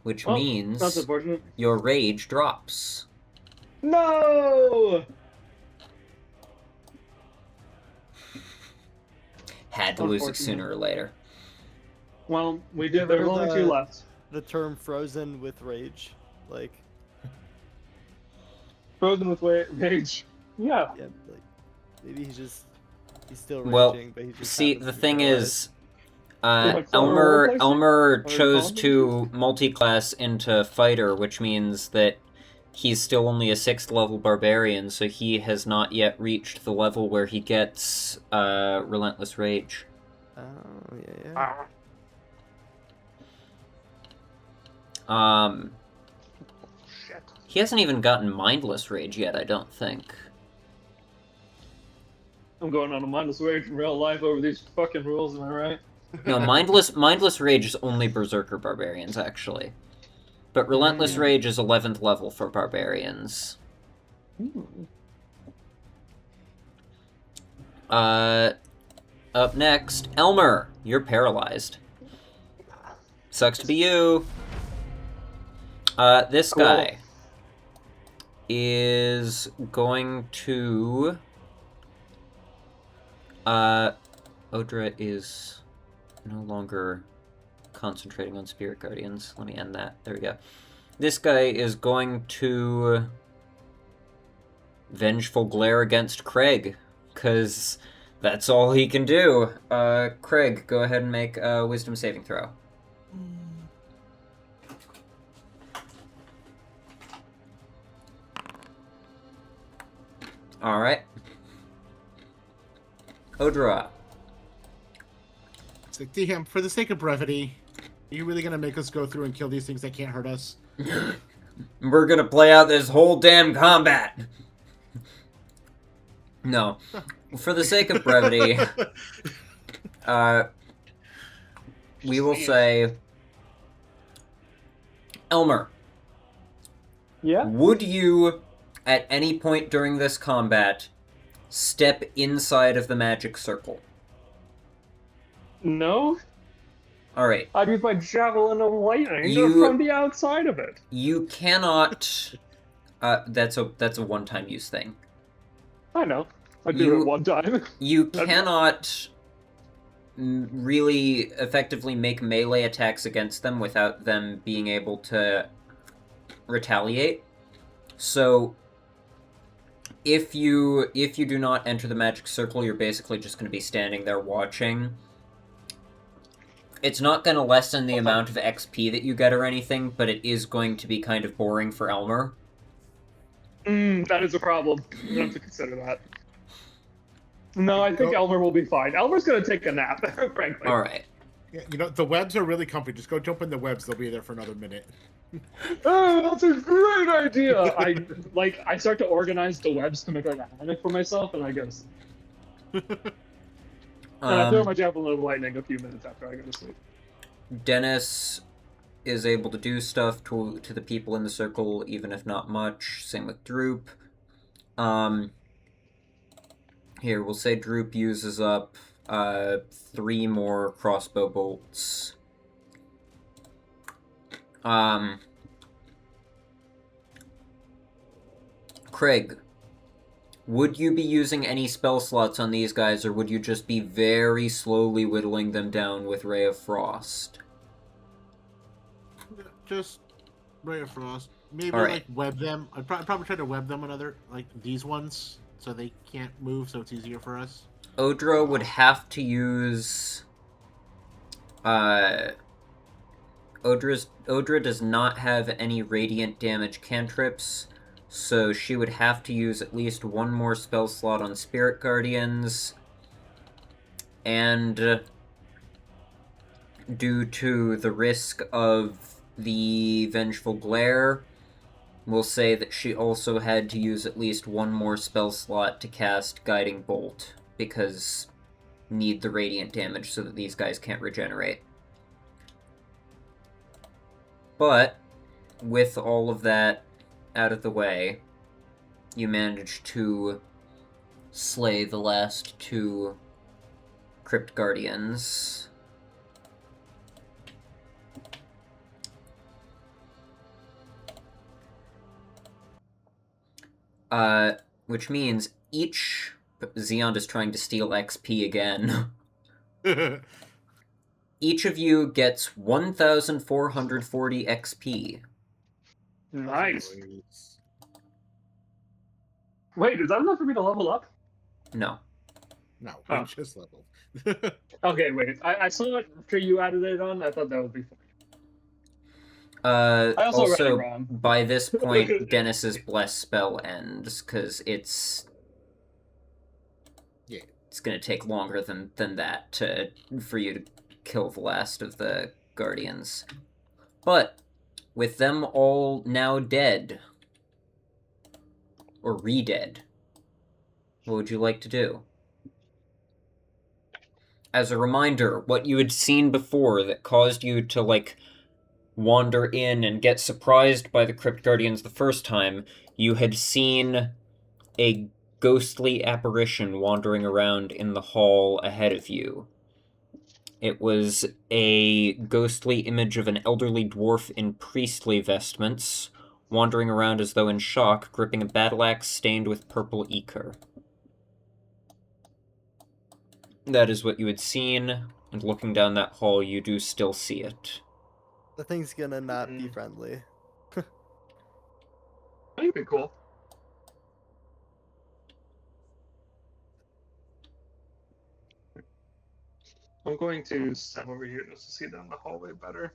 Speaker 1: Which
Speaker 3: Well,
Speaker 1: means
Speaker 3: That's unfortunate.
Speaker 1: your rage drops.
Speaker 3: No.
Speaker 1: Had to lose it
Speaker 3: Unfortunate.
Speaker 1: sooner or later.
Speaker 3: Well, we did. There's only 2 left.
Speaker 5: The term frozen with rage. Like,
Speaker 3: Frozen with rage. Yeah.
Speaker 5: yeah, like, maybe he's still
Speaker 1: Well,
Speaker 5: raging, but he just
Speaker 1: See,
Speaker 5: happens
Speaker 1: the
Speaker 5: to be
Speaker 1: thing
Speaker 5: paralyzed.
Speaker 1: is,
Speaker 3: Like,
Speaker 1: Elmer
Speaker 3: replacement?
Speaker 1: Elmer
Speaker 3: Or
Speaker 1: chose
Speaker 3: combat?
Speaker 1: to multi-class into fighter, which means that he's still only a 6th level barbarian, so he has not yet reached the level where he gets relentless rage.
Speaker 5: Oh, yeah.
Speaker 3: Ah. Shit.
Speaker 1: He hasn't even gotten mindless rage yet, I don't think.
Speaker 3: I'm going on a mindless rage in real life over these fucking rules, am I right?
Speaker 1: No, mindless rage is only berserker barbarians, actually. But relentless rage is 11th level for barbarians. Up next, Elmer, you're paralyzed. Sucks to be you. This
Speaker 3: Cool.
Speaker 1: guy. is going to... Odra is no longer concentrating on Spirit Guardians. Let me end that. There we go. This guy is going to Vengeful Glare against Craig, because that's all he can do. Craig, go ahead and make a Wisdom saving throw. Alright. Odra.
Speaker 4: It's like, damn, for the sake of brevity, are you really gonna make us go through and kill these things that can't hurt us?
Speaker 1: We're gonna play out this whole damn combat! No. For the sake of brevity, we will say... Elmer.
Speaker 3: Yeah?
Speaker 1: Would you, at any point during this combat, step inside of the magic circle?
Speaker 3: No?
Speaker 1: Alright.
Speaker 3: I'd use my javelin of lightning
Speaker 1: You-
Speaker 3: from the outside of it.
Speaker 1: You cannot... that's a one-time use thing.
Speaker 3: I know. I do
Speaker 1: You-
Speaker 3: it one time.
Speaker 1: You cannot really effectively make melee attacks against them without them being able to retaliate. So, if you do not enter the magic circle, you're basically just going to be standing there watching. It's not going to lessen the amount of XP that you get or anything, but it is going to be kind of boring for Elmer.
Speaker 3: That is a problem. You have to consider that. No, I think Elmer will be fine. Elmer's gonna take a nap, frankly.
Speaker 1: Alright.
Speaker 4: Yeah, you know, the webs are really comfy. Just go jump in the webs. They'll be there for another minute.
Speaker 3: Oh, that's a great idea! I start to organize the webs to make like a hammock for myself, and I go to sleep. And I throw my javelin of lightning a few minutes after I go to sleep.
Speaker 1: Dennis is able to do stuff to the people in the circle, even if not much. Same with Droop. Here, we'll say Droop uses up 3 more crossbow bolts. Craig, would you be using any spell slots on these guys, or would you just be very slowly whittling them down with Ray of Frost?
Speaker 4: Just Ray of Frost. Maybe
Speaker 1: All right.
Speaker 4: like web them. I'd probably try to web them another, like these ones, so they can't move, so it's easier for us.
Speaker 1: Odra would have to use... Odra does not have any radiant damage cantrips, so she would have to use at least 1 more spell slot on Spirit Guardians, and due to the risk of the Vengeful Glare, we'll say that she also had to use at least 1 more spell slot to cast Guiding Bolt, because need the radiant damage so that these guys can't regenerate. But, with all of that out of the way, you managed to slay the last 2 Crypt Guardians. Which means each... Xeon is trying to steal XP again. Each of you gets 1,440 XP.
Speaker 3: Nice. Wait, is that enough for me to level up?
Speaker 1: No.
Speaker 4: No,
Speaker 3: Oh.
Speaker 4: we just leveled.
Speaker 3: Okay, wait. I saw it after you added it on. I thought that would be fun. I also read it wrong.
Speaker 1: By this point, Dennis's Bless spell ends, because it's going to take longer than that for you to kill the last of the Guardians. But, with them all now dead, or re-dead, what would you like to do? As a reminder, what you had seen before that caused you to, like, wander in and get surprised by the Crypt Guardians the first time, you had seen a ghostly apparition wandering around in the hall ahead of you. It was a ghostly image of an elderly dwarf in priestly vestments, wandering around as though in shock, gripping a battle axe stained with purple ichor. That is what you had seen, and looking down that hall, you do still see it.
Speaker 5: The thing's gonna not be friendly.
Speaker 3: That'd be cool. I'm going to step over here just to see down the hallway better.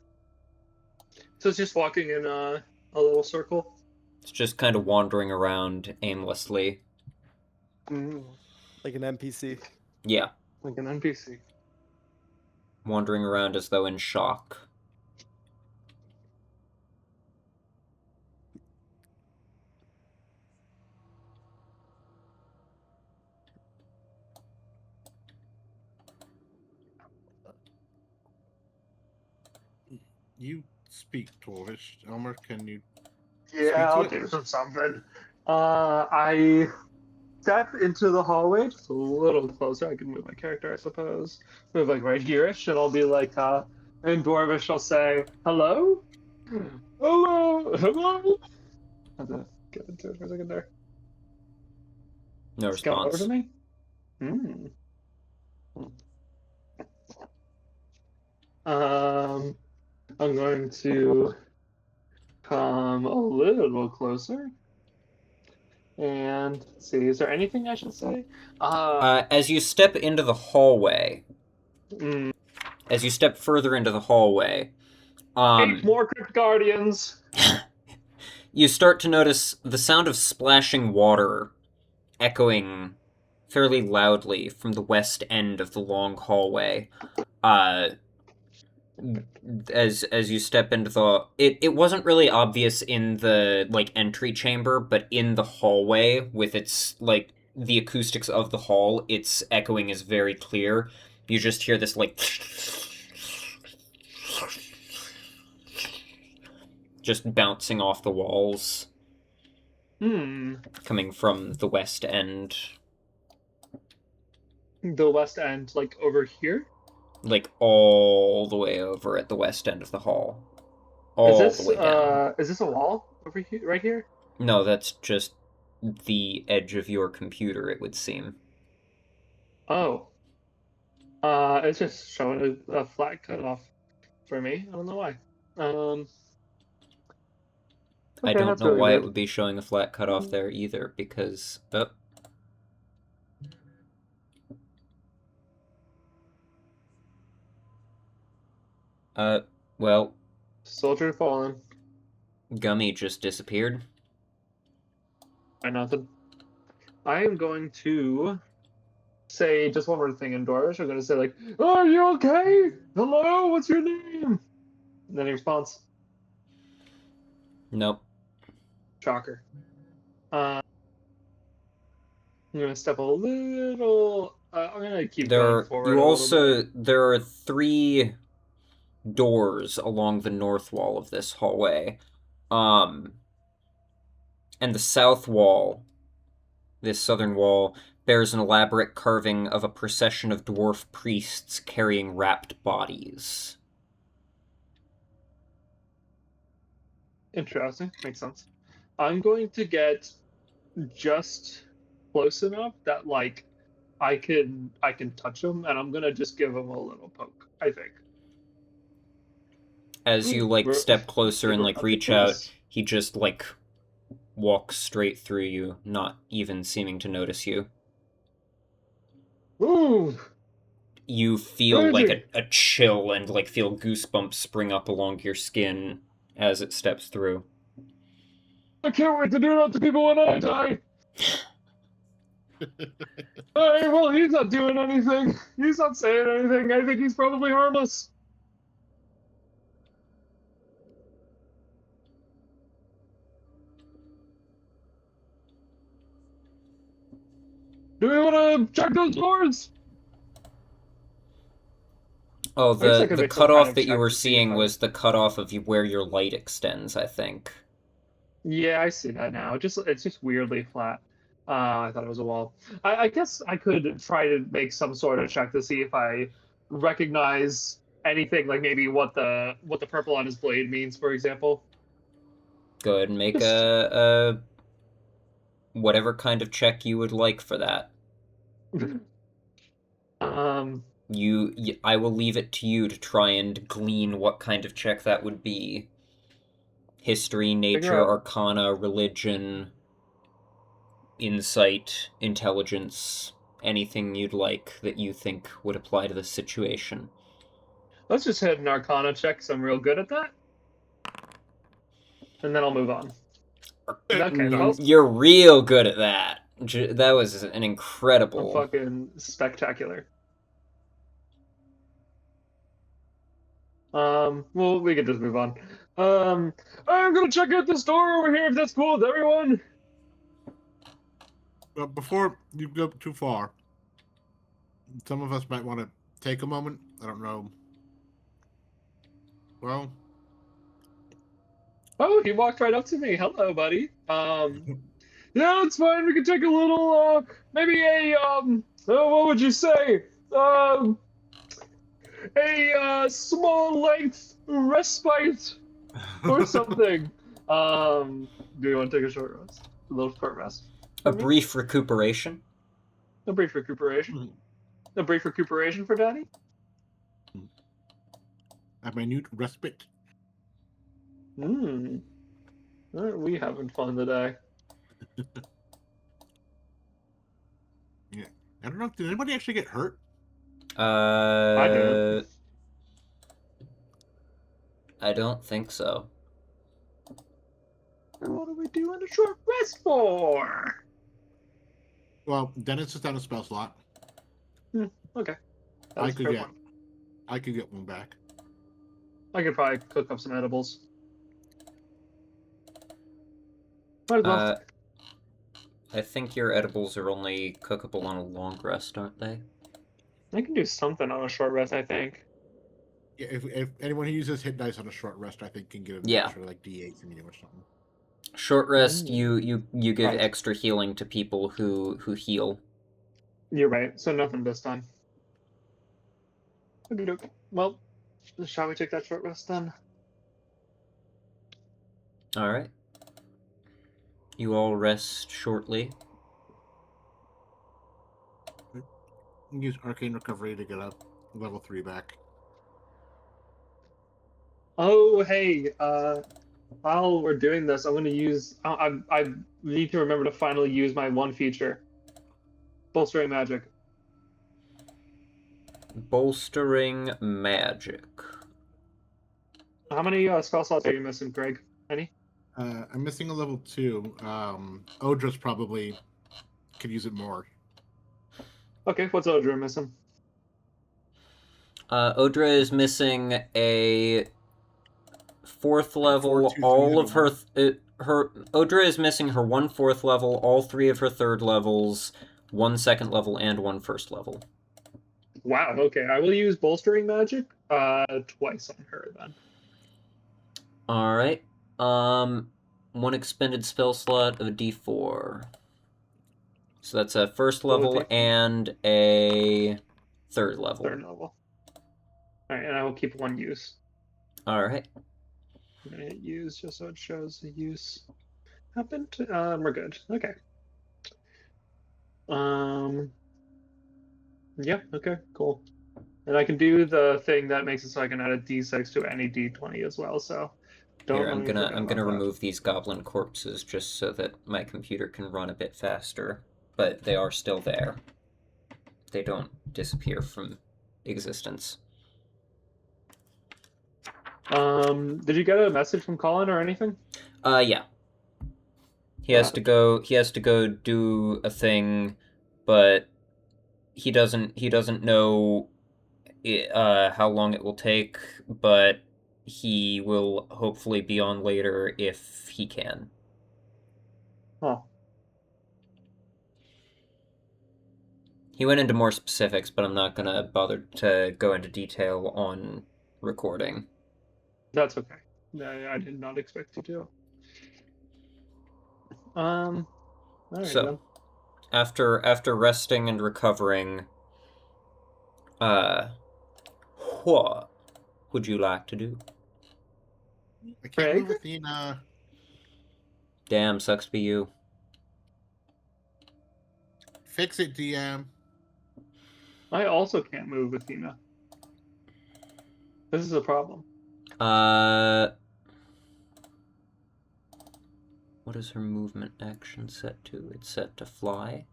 Speaker 3: So it's just walking in a little circle.
Speaker 1: It's just kind of wandering around aimlessly.
Speaker 5: Like an NPC.
Speaker 1: Yeah.
Speaker 3: Like an NPC.
Speaker 1: Wandering around as though in shock.
Speaker 4: You speak Dwarvish, Elmer. Can you?
Speaker 3: Yeah, I'll do something. I step into the hallway just a little closer. I can move my character, I suppose. Move like right here-ish, and I'll be like, in Dwarvish, I'll say, hello? Hello? Hello? I have to get into it for a second there.
Speaker 1: No
Speaker 3: It's come over
Speaker 1: response.
Speaker 3: to me? I'm going to come a little closer. And let's see, is there anything I should say?
Speaker 1: As you step into the hallway, as you step further into the hallway,
Speaker 3: 8 more Crypt Guardians!
Speaker 1: you start to notice the sound of splashing water echoing fairly loudly from the west end of the long hallway. As you step into the... It wasn't really obvious in the, like, entry chamber, but in the hallway, with its, like, the acoustics of the hall, its echoing is very clear. You just hear this, like... just bouncing off the walls. Coming from the west end.
Speaker 3: The west end, like, over here?
Speaker 1: Like, all the way over at the west end of the hall. All the way down.
Speaker 3: Is this a wall over here, right here?
Speaker 1: No, that's just the edge of your computer, it would seem.
Speaker 3: Oh. It's just showing a flat cutoff for me. I don't know why.
Speaker 1: I
Speaker 3: Okay,
Speaker 1: don't
Speaker 3: that's
Speaker 1: know
Speaker 3: really
Speaker 1: why it
Speaker 3: weird.
Speaker 1: would be showing a flat cutoff there either, because... well,
Speaker 3: Soldier fallen.
Speaker 1: Gummy just disappeared.
Speaker 3: Or nothing. I am going to say just one more thing in Dwarvish. I'm going to say, like, oh, are you okay? Hello, what's your name? And then he responds,
Speaker 1: Nope.
Speaker 3: shocker. I'm going to step a little... I'm going to keep going forward a little bit.
Speaker 1: There are 3 doors along the north wall of this hallway. And the south wall, this southern wall, bears an elaborate carving of a procession of dwarf priests carrying wrapped bodies.
Speaker 3: Interesting. Makes sense. I'm going to get just close enough that, like, I can touch him, and I'm going to just give him a little poke, I think.
Speaker 1: As you, like, step closer and, like, reach out, he just, like, walks straight through you, not even seeming to notice you.
Speaker 3: Ooh!
Speaker 1: You feel, like, a chill and, like, feel goosebumps spring up along your skin as it steps through.
Speaker 3: I can't wait to do that to people when I die! Hey, well, he's not doing anything. He's not saying anything. I think he's probably harmless. Do we want to check those doors?
Speaker 1: Oh,
Speaker 3: I guess I could
Speaker 1: the
Speaker 3: make some kind
Speaker 1: cutoff
Speaker 3: of
Speaker 1: that you
Speaker 3: check
Speaker 1: were
Speaker 3: to see
Speaker 1: seeing
Speaker 3: if I-
Speaker 1: was the cutoff of where your light extends, I think.
Speaker 3: Yeah, I see that now. It's just weirdly flat. I thought it was a wall. I guess I could try to make some sort of check to see if I recognize anything, like maybe what the purple on his blade means, for example.
Speaker 1: Go ahead and make
Speaker 3: Just-
Speaker 1: a whatever kind of check you would like for that. I will leave it to you to try and glean what kind of check that would be. History, nature,
Speaker 3: out.
Speaker 1: arcana, religion, insight, intelligence, anything you'd like that you think would apply to the situation.
Speaker 3: Let's just hit an Arcana check, 'cause I'm real good at that. And then I'll move on. Okay, well,
Speaker 1: You're real good at that. That was an
Speaker 3: I'm
Speaker 1: incredible...
Speaker 3: fucking spectacular. Well, we can just move on. I'm gonna check out this door over here if that's cool with everyone.
Speaker 4: But before you go too far, some of us might want to take a moment. I don't know. Well,
Speaker 3: Oh, he walked right up to me. Hello, buddy. Yeah, it's fine. We can take a little, maybe a, what would you say? A small length respite or something. Do you want to take a short rest? A little short rest?
Speaker 1: A brief recuperation?
Speaker 3: A brief recuperation? A brief recuperation for Daddy?
Speaker 4: a minute respite.
Speaker 3: Aren't we having fun today?
Speaker 4: Yeah. I don't know. Did anybody actually get hurt?
Speaker 3: I didn't.
Speaker 1: I don't think so.
Speaker 3: What are we doing a short rest for?
Speaker 4: Well, Dennis is down a spell slot.
Speaker 3: Okay.
Speaker 4: I
Speaker 3: That's a
Speaker 4: could
Speaker 3: fair
Speaker 4: get
Speaker 3: point.
Speaker 4: one back.
Speaker 3: I could probably cook up some edibles. Might as well.
Speaker 1: I think your edibles are only cookable on a long rest, aren't they?
Speaker 3: I can do something on a short rest, I think.
Speaker 4: Yeah, if anyone who uses hit dice on a short rest, I think can get an
Speaker 1: Yeah.
Speaker 4: extra like D8 from you or something.
Speaker 1: Short rest,
Speaker 3: Ooh.
Speaker 1: you give
Speaker 3: Right.
Speaker 1: extra healing to people who heal.
Speaker 3: You're right. So nothing this time. Okay. Well, shall we take that short rest then?
Speaker 1: Alright. You all rest shortly.
Speaker 4: Use Arcane Recovery to get a level 3 back.
Speaker 3: Oh, hey. While we're doing this, I'm going to use. I need to remember to finally use my one feature. Bolstering magic.
Speaker 1: Bolstering magic.
Speaker 3: How many spell slots are you missing, Greg? Any?
Speaker 4: I'm missing a level 2. Odra's probably could use it more.
Speaker 3: Okay, what's Odra missing?
Speaker 1: Odra is missing a 4th level.
Speaker 4: 4, 2, 3,
Speaker 1: All
Speaker 4: and
Speaker 1: of
Speaker 4: a
Speaker 1: her Odra is missing her 1 4th level, all 3 of her 3rd levels, 1 2nd level, and 1 1st level.
Speaker 3: Wow. Okay, I will use bolstering magic twice on her then.
Speaker 1: All right. 1 expended spell slot of a D4. So that's a 1st level
Speaker 3: D4.
Speaker 1: and a 3rd level.
Speaker 3: 3rd level. All right, and I will keep 1 use.
Speaker 1: All right.
Speaker 3: I'm gonna hit use just so it shows the use happened. We're good. Okay. Yeah. Okay. Cool. And I can do the thing that makes it so I can add a D6 to any D20 as well. So don't.
Speaker 1: Here,
Speaker 3: let
Speaker 1: I'm
Speaker 3: me
Speaker 1: gonna
Speaker 3: forget
Speaker 1: I'm
Speaker 3: about
Speaker 1: gonna
Speaker 3: that.
Speaker 1: remove these goblin corpses just so that my computer can run a bit faster, but they are still there. They don't disappear from existence.
Speaker 3: Did you get a message from Colin or anything?
Speaker 1: Yeah. He has to go do a thing, but he doesn't know how long it will take, but he will hopefully be on later if he can.
Speaker 3: Oh.
Speaker 1: He went into more specifics, but I'm not gonna bother to go into detail on recording.
Speaker 3: That's okay. I did not expect you to. All right,
Speaker 1: So,
Speaker 3: then.
Speaker 1: after resting and recovering, what would you like to do?
Speaker 4: I can't
Speaker 3: Craig?
Speaker 4: move within
Speaker 1: Damn, sucks to be you.
Speaker 4: Fix it, DM.
Speaker 3: I also can't move Athena. This is a problem.
Speaker 1: What is her movement action set to? It's set to fly.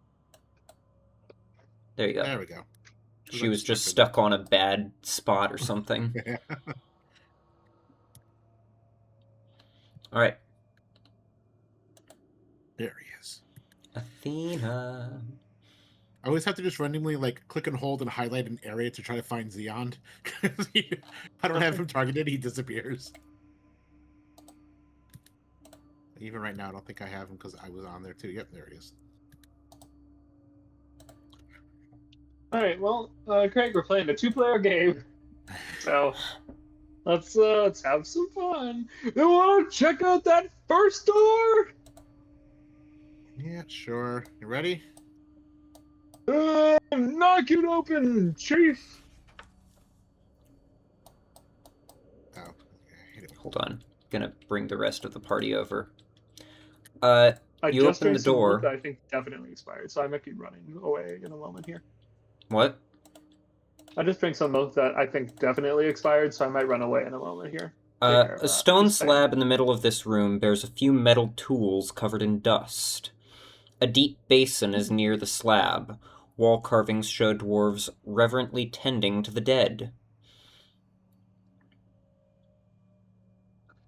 Speaker 1: There you go.
Speaker 4: There we go.
Speaker 1: She was just stuck on a bad spot or something. Alright.
Speaker 4: There he is.
Speaker 1: Athena.
Speaker 4: I always have to just randomly like click and hold and highlight an area to try to find Xeon. I don't have him targeted, he disappears. Even right now, I don't think I have him because I was on there too. Yep, there he is.
Speaker 3: All right, well, Craig, we're playing a 2-player game, so let's have some fun. You want to check out that first door?
Speaker 4: Yeah, sure. You ready?
Speaker 3: Knock it open, Chief.
Speaker 4: Oh,
Speaker 1: Hold on. Gonna bring the rest of the party over.
Speaker 3: I
Speaker 1: You
Speaker 3: just
Speaker 1: open
Speaker 3: drank
Speaker 1: the
Speaker 3: some
Speaker 1: door.
Speaker 3: milk that I think definitely expired, so I might be running away in a moment here.
Speaker 1: What?
Speaker 3: I just drank some milk that I think definitely expired, so I might run away in a moment here.
Speaker 1: A stone
Speaker 3: Just saying.
Speaker 1: slab in the middle of this room bears a few metal tools covered in dust. A deep basin is near the slab. Wall carvings show dwarves reverently tending to the dead.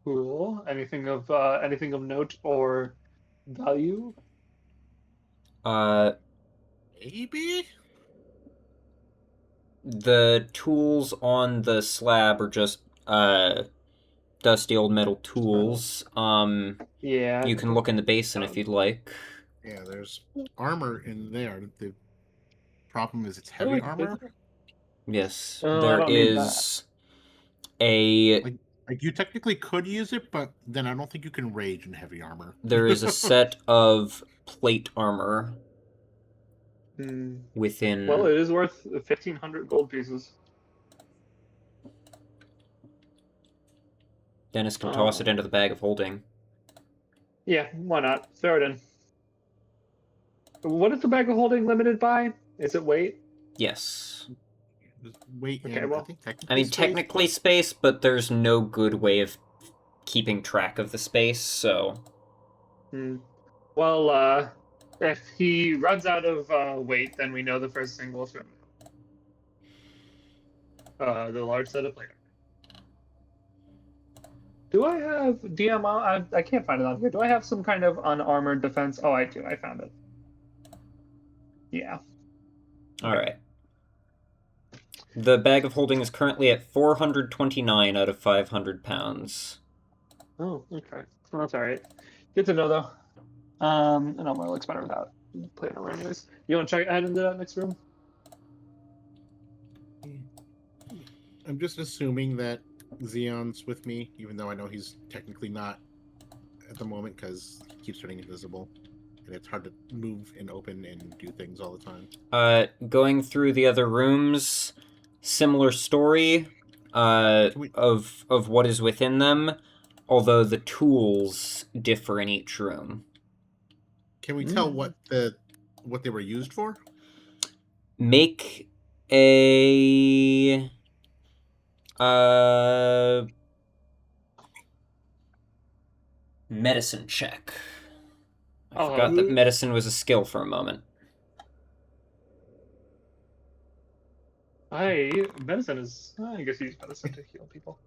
Speaker 3: Cool. Anything of note or value?
Speaker 4: Maybe?
Speaker 1: The tools on the slab are just dusty old metal tools.
Speaker 3: Yeah.
Speaker 1: You can look in the basin if you'd like.
Speaker 4: Yeah, there's armor in there. The problem is it's heavy armor.
Speaker 1: Yes,
Speaker 3: Oh, I
Speaker 1: there
Speaker 3: don't need
Speaker 1: is a
Speaker 4: Like you technically could use it, but then I don't think you can rage in heavy armor.
Speaker 1: there is a set of plate armor within.
Speaker 3: Well, it is worth 1,500 gold pieces.
Speaker 1: Dennis can toss it into the bag of holding.
Speaker 3: Yeah, why not? Throw it in. What is the bag of holding limited by? Is it weight?
Speaker 1: Yes.
Speaker 4: Wait,
Speaker 3: Okay,
Speaker 4: and
Speaker 3: well,
Speaker 4: I think technically
Speaker 1: I mean,
Speaker 4: space,
Speaker 1: technically space, but there's no good way of keeping track of the space, so.
Speaker 3: Well, if he runs out of weight, then we know the first thing we'll swim. The large set of plate. Do I have DM? I can't find it on here. Do I have some kind of unarmored defense? Oh, I do. I found it. Yeah.
Speaker 1: Alright. The bag of holding is currently at 429 out of 500 pounds.
Speaker 3: Oh, okay. Well, that's alright. Good to know, though. And Elmer looks better without playing around anyways. You want to check ahead into that next room?
Speaker 4: I'm just assuming that Xeon's with me, even though I know he's technically not at the moment because he keeps turning invisible. And it's hard to move and open and do things all the time.
Speaker 1: Going through the other rooms, similar story of what is within them, although the tools differ in each room.
Speaker 4: Can we tell what they were used for?
Speaker 1: Make a medicine check. I forgot that medicine was a skill for a moment.
Speaker 3: Medicine is. I guess you use medicine to heal people.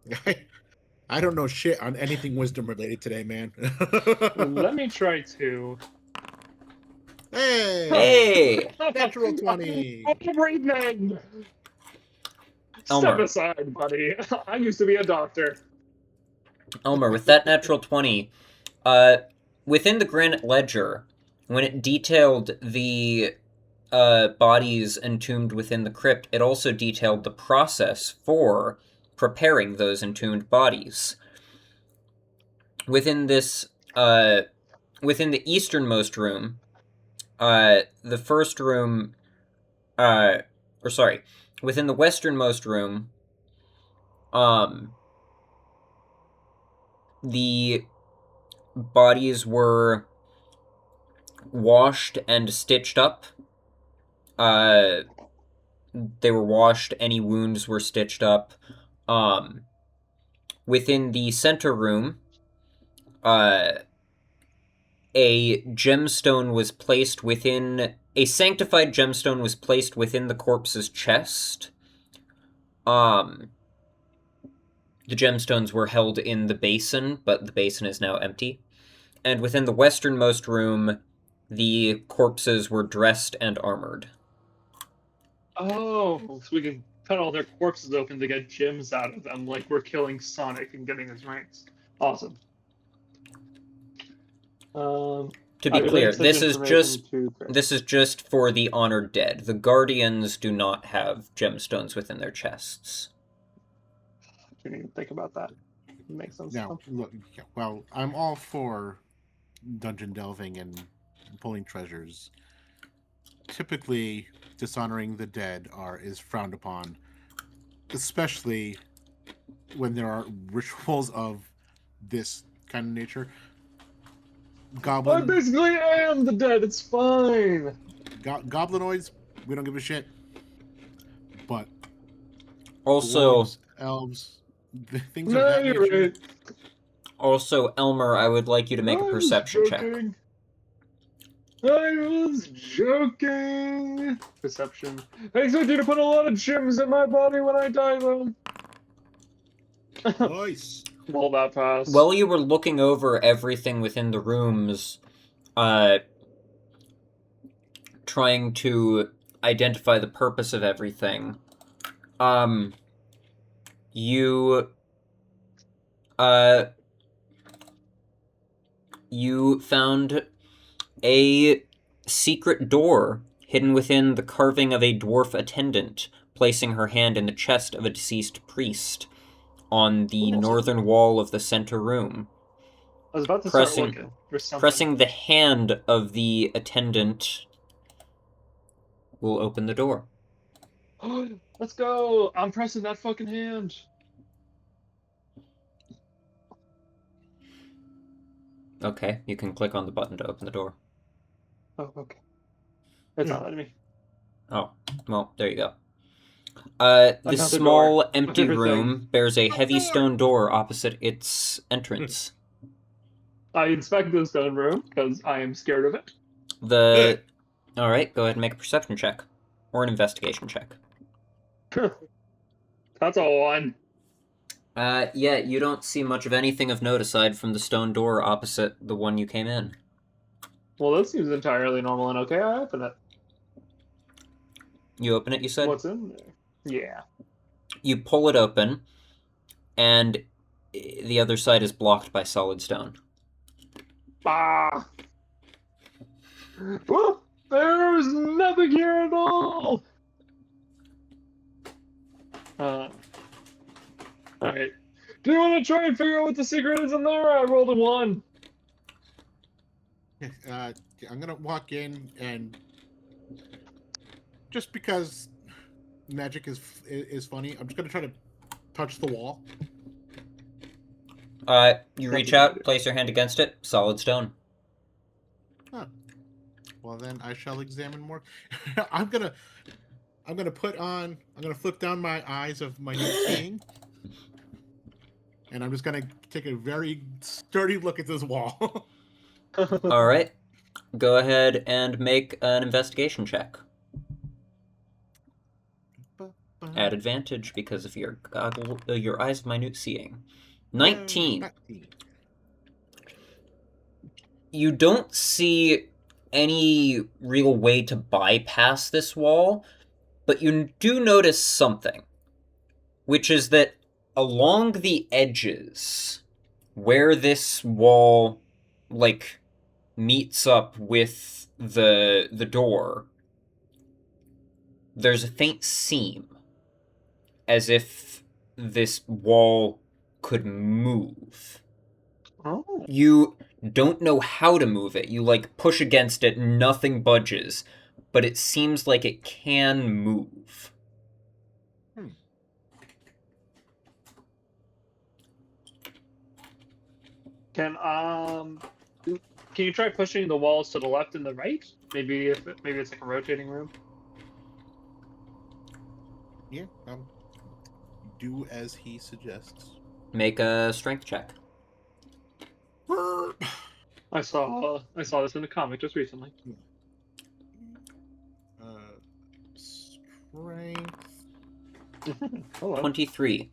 Speaker 4: I don't know shit on anything wisdom related today, man.
Speaker 3: Let me try to.
Speaker 4: Hey! Natural 20!
Speaker 3: Everything!
Speaker 1: Elmer.
Speaker 3: Step aside, buddy. I used to be a doctor.
Speaker 1: Elmer, with that natural 20, within the Granite Ledger, when it detailed the bodies entombed within the crypt, it also detailed the process for preparing those entombed bodies. Within this, within the easternmost room, the first room, within the westernmost room, the bodies were washed and stitched up. They were washed, any wounds were stitched up. Within the center room, a gemstone was placed within... A sanctified gemstone was placed within the corpse's chest. The gemstones were held in the basin, but the basin is now empty. And within the westernmost room, the corpses were dressed and armored.
Speaker 3: Oh, so we can cut all their corpses open to get gems out of them, like we're killing Sonic and getting his ranks. Awesome.
Speaker 1: To be clear, this is just for the honored dead. The Guardians do not have gemstones within their chests.
Speaker 3: Didn't even think about that. It makes sense.
Speaker 4: Now, look, well, I'm all for dungeon delving and pulling treasures. Typically, dishonoring the dead is frowned upon, especially when there are rituals of this kind of nature.
Speaker 3: I basically am the dead. It's fine.
Speaker 4: Goblinoids, we don't give a shit. But
Speaker 1: also,
Speaker 4: dwarves, elves, things of that nature.
Speaker 3: Right.
Speaker 1: Also, Elmer, I would like you to make a perception check.
Speaker 3: I was joking. Perception. I expect you to put a lot of gems in my body when I die, though.
Speaker 4: Nice.
Speaker 3: Well, that passed.
Speaker 1: While you were looking over everything within the rooms, trying to identify the purpose of everything, you found a secret door hidden within the carving of a dwarf attendant, placing her hand in the chest of a deceased priest on the northern wall of the center room.
Speaker 3: I was about to start looking for something.
Speaker 1: Pressing the hand of the attendant will open the door.
Speaker 3: Let's go! I'm pressing that fucking hand.
Speaker 1: Okay, you can click on the button to open the door.
Speaker 3: Oh, okay. It's not letting me.
Speaker 1: Oh, well, there you go. This
Speaker 3: Another
Speaker 1: small,
Speaker 3: door.
Speaker 1: empty
Speaker 3: Everything.
Speaker 1: room bears a heavy stone door opposite its entrance.
Speaker 3: I inspect the stone room because I am scared of it.
Speaker 1: Alright, go ahead and make a perception check. Or an investigation check.
Speaker 3: That's a 1.
Speaker 1: Yeah, you don't see much of anything of note aside from the stone door opposite the one you came in.
Speaker 3: Well, this seems entirely normal and okay. I open it.
Speaker 1: You open it, you said?
Speaker 3: What's in there? Yeah.
Speaker 1: You pull it open, and the other side is blocked by solid stone.
Speaker 3: Ah! Well, there's nothing here at all! Alright. Do you want to try and figure out what the secret is in there? I rolled a 1.
Speaker 4: I'm gonna walk in and just because magic is funny, I'm just gonna try to touch the wall.
Speaker 1: You reach out, place your hand against it, solid stone.
Speaker 4: Huh. Well, then I shall examine more. I'm gonna flip down my eyes of my new seeing, and I'm just gonna take a very sturdy look at this wall.
Speaker 1: Alright. Go ahead and make an investigation check. At advantage because of your eyes of minute seeing. 19. You don't see any real way to bypass this wall, but you do notice something, which is that along the edges, where this wall, meets up with the door, there's a faint seam, as if this wall could move.
Speaker 3: Oh.
Speaker 1: You don't know how to move it. You, push against it, nothing budges, but it seems like it can move.
Speaker 3: Can you try pushing the walls to the left and the right? Maybe it's like a rotating room.
Speaker 4: Yeah. Do as he suggests.
Speaker 1: Make a strength check.
Speaker 3: I saw this in a comic just recently.
Speaker 4: Strength.
Speaker 3: Hello.
Speaker 1: 23.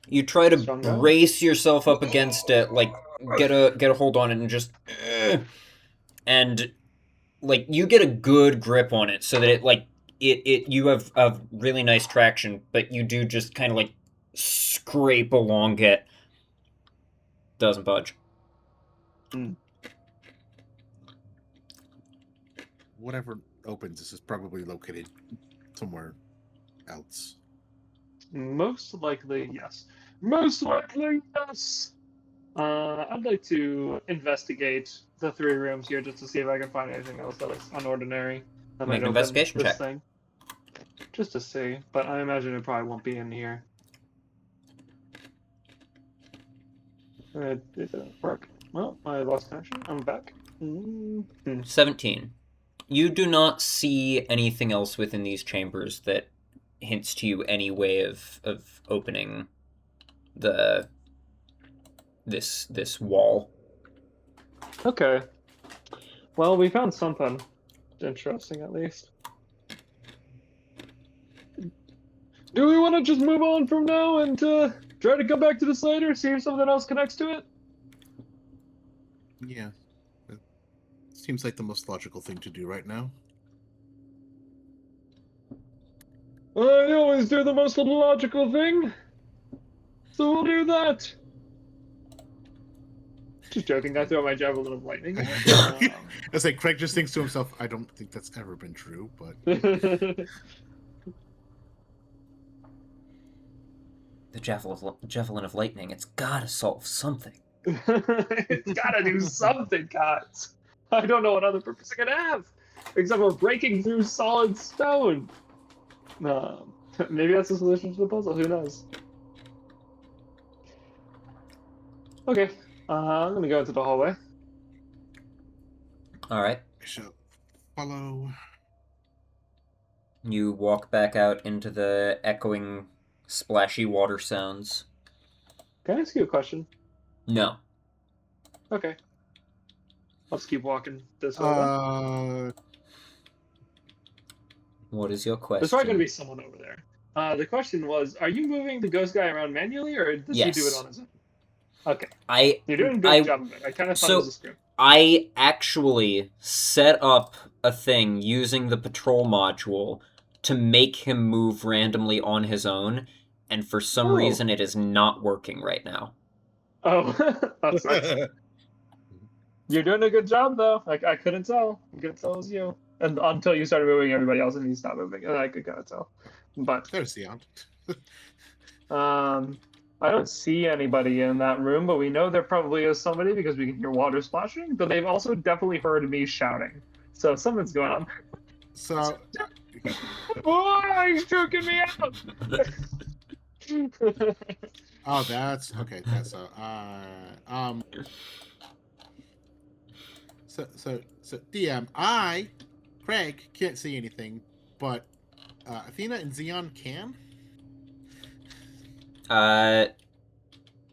Speaker 1: You try to
Speaker 3: Strong guy.
Speaker 1: brace yourself up against it, like get a hold on it and just and like you get a good grip on it so that it like it you have a really nice traction, but you do just kind of like scrape along it. Doesn't budge.
Speaker 4: Whatever opens, this is probably located somewhere else.
Speaker 3: Most likely, yes. Most likely, yes. I'd like to investigate the 3 rooms here just to see if I can find anything else that is unordinary. That
Speaker 1: Make
Speaker 3: might
Speaker 1: an
Speaker 3: open
Speaker 1: investigation
Speaker 3: this
Speaker 1: check.
Speaker 3: thing. Just to see, but I imagine it probably won't be in here. It didn't work. Well, I lost connection. I'm back.
Speaker 1: 17. You do not see anything else within these chambers that hints to you any way of opening this wall.
Speaker 3: Okay. Well, we found something interesting at least. Do we want to just move on from now and try to come back to this later, see if something else connects to it?
Speaker 4: Yeah. It seems like the most logical thing to do right now.
Speaker 3: I always do the most logical thing. So we'll do that. Just joking, I throw my javelin of lightning.
Speaker 4: I was like, Craig just thinks to himself, I don't think that's ever been true, but...
Speaker 1: The javelin of lightning, it's gotta solve something.
Speaker 3: It's gotta do something, guys. I don't know what other purpose it could have, except for breaking through solid stone. Maybe that's the solution to the puzzle, who knows? Okay, I'm gonna go into the hallway.
Speaker 1: Alright.
Speaker 4: I shall follow.
Speaker 1: You walk back out into the echoing, splashy water sounds.
Speaker 3: Can I ask you a question?
Speaker 1: No.
Speaker 3: Okay. I'll just keep walking this way. Then.
Speaker 1: What is your question?
Speaker 3: There's probably going to be someone over there. The question was, are you moving the ghost guy around manually, or does he do it on his own? Okay. You're doing a good job of it. I kind of thought it was a script.
Speaker 1: I actually set up a thing using the patrol module to make him move randomly on his own, and for some reason it is not working right now.
Speaker 3: Oh, that sucks. You're doing a good job, though. I couldn't tell. I couldn't tell it was you. And until you started moving everybody else and he stopped moving, and I could kind of tell. But
Speaker 4: there's the
Speaker 3: I don't see anybody in that room, but we know there probably is somebody because we can hear water splashing. But they've also definitely heard me shouting, so something's going on.
Speaker 4: So,
Speaker 3: oh, he's choking me out.
Speaker 4: oh, that's okay. That's So DM, Craig can't see anything, but Athena and Xeon can.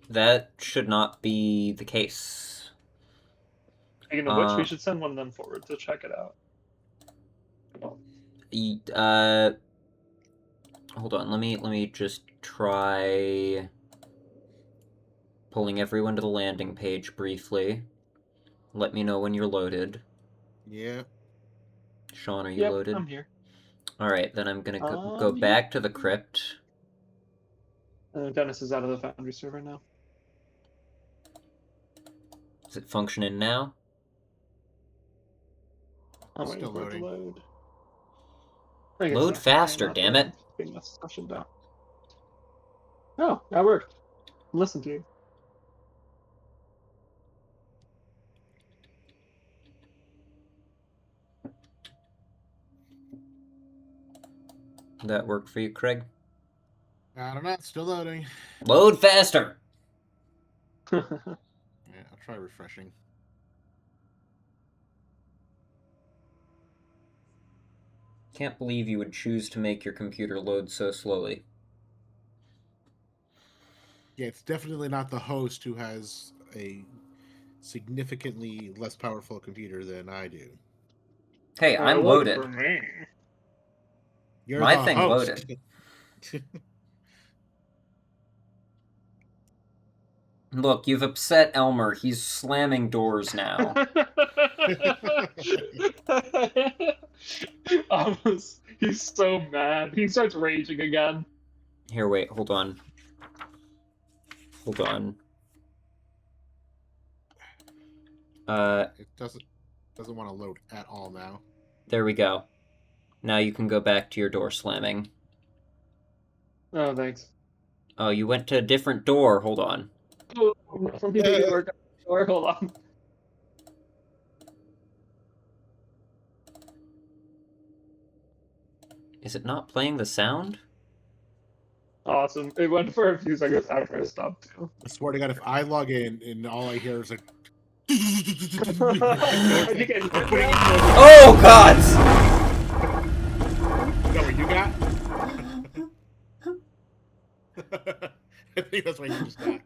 Speaker 1: That should not be the case.
Speaker 3: Speaking of which, we should send one of them forward to check it out.
Speaker 1: Hold on. Let me just try pulling everyone to the landing page briefly. Let me know when you're loaded.
Speaker 4: Yeah.
Speaker 1: Shaun, are you loaded?
Speaker 3: I'm here.
Speaker 1: Alright, then I'm gonna go back to the crypt.
Speaker 3: Dennis is out of the Foundry server now.
Speaker 1: Is it functioning now?
Speaker 3: I'm waiting
Speaker 4: Still
Speaker 3: for it to
Speaker 4: loading.
Speaker 3: load.
Speaker 1: Load faster, damn it.
Speaker 3: Oh, that worked. Listen to you.
Speaker 1: That worked for you, Craig?
Speaker 4: I don't know. It's still loading.
Speaker 1: Load faster!
Speaker 4: Yeah. I'll try refreshing.
Speaker 1: Can't believe you would choose to make your computer load so slowly.
Speaker 4: Yeah, it's definitely not the host who has a significantly less powerful computer than I do.
Speaker 1: Hey, I'm
Speaker 3: look for
Speaker 1: loaded.
Speaker 3: me.
Speaker 4: You're
Speaker 1: My
Speaker 4: the
Speaker 1: thing
Speaker 4: host.
Speaker 1: loaded. Look, you've upset Elmer. He's slamming doors now.
Speaker 3: He's so mad. He starts raging again.
Speaker 1: Here, wait, hold on. Hold on.
Speaker 4: It doesn't want to load at all now.
Speaker 1: There we go. Now you can go back to your door slamming.
Speaker 3: Oh, thanks.
Speaker 1: Oh, you went to a different door. Hold on.
Speaker 3: Oh, he didn't work. Hold on.
Speaker 1: Is it not playing the sound?
Speaker 3: Awesome. It went for a few seconds after I stopped too.
Speaker 4: I swear to God, if I log in and all I hear is like.
Speaker 1: Oh, God!
Speaker 4: Is that what you got? I think that's what you just got.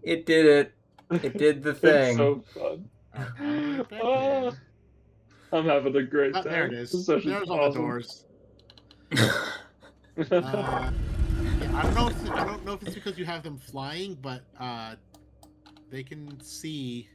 Speaker 1: It did it. It did the thing.
Speaker 3: It's so fun. I'm having a great time.
Speaker 4: There it is.
Speaker 3: There's
Speaker 4: There's all the doors. Yeah, I don't know if it's because you have them flying, but they can see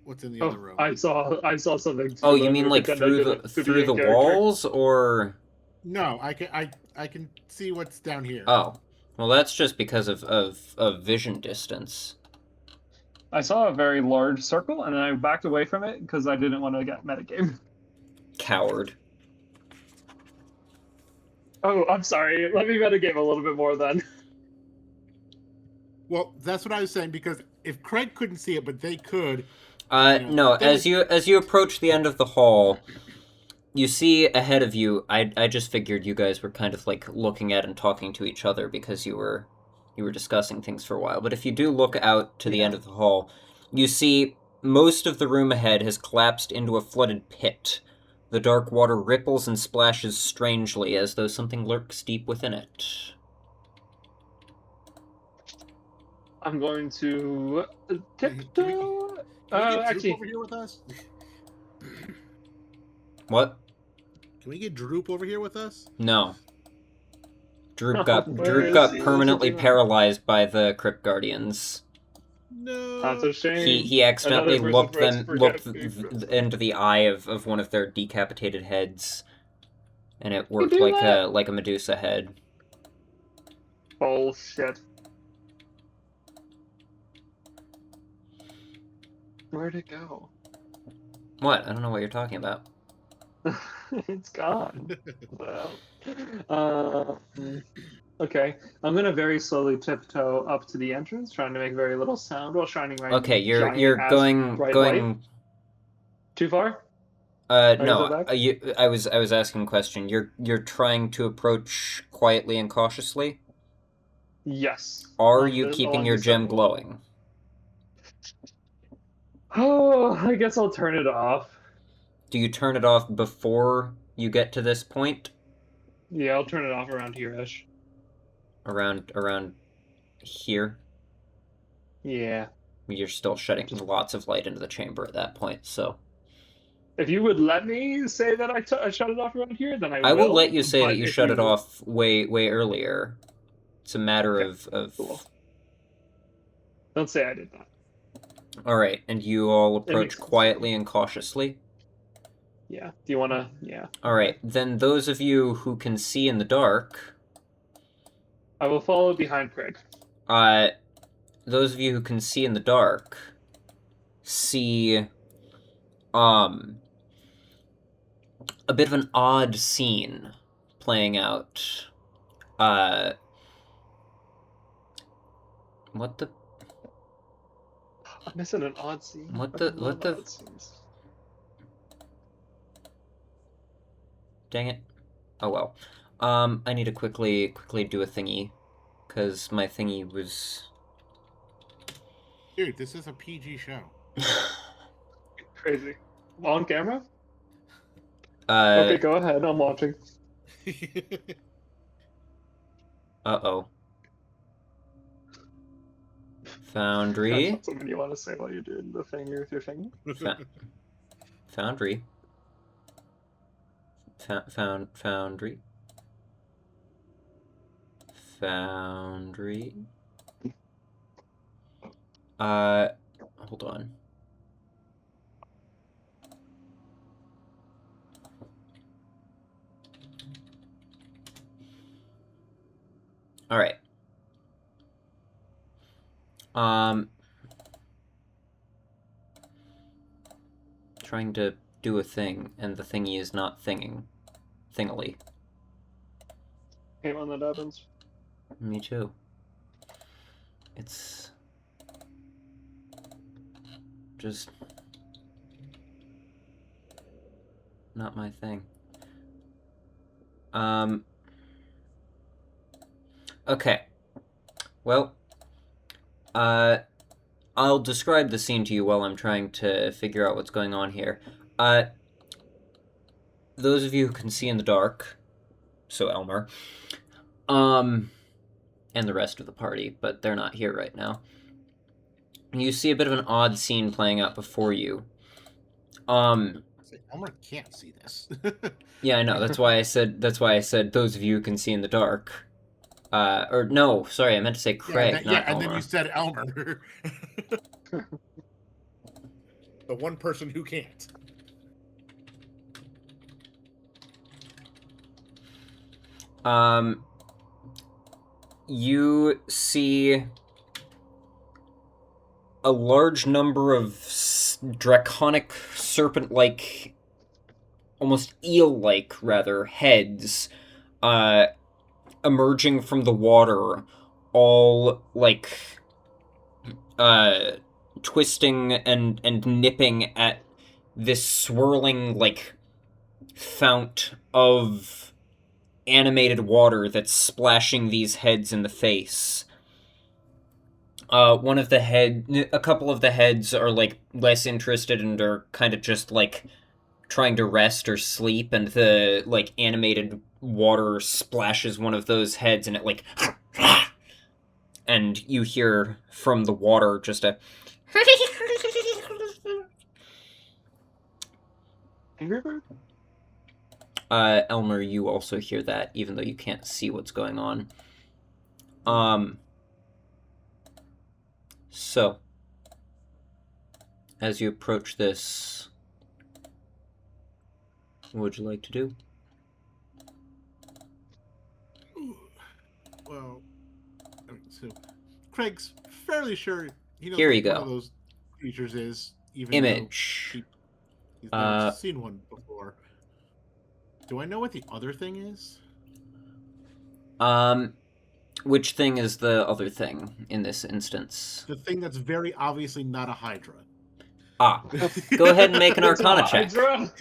Speaker 4: what's in the other room.
Speaker 3: I saw something too.
Speaker 1: Oh, you mean like through the walls, or?
Speaker 4: No, I can see what's down here.
Speaker 1: Oh, well, that's just because of vision distance.
Speaker 3: I saw a very large circle, and then I backed away from it because I didn't want to get metagame.
Speaker 1: Coward.
Speaker 3: Oh, I'm sorry. Let me metagame a little bit more then.
Speaker 4: Well, that's what I was saying, because if Craig couldn't see it, but they could.
Speaker 1: No. As you approach the end of the hall, you see ahead of you. I just figured you guys were kind of like looking at and talking to each other because you were discussing things for a while. But if you do look out to the end of the hall, you see most of the room ahead has collapsed into a flooded pit. The dark water ripples and splashes strangely, as though something lurks deep within it.
Speaker 3: I'm going to tiptoe.
Speaker 4: Actually, over here with us.
Speaker 1: What?
Speaker 4: Can we get Droop over here with us?
Speaker 1: No. Droop got permanently paralyzed by the Crypt Guardians.
Speaker 4: No.
Speaker 3: That's a shame.
Speaker 1: He accidentally looked into the eye of one of their decapitated heads, and it worked like a Medusa head.
Speaker 3: Bullshit. Where'd it go?
Speaker 1: What? I don't know what you're talking about.
Speaker 3: It's gone. Well, okay, I'm gonna very slowly tiptoe up to the entrance, trying to make very little sound while shining my
Speaker 1: Okay, you're going
Speaker 3: light. Too far?
Speaker 1: No. I was asking a question. You're trying to approach quietly and cautiously?
Speaker 3: Yes.
Speaker 1: Are you keeping your gem glowing?
Speaker 3: Oh, I guess I'll turn it off.
Speaker 1: Do you turn it off before you get to this point?
Speaker 3: Yeah, I'll turn it off around here-ish.
Speaker 1: Around here?
Speaker 3: Yeah.
Speaker 1: You're still shedding lots of light into the chamber at that point, so...
Speaker 3: If you would let me say that I shut it off around here, then
Speaker 1: I will let you say that you shut it off way earlier. It's a matter of...
Speaker 3: Cool. Don't say I did that.
Speaker 1: Alright, and you all approach quietly and cautiously?
Speaker 3: Yeah. Do you want to... Yeah.
Speaker 1: Alright, then those of you who can see in the dark...
Speaker 3: I will follow behind Craig.
Speaker 1: Those of you who can see in the dark see... a bit of an odd scene playing out. What the...
Speaker 3: I'm missing an odd scene.
Speaker 1: What the... Dang it. Oh well. I need to quickly do a thingy, because my thingy was...
Speaker 4: Dude, this is a PG show.
Speaker 3: Crazy. On camera? Okay, go ahead. I'm watching.
Speaker 1: Uh-oh.
Speaker 3: That's
Speaker 1: Foundry.
Speaker 3: not something you want to say while you're doing the thing with your finger.
Speaker 1: Foundry. Foundry. Foundry. Hold on. All right. Trying to do a thing, and the thingy is not thinging. Thingily.
Speaker 3: Hate when that happens.
Speaker 1: Me too. It's just not my thing. Okay. Well, I'll describe the scene to you while I'm trying to figure out what's going on here. Those of you who can see in the dark, so Elmer, and the rest of the party, but they're not here right now. You see a bit of an odd scene playing out before you.
Speaker 4: Elmer can't see this.
Speaker 1: Yeah, I know. That's why I said those of you who can see in the dark. Or no, sorry, I meant to say Craig, not
Speaker 4: and
Speaker 1: Elmer.
Speaker 4: then you said Elmer. The one person who can't.
Speaker 1: You see a large number of draconic, serpent-like, almost eel-like, rather, heads, emerging from the water, all, like, twisting and nipping at this swirling, like, fount of animated water that's splashing these heads in the face. A couple of the heads are, like, less interested and are kind of just, like, trying to rest or sleep, and the, like, animated water splashes one of those heads, and it, like, and you hear from the water just a
Speaker 3: Angry Bird?
Speaker 1: Elmer, you also hear that, even though you can't see what's going on. So, as you approach this, what would you like to do?
Speaker 4: Well, so Craig's fairly sure he knows
Speaker 1: Here
Speaker 4: what
Speaker 1: you
Speaker 4: one
Speaker 1: go.
Speaker 4: of those creatures is, even
Speaker 1: Image.
Speaker 4: though he's never seen one before. Do I know what the other thing is?
Speaker 1: Which thing is the other thing in this instance?
Speaker 4: The thing that's very obviously not a Hydra.
Speaker 1: Ah, go ahead and make an
Speaker 3: It's
Speaker 1: Arcana
Speaker 3: a
Speaker 1: check.
Speaker 3: Hydra.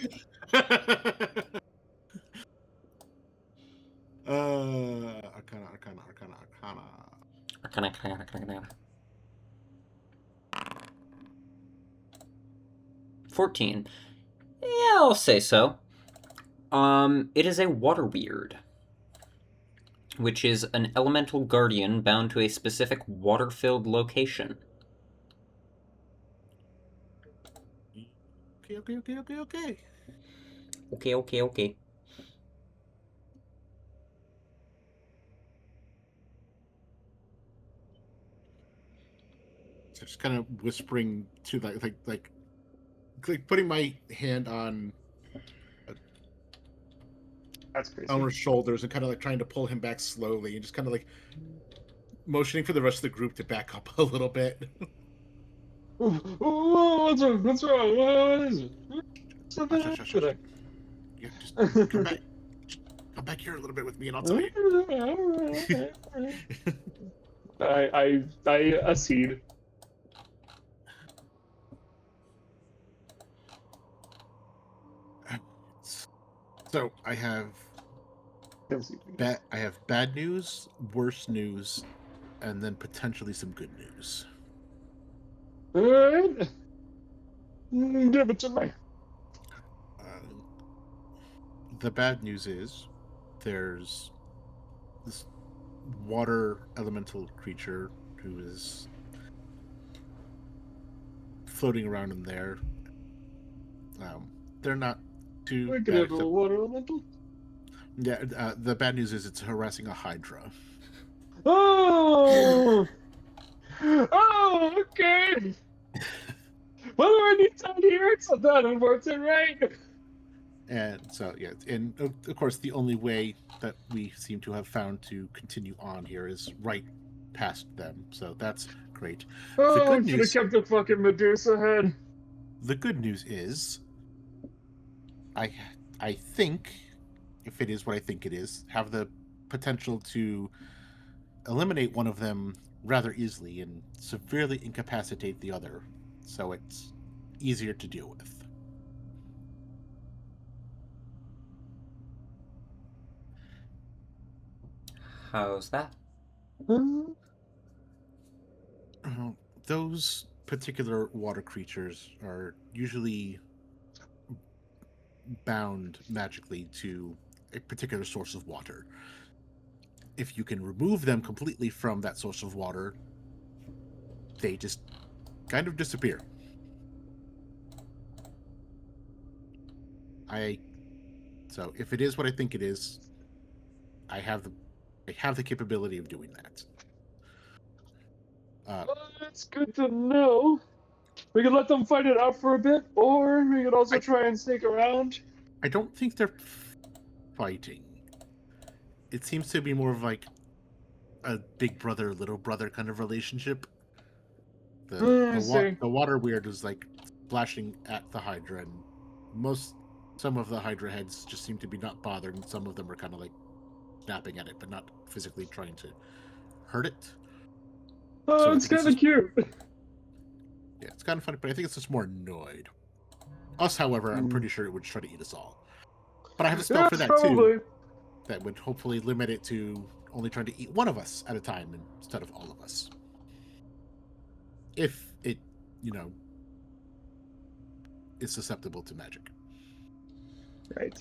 Speaker 4: Arcana.
Speaker 1: 14. Yeah, I'll say so. It is a water weird, which is an elemental guardian bound to a specific water-filled location. Okay.
Speaker 4: So just kind of whispering to like putting my hand on
Speaker 3: That's crazy.
Speaker 4: Elmer's shoulders and kind of like trying to pull him back slowly and just kind of like motioning for the rest of the group to back up a little bit.
Speaker 3: What's wrong? What's wrong? What is it?
Speaker 4: Shush. Yeah, just come back here a little bit with me and I'll tell you.
Speaker 3: I accede.
Speaker 4: So I have bad news, worse news, and then potentially some good news.
Speaker 3: Good. Give it to me.
Speaker 4: The bad news is there's this water elemental creature who is floating around in there. They're not too
Speaker 3: We can
Speaker 4: bad.
Speaker 3: have a water elemental.
Speaker 4: Yeah, the bad news is it's harassing a hydra.
Speaker 3: Oh! Oh, okay. What do I need down here? It's not that important, right?
Speaker 4: And so, yeah, and of course, the only way that we seem to have found to continue on here is right past them. So that's great.
Speaker 3: Oh,
Speaker 4: good
Speaker 3: I should have
Speaker 4: news-
Speaker 3: kept the fucking Medusa head.
Speaker 4: The good news is, I think, if it is what I think it is, have the potential to eliminate one of them rather easily and severely incapacitate the other, so it's easier to deal with.
Speaker 1: How's that?
Speaker 4: Those particular water creatures are usually bound magically to a particular source of water. If you can remove them completely from that source of water, they just kind of disappear. So if it is what I think it is, I have the capability of doing that.
Speaker 3: Well, that's good to know. We could let them fight it out for a bit, or we could also try and sneak around.
Speaker 4: I don't think they're fighting. It seems to be more of like a big brother, little brother kind of relationship. The water weird is like splashing at the Hydra, and some of the Hydra heads just seem to be not bothered, and some of them are kind of like snapping at it, but not physically trying to hurt it.
Speaker 3: Oh,
Speaker 4: So
Speaker 3: it's kind of cute.
Speaker 4: Yeah, it's kind of funny, but I think it's just more annoyed. Us, however, I'm pretty sure it would try to eat us all. But I have a spell for that
Speaker 3: probably.
Speaker 4: too. That would hopefully limit it to only trying to eat one of us at a time instead of all of us. If it, is susceptible to magic.
Speaker 3: Right.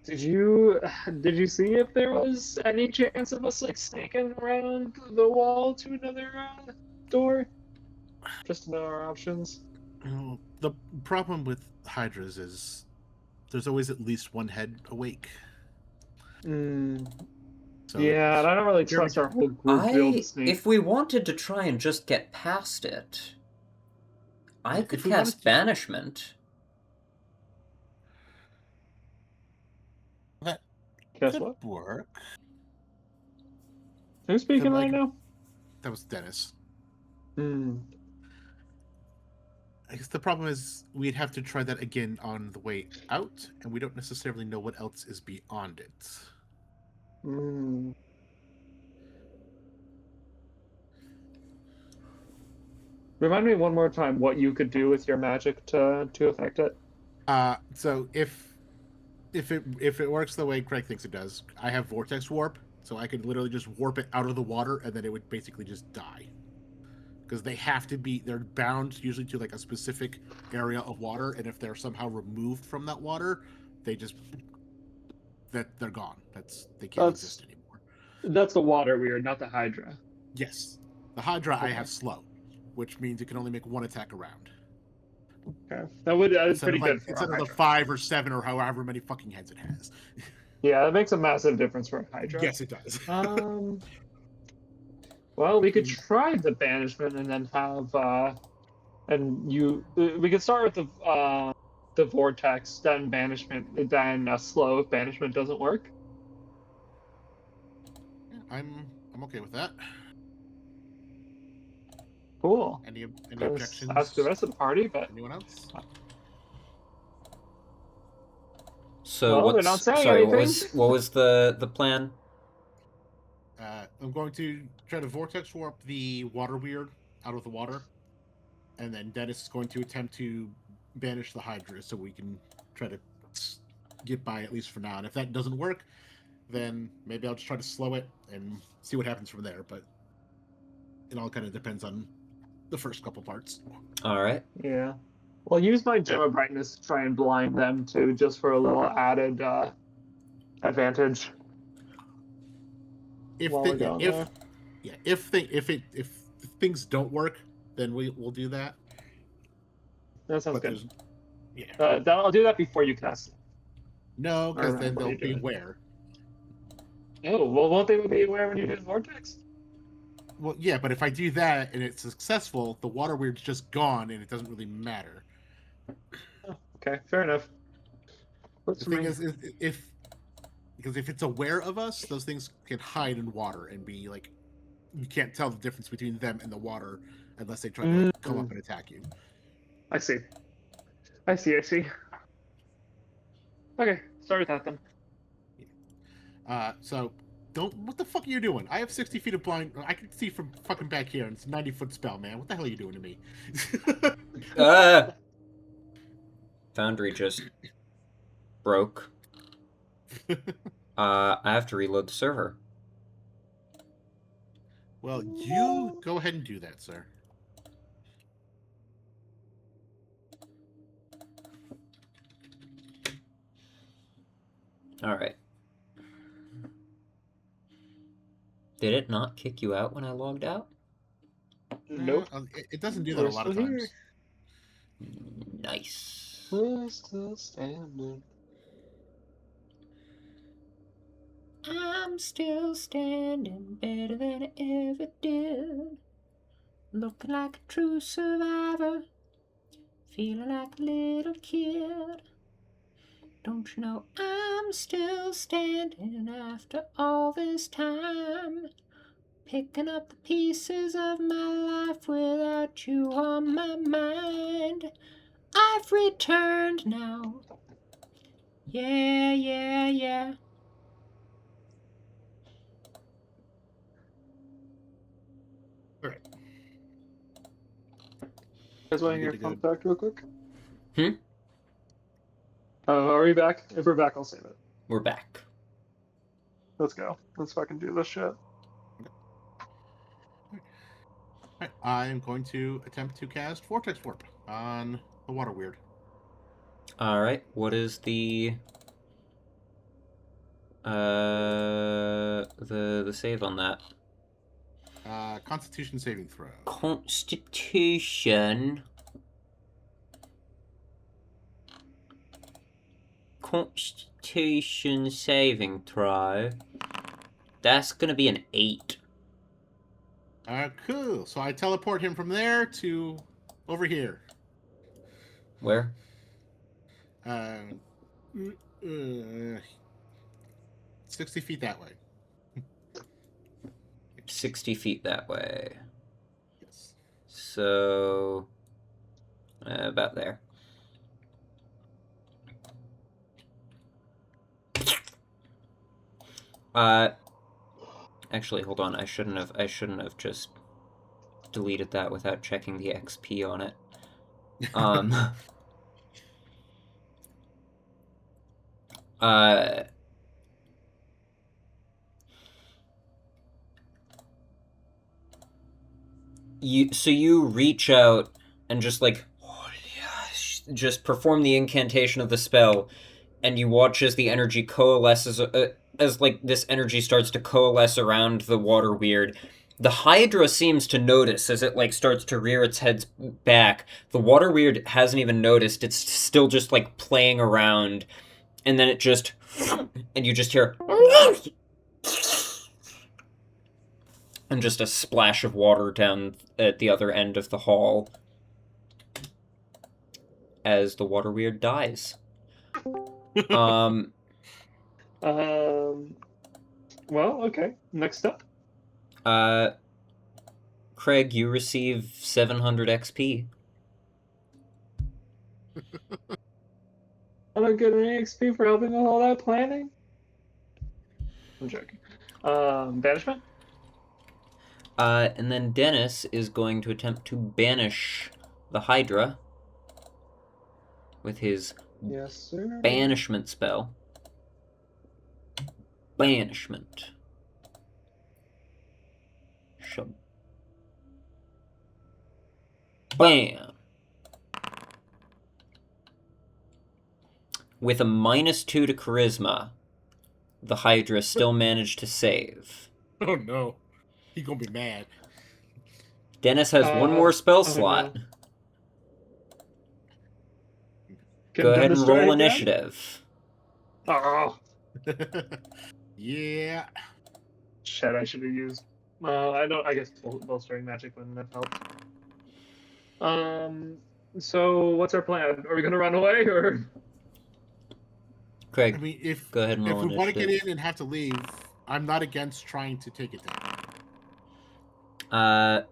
Speaker 3: Did you see if there was any chance of us like sneaking around the wall to another door? Just to know our options.
Speaker 4: The problem with Hydras is there's always at least one head awake. So
Speaker 3: yeah, and I don't really trust our whole group to be able to sneak.
Speaker 1: If we wanted to try and just get past it, I could cast Banishment.
Speaker 4: That
Speaker 3: Guess
Speaker 4: could
Speaker 3: what?
Speaker 4: work.
Speaker 3: Who's speaking right now?
Speaker 4: That was Dennis.
Speaker 3: I
Speaker 4: guess the problem is we'd have to try that again on the way out, and we don't necessarily know what else is beyond it.
Speaker 3: Remind me one more time what you could do with your magic to affect it.
Speaker 4: So if it works the way Craig thinks it does, I have Vortex Warp, so I could literally just warp it out of the water, and then it would basically just die. Because they're bound usually to like a specific area of water, and if they're somehow removed from that water, they're gone. They can't exist anymore.
Speaker 3: That's the water weird, not the Hydra.
Speaker 4: Yes. The Hydra I have slow, which means it can only make one attack around.
Speaker 3: Okay. That is pretty good for
Speaker 4: instead
Speaker 3: a
Speaker 4: of the
Speaker 3: Hydra.
Speaker 4: 5 or 7 or however many fucking heads it has.
Speaker 3: Yeah, that makes a massive difference for a Hydra.
Speaker 4: Yes, it does.
Speaker 3: Well, we could try the banishment and then have we could start with the vortex, then banishment, then slow if banishment doesn't work.
Speaker 4: I'm okay with that.
Speaker 3: Cool.
Speaker 4: Any objections?
Speaker 3: Ask the rest of the party, but
Speaker 4: anyone else?
Speaker 1: So
Speaker 3: well, they're not saying anything.
Speaker 1: what was the plan?
Speaker 4: I'm going to try to vortex warp the water weird out of the water, and then Dennis is going to attempt to banish the Hydra so we can try to get by at least for now. And if that doesn't work, then maybe I'll just try to slow it and see what happens from there. But it all kind of depends on the first couple parts.
Speaker 1: All right.
Speaker 3: Yeah. Well, use my gem of brightness to try and blind them too, just for a little added advantage.
Speaker 4: If
Speaker 3: While we're going there.
Speaker 4: if things don't work, then we'll do that.
Speaker 3: That sounds
Speaker 4: But
Speaker 3: good.
Speaker 4: Yeah.
Speaker 3: I'll do that before you cast it.
Speaker 4: No, because then
Speaker 3: Remember
Speaker 4: they'll
Speaker 3: you do
Speaker 4: be
Speaker 3: it.
Speaker 4: aware.
Speaker 3: Oh, well, won't they be aware when you do the vortex?
Speaker 4: Well, yeah, but if I do that and it's successful, the water weird's just gone and it doesn't really matter.
Speaker 3: Oh, okay, fair enough.
Speaker 4: The thing is because if it's aware of us, those things can hide in water and be like, you can't tell the difference between them and the water unless they try to like, come up and attack you.
Speaker 3: I see. Okay, start with that then.
Speaker 4: So don't. What the fuck are you doing? I have 60 feet of blind. I can see from fucking back here, and it's a 90-foot spell, man. What the hell are you doing to me?
Speaker 1: Foundry just broke. I have to reload the server.
Speaker 4: Well, you go ahead and do that, sir.
Speaker 1: All right. Did it not kick you out when I logged out?
Speaker 3: Nope.
Speaker 4: It doesn't do that a lot of times.
Speaker 1: Nice.
Speaker 3: We're still standing.
Speaker 1: I'm still standing better than I ever did. Looking like a true survivor. Feeling like a little kid. Don't you know I'm still standing after all this time? Picking up the pieces of my life without you on my mind. I've returned now. Yeah, yeah, yeah.
Speaker 3: You guys want to hear a fun fact real quick? Are we back? If we're back, I'll save it.
Speaker 1: We're back.
Speaker 3: Let's go. Let's fucking do this shit.
Speaker 4: Alright, I'm going to attempt to cast Vortex Warp on the Water Weird.
Speaker 1: Alright, what is the save on that?
Speaker 4: Constitution saving throw.
Speaker 1: Constitution saving throw. That's gonna be an 8.
Speaker 4: Cool. So I teleport him from there to over here.
Speaker 1: Where?
Speaker 4: 60 feet that way.
Speaker 1: 60 feet that way.
Speaker 4: Yes.
Speaker 1: So about there. Actually, hold on. I shouldn't have just deleted that without checking the XP on it. You reach out and just like just perform the incantation of the spell, and you watch as the energy coalesces as like this energy starts to coalesce around the water weird. The Hydra seems to notice as it like starts to rear its head back. The water weird hasn't even noticed. It's still just like playing around, and then it just and you just hear and just a splash of water down at the other end of the hall as the water weird dies.
Speaker 3: Well, okay. Next up.
Speaker 1: Craig, you receive 700 XP.
Speaker 3: I don't get any XP for helping with all that planning. I'm joking. Banishment?
Speaker 1: And then Dennis is going to attempt to banish the Hydra with his
Speaker 3: Yes, sir.
Speaker 1: banishment spell. Banishment. Bam! With a -2 to charisma, the Hydra still managed to save.
Speaker 4: Oh no. He's gonna be mad.
Speaker 1: Dennis has one more spell
Speaker 3: oh,
Speaker 1: slot.
Speaker 3: no.
Speaker 1: Go ahead and
Speaker 3: Dennis try
Speaker 1: roll
Speaker 3: again?
Speaker 1: initiative.
Speaker 3: Oh,
Speaker 4: Yeah.
Speaker 3: shit! I should have used. I don't. I guess bolstering magic wouldn't have helped. So what's our plan? Are we gonna run away or?
Speaker 1: Craig,
Speaker 4: I mean, if
Speaker 1: go ahead and roll
Speaker 4: we want to get
Speaker 1: initiative.
Speaker 4: in and have to leave, I'm not against trying to take it down.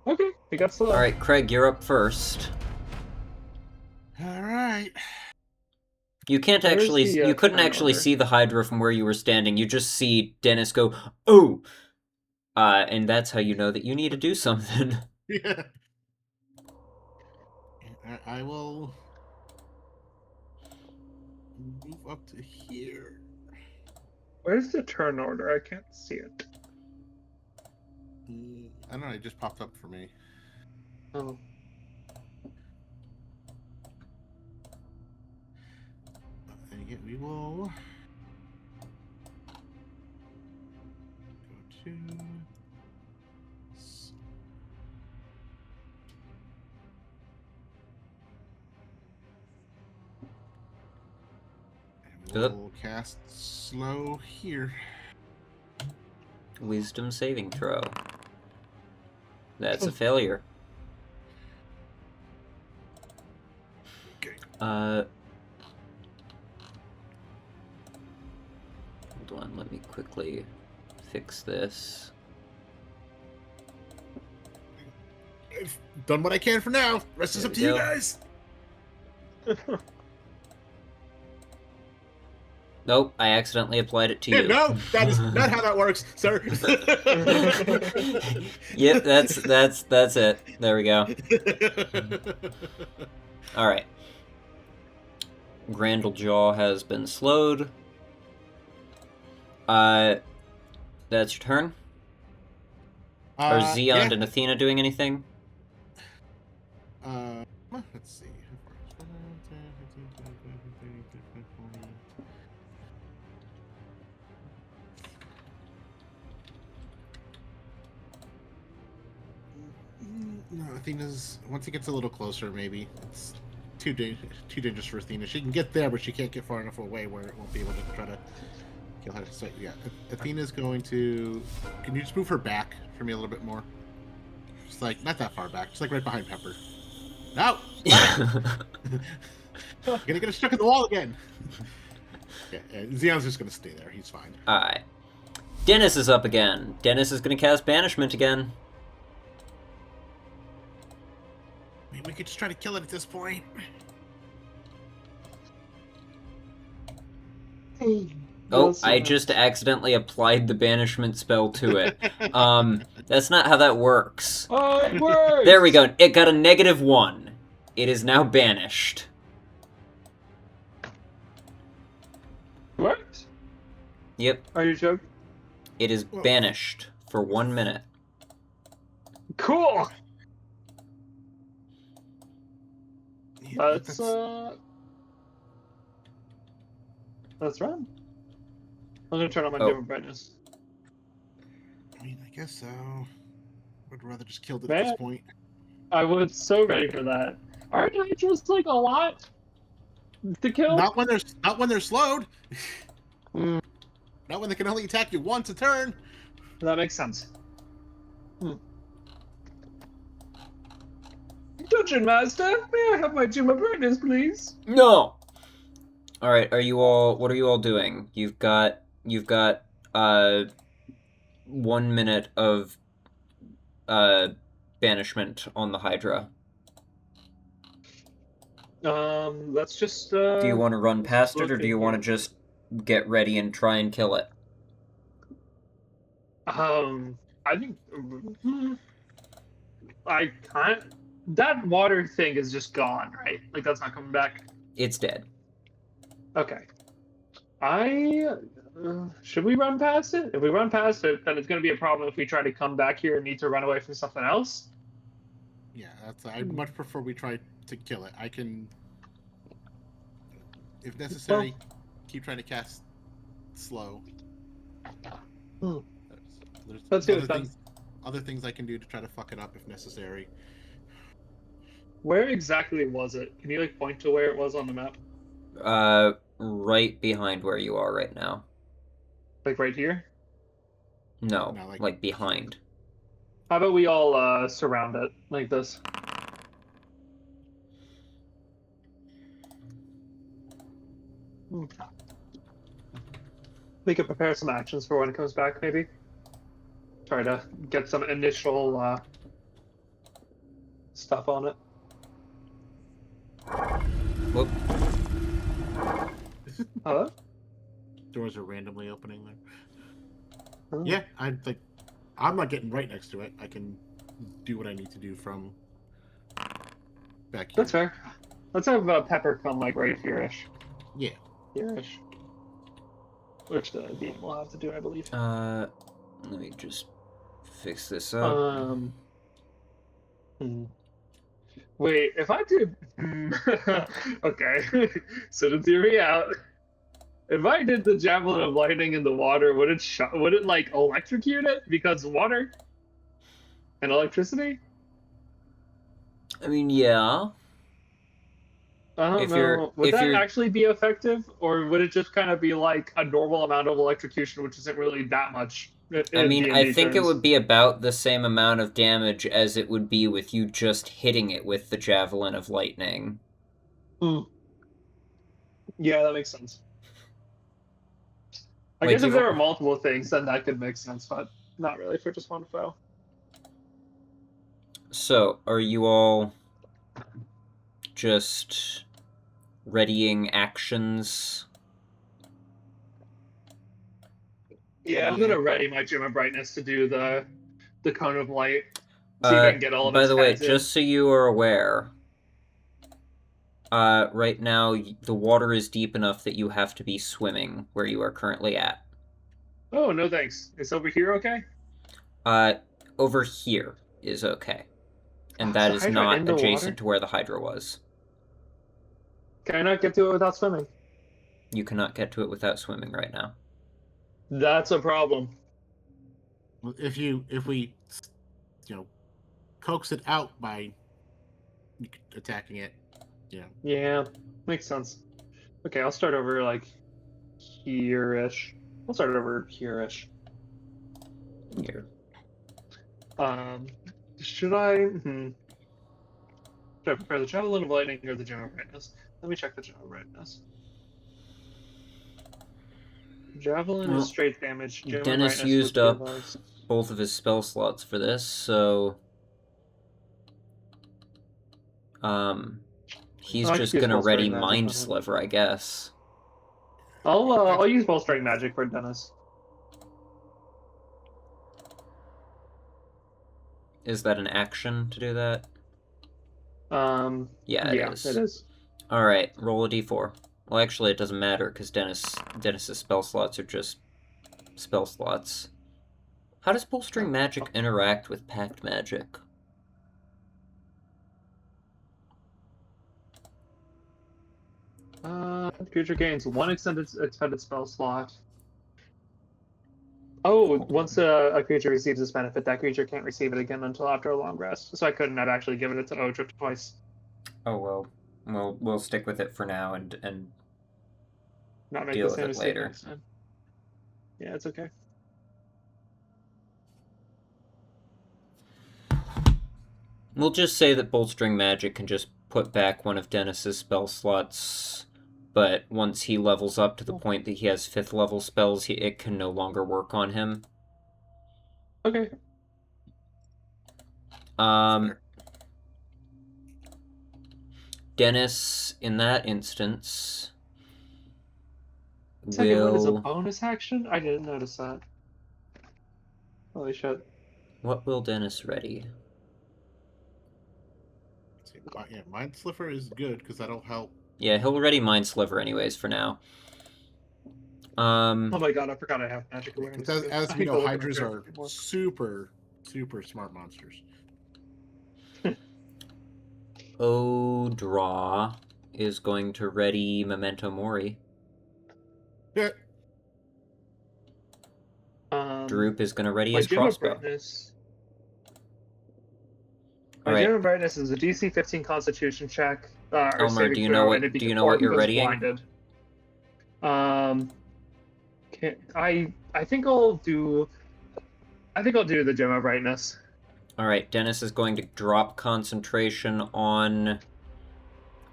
Speaker 3: Okay, we got slow.
Speaker 1: Alright, Craig, you're up first.
Speaker 4: All right.
Speaker 1: You can't
Speaker 3: Where's
Speaker 1: actually,
Speaker 3: the,
Speaker 1: you couldn't
Speaker 3: turn
Speaker 1: actually
Speaker 3: order?
Speaker 1: see the Hydra from where you were standing. You just see Dennis go, "Oh!" And that's how you know that you need to do something.
Speaker 4: Yeah. I will move up to here.
Speaker 3: Where's the turn order? I can't see it.
Speaker 4: I don't know. It just popped up for me.
Speaker 3: Oh.
Speaker 4: And again, we will go to. And we'll cast slow here.
Speaker 1: Wisdom saving throw. That's a failure.
Speaker 4: Okay.
Speaker 1: Hold on, let me quickly fix this.
Speaker 4: I've done what I can for now. Rest is
Speaker 1: There
Speaker 4: up
Speaker 1: we
Speaker 4: to you
Speaker 1: go.
Speaker 4: guys.
Speaker 1: Nope, I accidentally applied it to
Speaker 4: Yeah,
Speaker 1: you.
Speaker 4: no, that is not how that works, sir.
Speaker 1: Yep, that's it. There we go. Alright. Grandlejaw has been slowed. That's your turn? Are Xeon
Speaker 4: yeah.
Speaker 1: and Athena doing anything?
Speaker 4: Let's see. No, Athena's, once it gets a little closer, maybe. It's too dangerous for Athena. She can get there, but she can't get far enough away where it won't be able to try to kill her. So, yeah, Athena's going to... Can you just move her back for me a little bit more? Just like, not that far back. Just like right behind Pepper. No! You're gonna get her stuck in the wall again! Yeah, Xeon's just gonna stay there. He's fine.
Speaker 1: Alright. Dennis is up again. Dennis is going to cast Banishment again.
Speaker 4: I mean, we could just try to kill it at this point.
Speaker 1: Oh, I just accidentally applied the banishment spell to it. That's not how that works.
Speaker 3: Oh, it works!
Speaker 1: There we go. It got a -1. It is now banished.
Speaker 3: What?
Speaker 1: Yep,
Speaker 3: Are you joking?
Speaker 1: it is banished for 1 minute.
Speaker 3: Cool!
Speaker 4: Yeah,
Speaker 3: Let's run. I'm gonna turn on my
Speaker 1: Oh.
Speaker 3: dimmer brightness.
Speaker 4: I mean, I guess so. Would rather just kill it at
Speaker 3: Man.
Speaker 4: this point.
Speaker 3: I was so ready for that. Aren't I just like a lot to kill?
Speaker 4: Not when they're slowed.
Speaker 3: Mm,
Speaker 4: Not when they can only attack you once a turn.
Speaker 3: that makes sense. Dungeon Master, may I have my dimmer brightness, please?
Speaker 1: No! Alright, what are you all doing? You've got 1 minute of, banishment on the Hydra.
Speaker 3: Let's just,
Speaker 1: Do you want to run past it, or do
Speaker 3: looking
Speaker 1: you want to
Speaker 3: here.
Speaker 1: just get ready and try and kill it?
Speaker 3: I think, I can't, that water thing is just gone, right? Like, that's not coming back?
Speaker 1: It's dead.
Speaker 3: Okay. I Should we run past it? If we run past it, then it's going to be a problem if we try to come back here and need to run away from something else.
Speaker 4: Yeah, I'd much prefer we try to kill it. I can, if necessary, keep trying to cast slow. There's
Speaker 3: Let's do it.
Speaker 4: Other things I can do to try to fuck it up if necessary.
Speaker 3: Where exactly was it? Can you point to where it was on the map?
Speaker 1: Right behind where you are right now.
Speaker 3: Right here?
Speaker 1: No, like behind.
Speaker 3: How about we all surround it like this? We could prepare some actions for when it comes back, maybe. Try to get some initial stuff on it.
Speaker 1: Whoop.
Speaker 3: Hello?
Speaker 4: Doors are randomly opening there.
Speaker 3: Oh.
Speaker 4: Yeah, I'm not getting right next to it. I can do what I need to do from back here.
Speaker 3: That's fair. Let's have Pepper come right here-ish.
Speaker 4: Yeah.
Speaker 3: Here-ish. Which the beam will have to do, I believe.
Speaker 1: Let me just fix this up.
Speaker 3: Wait, if I did... Okay, so to hear me out. If I did the Javelin of Lightning in the water, would it electrocute it? Because water and electricity?
Speaker 1: I mean, yeah.
Speaker 3: I don't know. Would that actually be effective? Or would it just kind of be like a normal amount of electrocution, which isn't really that much?
Speaker 1: I mean, I think it would be about the same amount of damage as it would be with you just hitting it with the Javelin of Lightning.
Speaker 3: Yeah, that makes sense. I guess if there were multiple things, then that could make sense, but not really for just one foe.
Speaker 1: So, are you all just readying actions?
Speaker 3: Yeah, I'm gonna ready my Gem of Brightness to do the Cone of Light. See if I can get all of
Speaker 1: by
Speaker 3: its
Speaker 1: the way,
Speaker 3: heads in.
Speaker 1: just so you are aware, right now the water is deep enough that you have to be swimming where you are currently at.
Speaker 3: Oh, no thanks. Is over here okay?
Speaker 1: Over here is okay. And that is not adjacent to where the Hydra was.
Speaker 3: Can I not get to it without swimming?
Speaker 1: You cannot get to it without swimming right now.
Speaker 3: That's a problem.
Speaker 4: Well, if we coax it out by attacking it,
Speaker 3: Yeah, makes sense. Okay, I'll start over here-ish. I'll start over here-ish.
Speaker 1: Here.
Speaker 3: Should I? Should I prepare the Javelin of Lightning or the Gem of Brightness? Let me check the Gem of Brightness. Javelin is straight damage. Gem
Speaker 1: Dennis used up both of his spell slots for this, so he's just gonna ready Mind Sliver, I guess.
Speaker 3: I'll use Bolstering Magic for Dennis.
Speaker 1: Is that an action to do that? Yeah,
Speaker 3: it is.
Speaker 1: Alright, roll a d4. Well, actually, it doesn't matter, because Dennis's spell slots are just spell slots. How does Bolstering Magic interact with Pact Magic?
Speaker 3: The creature gains one expended spell slot. Oh, once a creature receives this benefit, that creature can't receive it again until after a long rest. So I couldn't have actually given it to Odra twice.
Speaker 1: Oh, well. We'll stick with it for now and
Speaker 3: not make
Speaker 1: deal
Speaker 3: the same
Speaker 1: with it later.
Speaker 3: Next time. Yeah, it's okay.
Speaker 1: We'll just say that Bolstering Magic can just put back one of Dennis's spell slots, but once he levels up to the point that he has 5th level spells, it can no longer work on him.
Speaker 3: Okay.
Speaker 1: Dennis, in that instance,
Speaker 3: Second one is a bonus action? I didn't notice that. Holy shit.
Speaker 1: What will Dennis ready?
Speaker 4: Yeah, Mind Sliver is good, because that'll help.
Speaker 1: Yeah, he'll ready Mind Sliver anyways for now.
Speaker 3: Oh my god, I forgot I have magic awareness.
Speaker 4: Because as
Speaker 3: I
Speaker 4: we
Speaker 3: need
Speaker 4: know,
Speaker 3: to look at my
Speaker 4: hydras
Speaker 3: character
Speaker 4: are
Speaker 3: more.
Speaker 4: super smart monsters.
Speaker 1: Odra is going to ready Memento Mori.
Speaker 4: Yeah.
Speaker 1: Droop is going to ready
Speaker 3: My
Speaker 1: his
Speaker 3: gem of
Speaker 1: crossbow.
Speaker 3: brightness.
Speaker 1: All
Speaker 3: My
Speaker 1: right,
Speaker 3: gem of brightness is a DC 15 Constitution check or
Speaker 1: Elmer,
Speaker 3: saving throw, and it'd be before it
Speaker 1: you're
Speaker 3: goes
Speaker 1: readying?
Speaker 3: blinded. I think I'll do. I think I'll do the gem of brightness.
Speaker 1: All right, Dennis is going to drop concentration on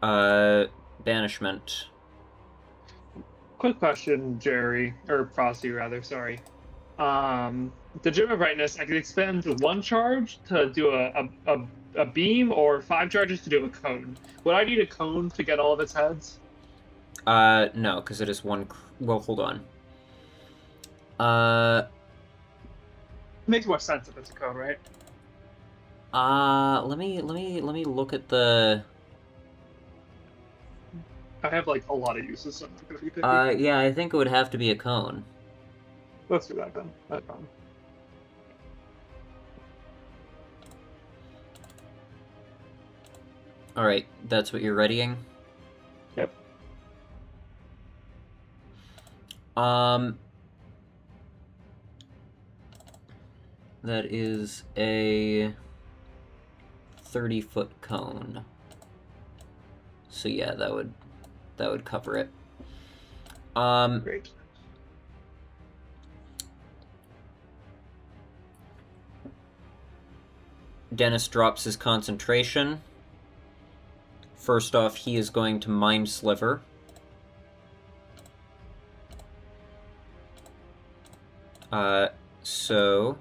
Speaker 1: banishment.
Speaker 3: Quick question, Jerry, or Frosty rather. Sorry. The gem of brightness, I can expend one charge to do a beam, or 5 charges to do a cone. Would I need a cone to get all of its heads?
Speaker 1: No, because it is one. Well, hold on.
Speaker 3: Makes more sense if it's a cone, right?
Speaker 1: Let me look at the.
Speaker 3: I have like a lot of uses, so I'm not gonna be picky.
Speaker 1: Yeah, I think it would have to be a cone.
Speaker 3: Let's do that then. That's fine.
Speaker 1: All right, that's what you're readying.
Speaker 3: Yep.
Speaker 1: That is a 30-foot cone. So yeah, that would cover it.
Speaker 3: Great.
Speaker 1: Dennis drops his concentration. First off, he is going to Mind Sliver. So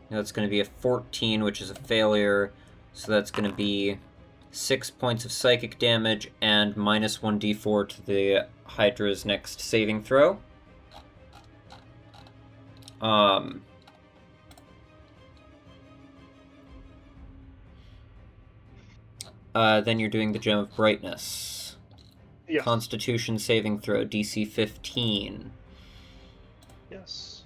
Speaker 1: that's going to be a 14, which is a failure. So that's going to be 6 points of psychic damage and minus 1d4 to the Hydra's next saving throw. Then you're doing the Gem of Brightness.
Speaker 3: Yes.
Speaker 1: Constitution saving throw, DC 15.
Speaker 3: Yes.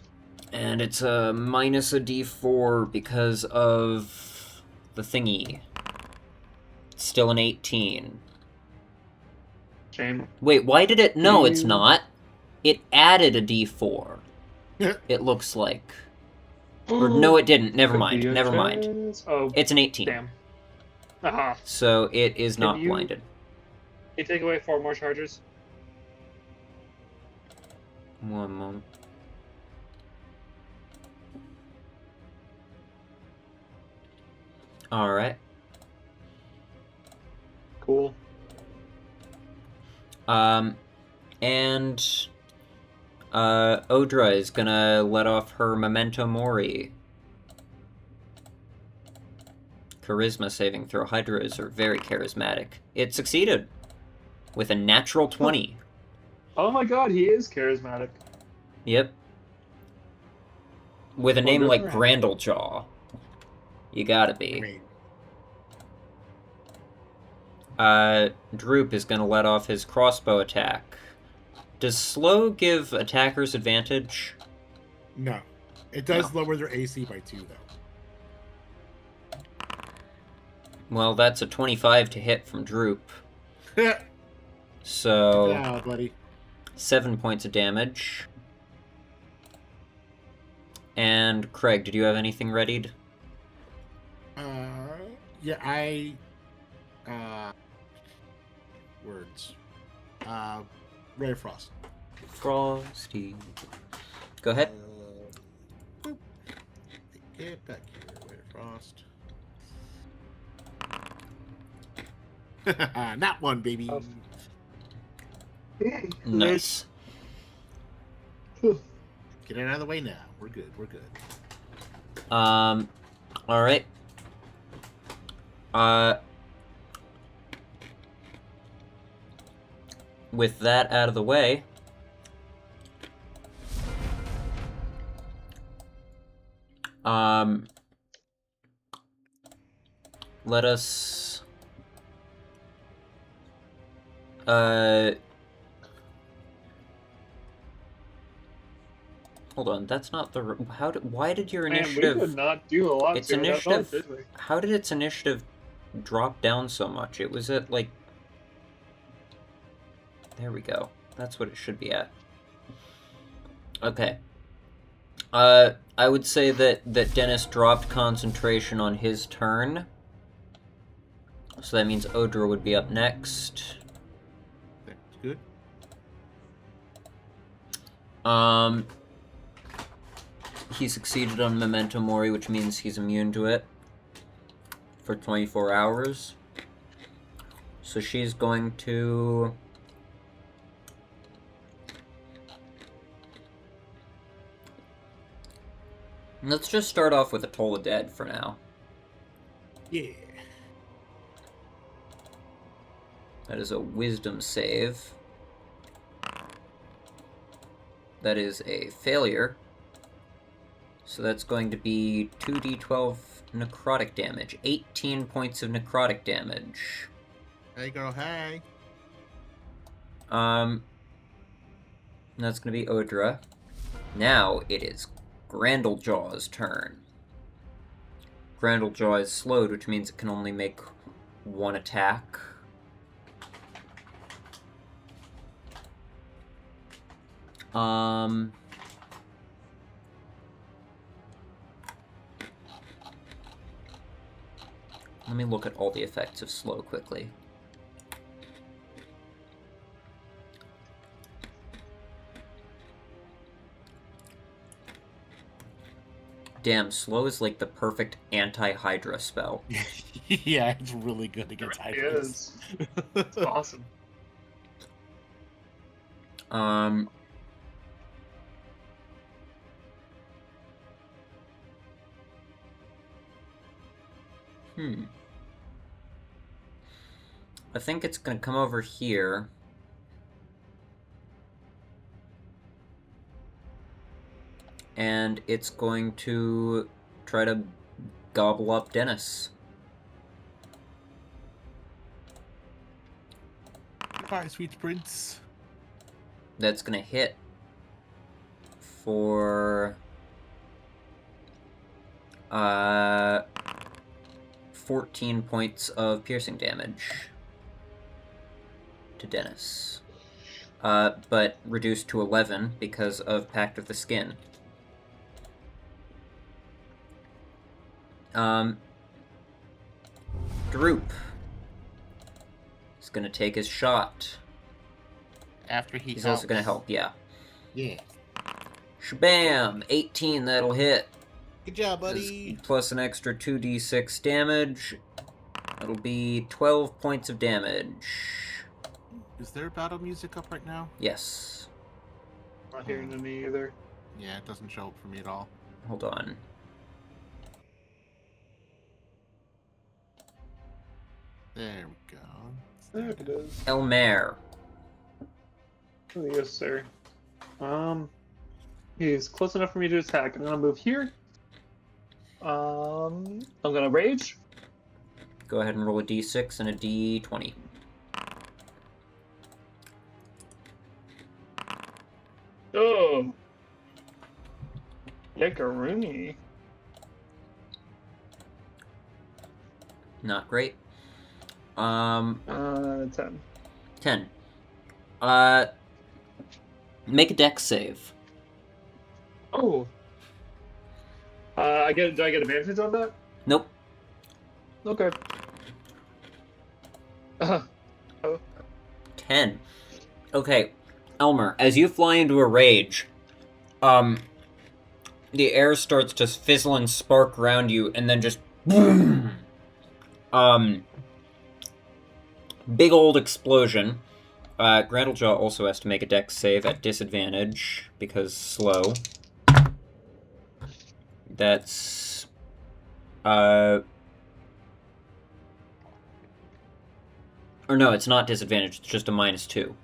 Speaker 1: And it's a minus a d4 because of the thingy. It's still an 18.
Speaker 3: Shame.
Speaker 1: Wait, why did it... No, it's not. It added a d4.
Speaker 4: Yeah.
Speaker 1: It looks like. Or no, it didn't. Never
Speaker 3: Could
Speaker 1: mind.
Speaker 3: be a
Speaker 1: Never mind.
Speaker 3: chance. Oh,
Speaker 1: It's an 18.
Speaker 3: damn. Aha.
Speaker 1: So it is
Speaker 3: Can
Speaker 1: not
Speaker 3: you-
Speaker 1: blinded.
Speaker 3: You take away 4 more charges.
Speaker 1: One moment. Alright.
Speaker 3: Cool.
Speaker 1: And Odra is gonna let off her Memento Mori. Charisma saving throw. Hydras are very charismatic. It succeeded with a natural 20.
Speaker 3: Oh my god, he is charismatic.
Speaker 1: Yep. With a
Speaker 3: Well,
Speaker 1: name
Speaker 3: good
Speaker 1: like
Speaker 3: for him.
Speaker 1: Grandlejaw. You gotta
Speaker 4: I
Speaker 1: be.
Speaker 4: mean,
Speaker 1: Droop is gonna let off his crossbow attack. Does slow give attackers advantage?
Speaker 4: no. It does lower their AC by 2, though.
Speaker 1: Well, that's a 25 to hit from Droop.
Speaker 4: Yeah,
Speaker 1: So,
Speaker 4: buddy.
Speaker 1: 7 points of damage. And Craig, did you have anything readied?
Speaker 4: Yeah, words. Ray of Frost.
Speaker 1: Frosty. Go ahead.
Speaker 4: Boop. Get back here, Ray of Frost. Not one, baby.
Speaker 3: Oh.
Speaker 1: Nice.
Speaker 4: Get it out of the way now. We're good. We're good.
Speaker 1: Alright. With that out of the way, let us Hold on, that's not the... Why did your
Speaker 3: Man,
Speaker 1: initiative...
Speaker 3: we did not do a lot
Speaker 1: Its
Speaker 3: to it, that's all,
Speaker 1: initiative...
Speaker 3: did we?
Speaker 1: How did its initiative drop down so much? It was at, like... There we go. That's what it should be at. Okay. I would say that Dennis dropped concentration on his turn. So that means Odra would be up next.
Speaker 4: That's good.
Speaker 1: He succeeded on Memento Mori, which means he's immune to it for 24 hours. So she's going to... Let's just start off with a Toll of Dead for now.
Speaker 4: Yeah.
Speaker 1: That is a Wisdom save. That is a failure. So that's going to be 2d12 necrotic damage. 18 points of necrotic damage.
Speaker 4: Hey, girl, hey.
Speaker 1: That's going to be Odra. Now it is Grandlejaw's turn. Grandlejaw is slowed, which means it can only make one attack. Let me look at all the effects of slow quickly. Damn, slow is like the perfect anti-Hydra spell.
Speaker 4: Yeah, it's really good against
Speaker 3: It
Speaker 4: Hydras.
Speaker 3: is. It's awesome.
Speaker 1: I think it's gonna come over here. And it's going to try to gobble up Dennis.
Speaker 4: Goodbye, sweet prince.
Speaker 1: That's gonna hit for 14 points of piercing damage to Dennis. But reduced to 11 because of Pact of the Skin. Droop is gonna take his shot.
Speaker 4: After
Speaker 1: He's also gonna help, yeah.
Speaker 4: Yeah.
Speaker 1: Shabam! 18, that'll hit.
Speaker 4: Good job, buddy.
Speaker 1: Plus an extra 2d6 damage. That'll be 12 points of damage.
Speaker 4: Is there battle music up right now?
Speaker 1: Yes.
Speaker 3: Not hearing any either.
Speaker 4: Yeah, it doesn't show up for me at all.
Speaker 1: Hold on.
Speaker 4: There we go.
Speaker 3: There it is.
Speaker 1: Elmer.
Speaker 3: Oh, yes, sir. He's close enough for me to attack. I'm gonna move here. I'm gonna rage.
Speaker 1: Go ahead and roll a d6 and a d20.
Speaker 3: Oh. Yakaruni.
Speaker 1: Not great.
Speaker 3: 10.
Speaker 1: 10. Make a dex save.
Speaker 3: Oh. Do I get advantage on that?
Speaker 1: Nope.
Speaker 3: Okay.
Speaker 1: 10. Okay, Elmer, as you fly into a rage, the air starts to fizzle and spark around you, and then just boom! Big old explosion. Grandlejaw also has to make a dex save at disadvantage, because slow. That's, or no, it's not disadvantage, it's just a -2.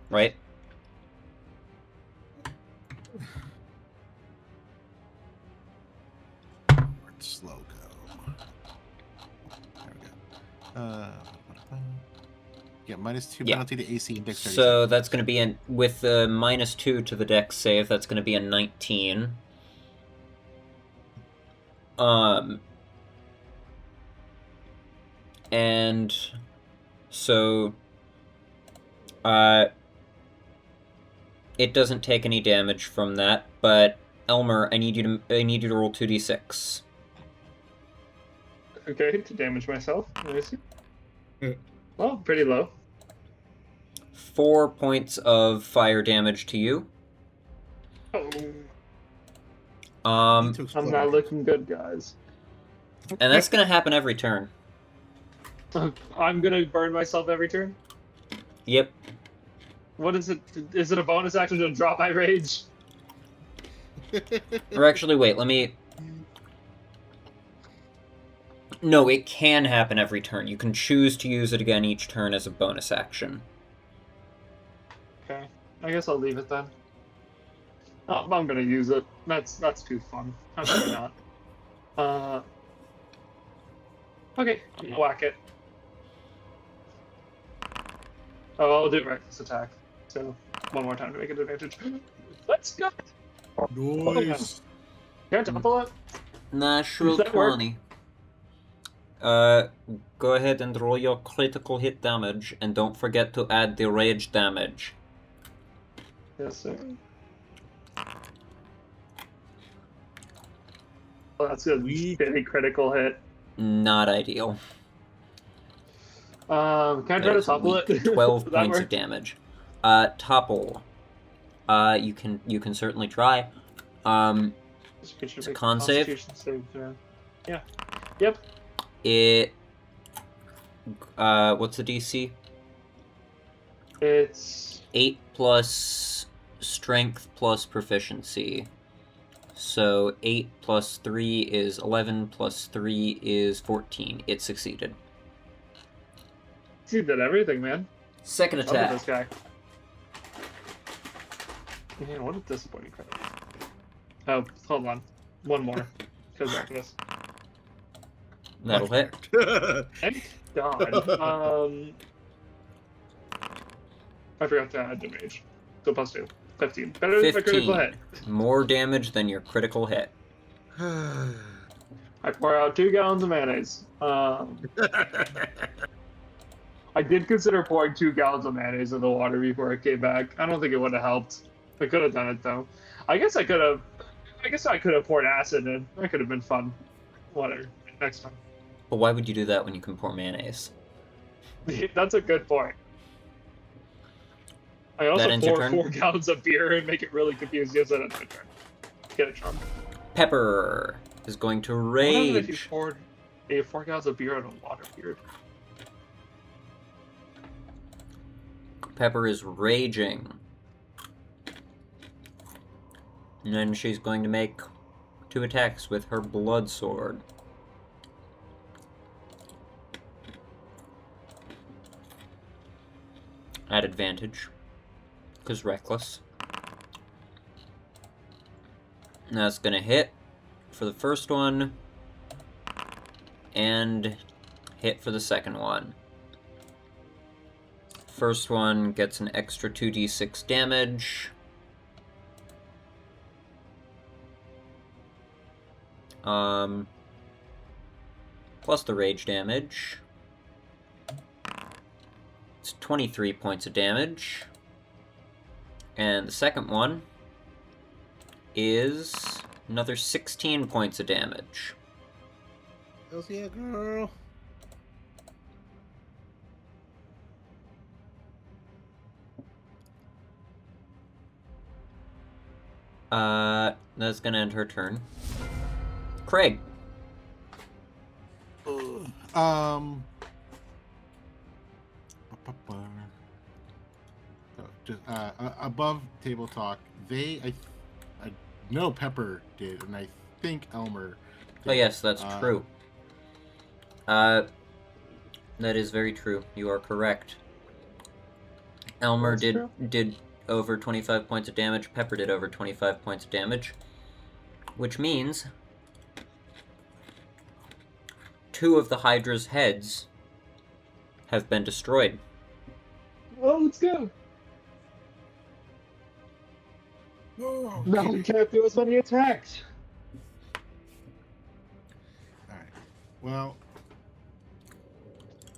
Speaker 1: Right?
Speaker 4: Where'd slow go? There we go. Yeah, -2
Speaker 1: Yeah.
Speaker 4: penalty to AC and dexterity.
Speaker 1: So that's going to be with the -2 to the dex save. That's going to be a 19. And so, it doesn't take any damage from that. But Elmer, I need you to roll 2d6.
Speaker 3: Okay, to damage myself. Let me see.
Speaker 4: Yeah.
Speaker 3: Well, pretty low.
Speaker 1: 4 points of fire damage to you.
Speaker 3: Oh,
Speaker 4: Need to
Speaker 3: I'm
Speaker 4: explode.
Speaker 3: not looking good, guys.
Speaker 1: And that's going to happen every turn.
Speaker 3: I'm gonna burn myself every turn.
Speaker 1: Yep.
Speaker 3: What is it? Is it a bonus action to drop my rage?
Speaker 1: Or actually, wait, let me... No, it can happen every turn. You can choose to use it again each turn as a bonus action.
Speaker 3: Okay, I guess I'll leave it then. Oh, I'm gonna use it. That's too fun. How should I not? Okay, whack it. Oh, I'll do reckless attack. So one more time to make an advantage. Let's go.
Speaker 4: Nice.
Speaker 3: Can I topple it?
Speaker 1: Natural
Speaker 3: Does that work?
Speaker 1: 20. Go ahead and roll your critical hit damage, and don't forget to add the rage damage.
Speaker 3: Yes, sir. Well, that's a shitty critical hit.
Speaker 1: Not ideal.
Speaker 3: Can I try to
Speaker 1: That is
Speaker 3: topple
Speaker 1: weak.
Speaker 3: it?
Speaker 1: 12
Speaker 3: Does that
Speaker 1: points of
Speaker 3: work?
Speaker 1: damage. Topple. You can certainly try.
Speaker 3: It's
Speaker 1: a con save?
Speaker 3: Save, yeah. Yep.
Speaker 1: It... what's the DC?
Speaker 3: It's
Speaker 1: 8 plus strength plus proficiency. So 8 plus 3 is 11, plus 3 is 14. It succeeded.
Speaker 3: he did everything, man.
Speaker 1: Second
Speaker 3: Love this
Speaker 1: attack.
Speaker 3: guy. Man, what a disappointing credit. Oh, hold on. One more. Because reckless.
Speaker 1: That'll hit.
Speaker 3: Thank God. I forgot to add damage. So +2. 15. Better than my critical
Speaker 1: 15.
Speaker 3: hit.
Speaker 1: More damage than your critical hit.
Speaker 3: I pour out 2 gallons of mayonnaise. I did consider pouring 2 gallons of mayonnaise in the water before I came back. I don't think it would have helped. I could have done it though. I guess I could have poured acid in. That could have been fun. Whatever. Next time.
Speaker 1: But why would you do that when you can pour mayonnaise?
Speaker 3: That's a good point. I
Speaker 1: That
Speaker 3: also
Speaker 1: ends your
Speaker 3: pour
Speaker 1: turn?
Speaker 3: 4 gallons of beer and make it really confusing. Yes, that ends my turn. Get it, Sean.
Speaker 1: Pepper is going to
Speaker 3: What happened if you
Speaker 1: rage.
Speaker 3: poured 4 gallons of beer in a water beard?
Speaker 1: Pepper is raging. And then she's going to make 2 attacks with her blood sword. At advantage. Because reckless. And that's going to hit for the first one. And hit for the second one. First one gets an extra 2d6 damage. Plus the rage damage. It's 23 points of damage. And the second one is another 16 points of damage.
Speaker 4: How's yeah, girl?
Speaker 1: That's gonna end her turn. Craig.
Speaker 4: Just above table talk, I know Pepper did, and I think Elmer did.
Speaker 1: Oh yes, that's true. That is very true. You are correct. Elmer
Speaker 3: That's
Speaker 1: did over 25 points of damage. Pepper did over 25 points of damage. Which means 2 of the Hydra's heads have been destroyed.
Speaker 3: Oh, let's go.
Speaker 4: Oh,
Speaker 3: No one can't do as many attacks.
Speaker 4: Alright. Well,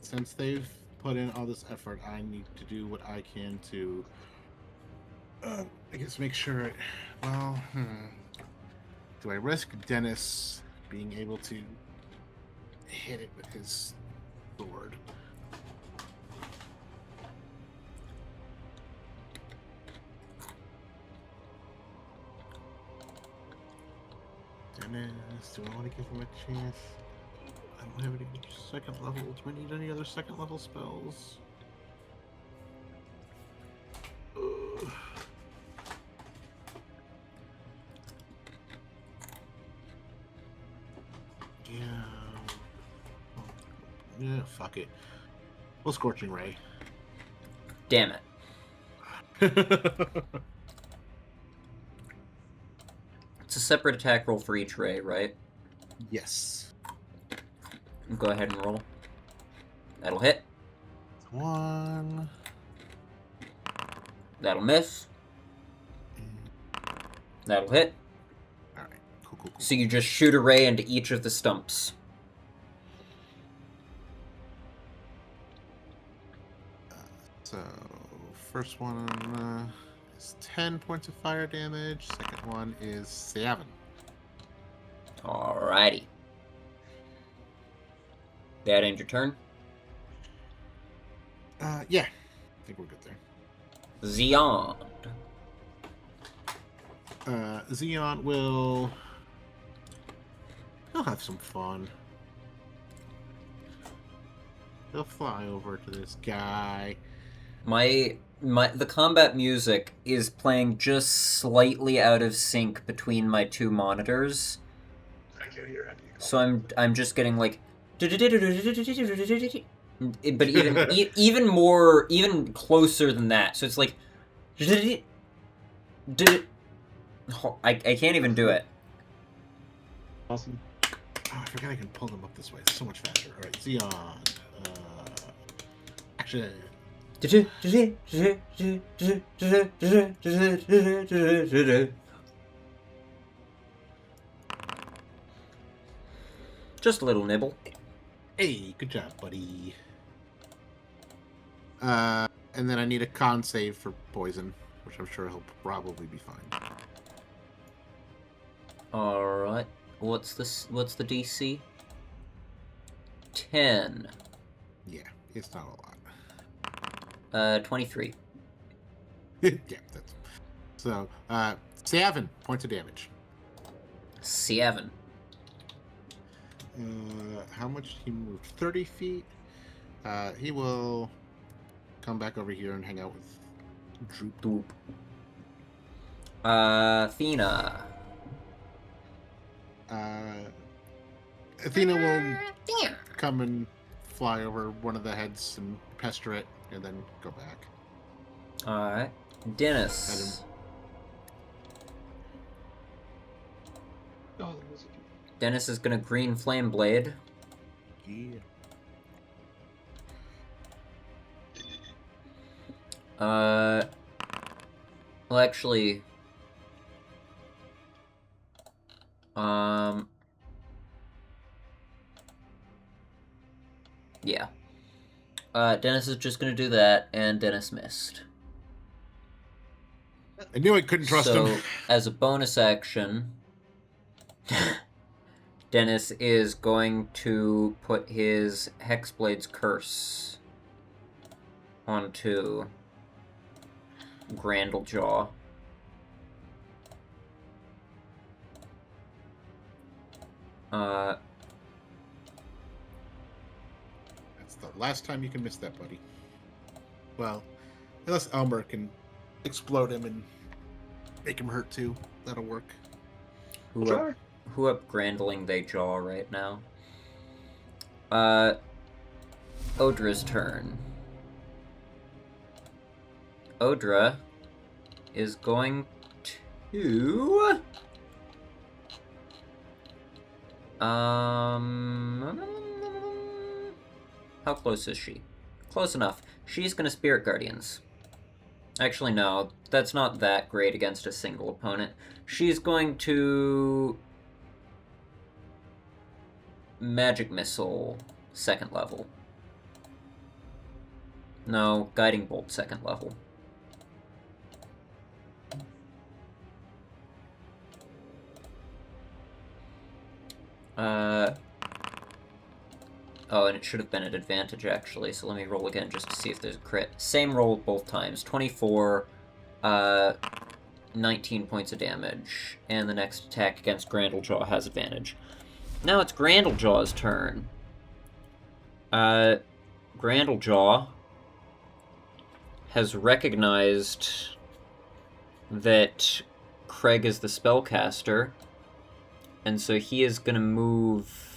Speaker 4: since they've put in all this effort, I need to do what I can to, I guess, make sure. Well, do I risk Dennis being able to hit it with his sword? Dennis, do I want to give him a chance? I don't have any second level. Do I need any other second level spells? Ugh. Yeah. Yeah, fuck it. Well, Scorching Ray.
Speaker 1: Damn it. It's a separate attack roll for each ray, right?
Speaker 4: Yes.
Speaker 1: Go ahead and roll. That'll hit.
Speaker 4: One.
Speaker 1: That'll miss. That'll hit.
Speaker 4: Alright. Cool.
Speaker 1: So you just shoot a ray into each of the stumps.
Speaker 4: So, first one is 10 points of fire damage. Second one is 7.
Speaker 1: Alrighty. That ends your turn.
Speaker 4: Yeah. I think we're good there.
Speaker 1: Xeon.
Speaker 4: Xeon will... He'll have some fun. He'll fly over to this guy.
Speaker 1: The combat music is playing just slightly out of sync between my two monitors.
Speaker 3: I can't hear any.
Speaker 1: So I'm just getting like, but even closer than that. So it's like, I can't even do it.
Speaker 3: Awesome.
Speaker 4: Oh, I forgot I can pull them up this way. It's so much faster. Alright, Xeon. Action.
Speaker 1: Just a little nibble.
Speaker 4: Hey, good job, buddy. And then I need a con save for poison, which I'm sure he'll probably be fine.
Speaker 1: Alright. What's the DC? 10.
Speaker 4: Yeah, it's not a lot.
Speaker 1: 23.
Speaker 4: Yeah, that's... So, 7 points of damage.
Speaker 1: 7.
Speaker 4: How much he moved? 30 feet. He will come back over here and hang out with Droop.
Speaker 1: Doop. Athena.
Speaker 4: Athena will come and fly over one of the heads and pester it, and then go back.
Speaker 1: Alright. Dennis.
Speaker 3: Oh, the music.
Speaker 1: Dennis is gonna green flame blade.
Speaker 4: Yeah.
Speaker 1: Well, actually, yeah. Dennis is just gonna do that, and Dennis missed.
Speaker 4: I knew I couldn't trust
Speaker 1: So,
Speaker 4: him.
Speaker 1: as a bonus action, Dennis is going to put his Hexblade's Curse onto Grandlejaw.
Speaker 4: That's the last time you can miss that, buddy. Well, unless Elmer can explode him and make him hurt too. That'll work.
Speaker 1: Who up Grandling they jaw right now? Odra's turn. Odra is going to... How close is she? Close enough. She's gonna Spirit Guardians. Actually, no, that's not that great against a single opponent. She's going to Magic Missile 2nd level. No, Guiding Bolt 2nd level. Oh, and it should have been at advantage, actually, so let me roll again just to see if there's a crit. Same roll both times. 24, 19 points of damage, and the next attack against Grandlejaw has advantage. Now it's Grandlejaw's turn. Grandlejaw has recognized that Craig is the spellcaster, and so he is going to move...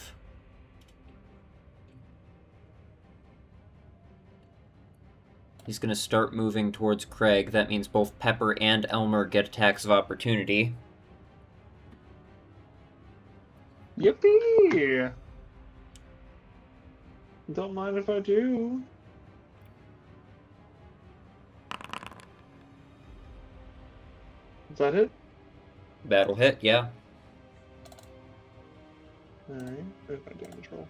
Speaker 1: He's going to start moving towards Craig. That means both Pepper and Elmer get attacks of opportunity.
Speaker 3: Yippee! Don't mind if I do. Is that it?
Speaker 1: Battle hit, yeah.
Speaker 3: Alright, where's my damage roll?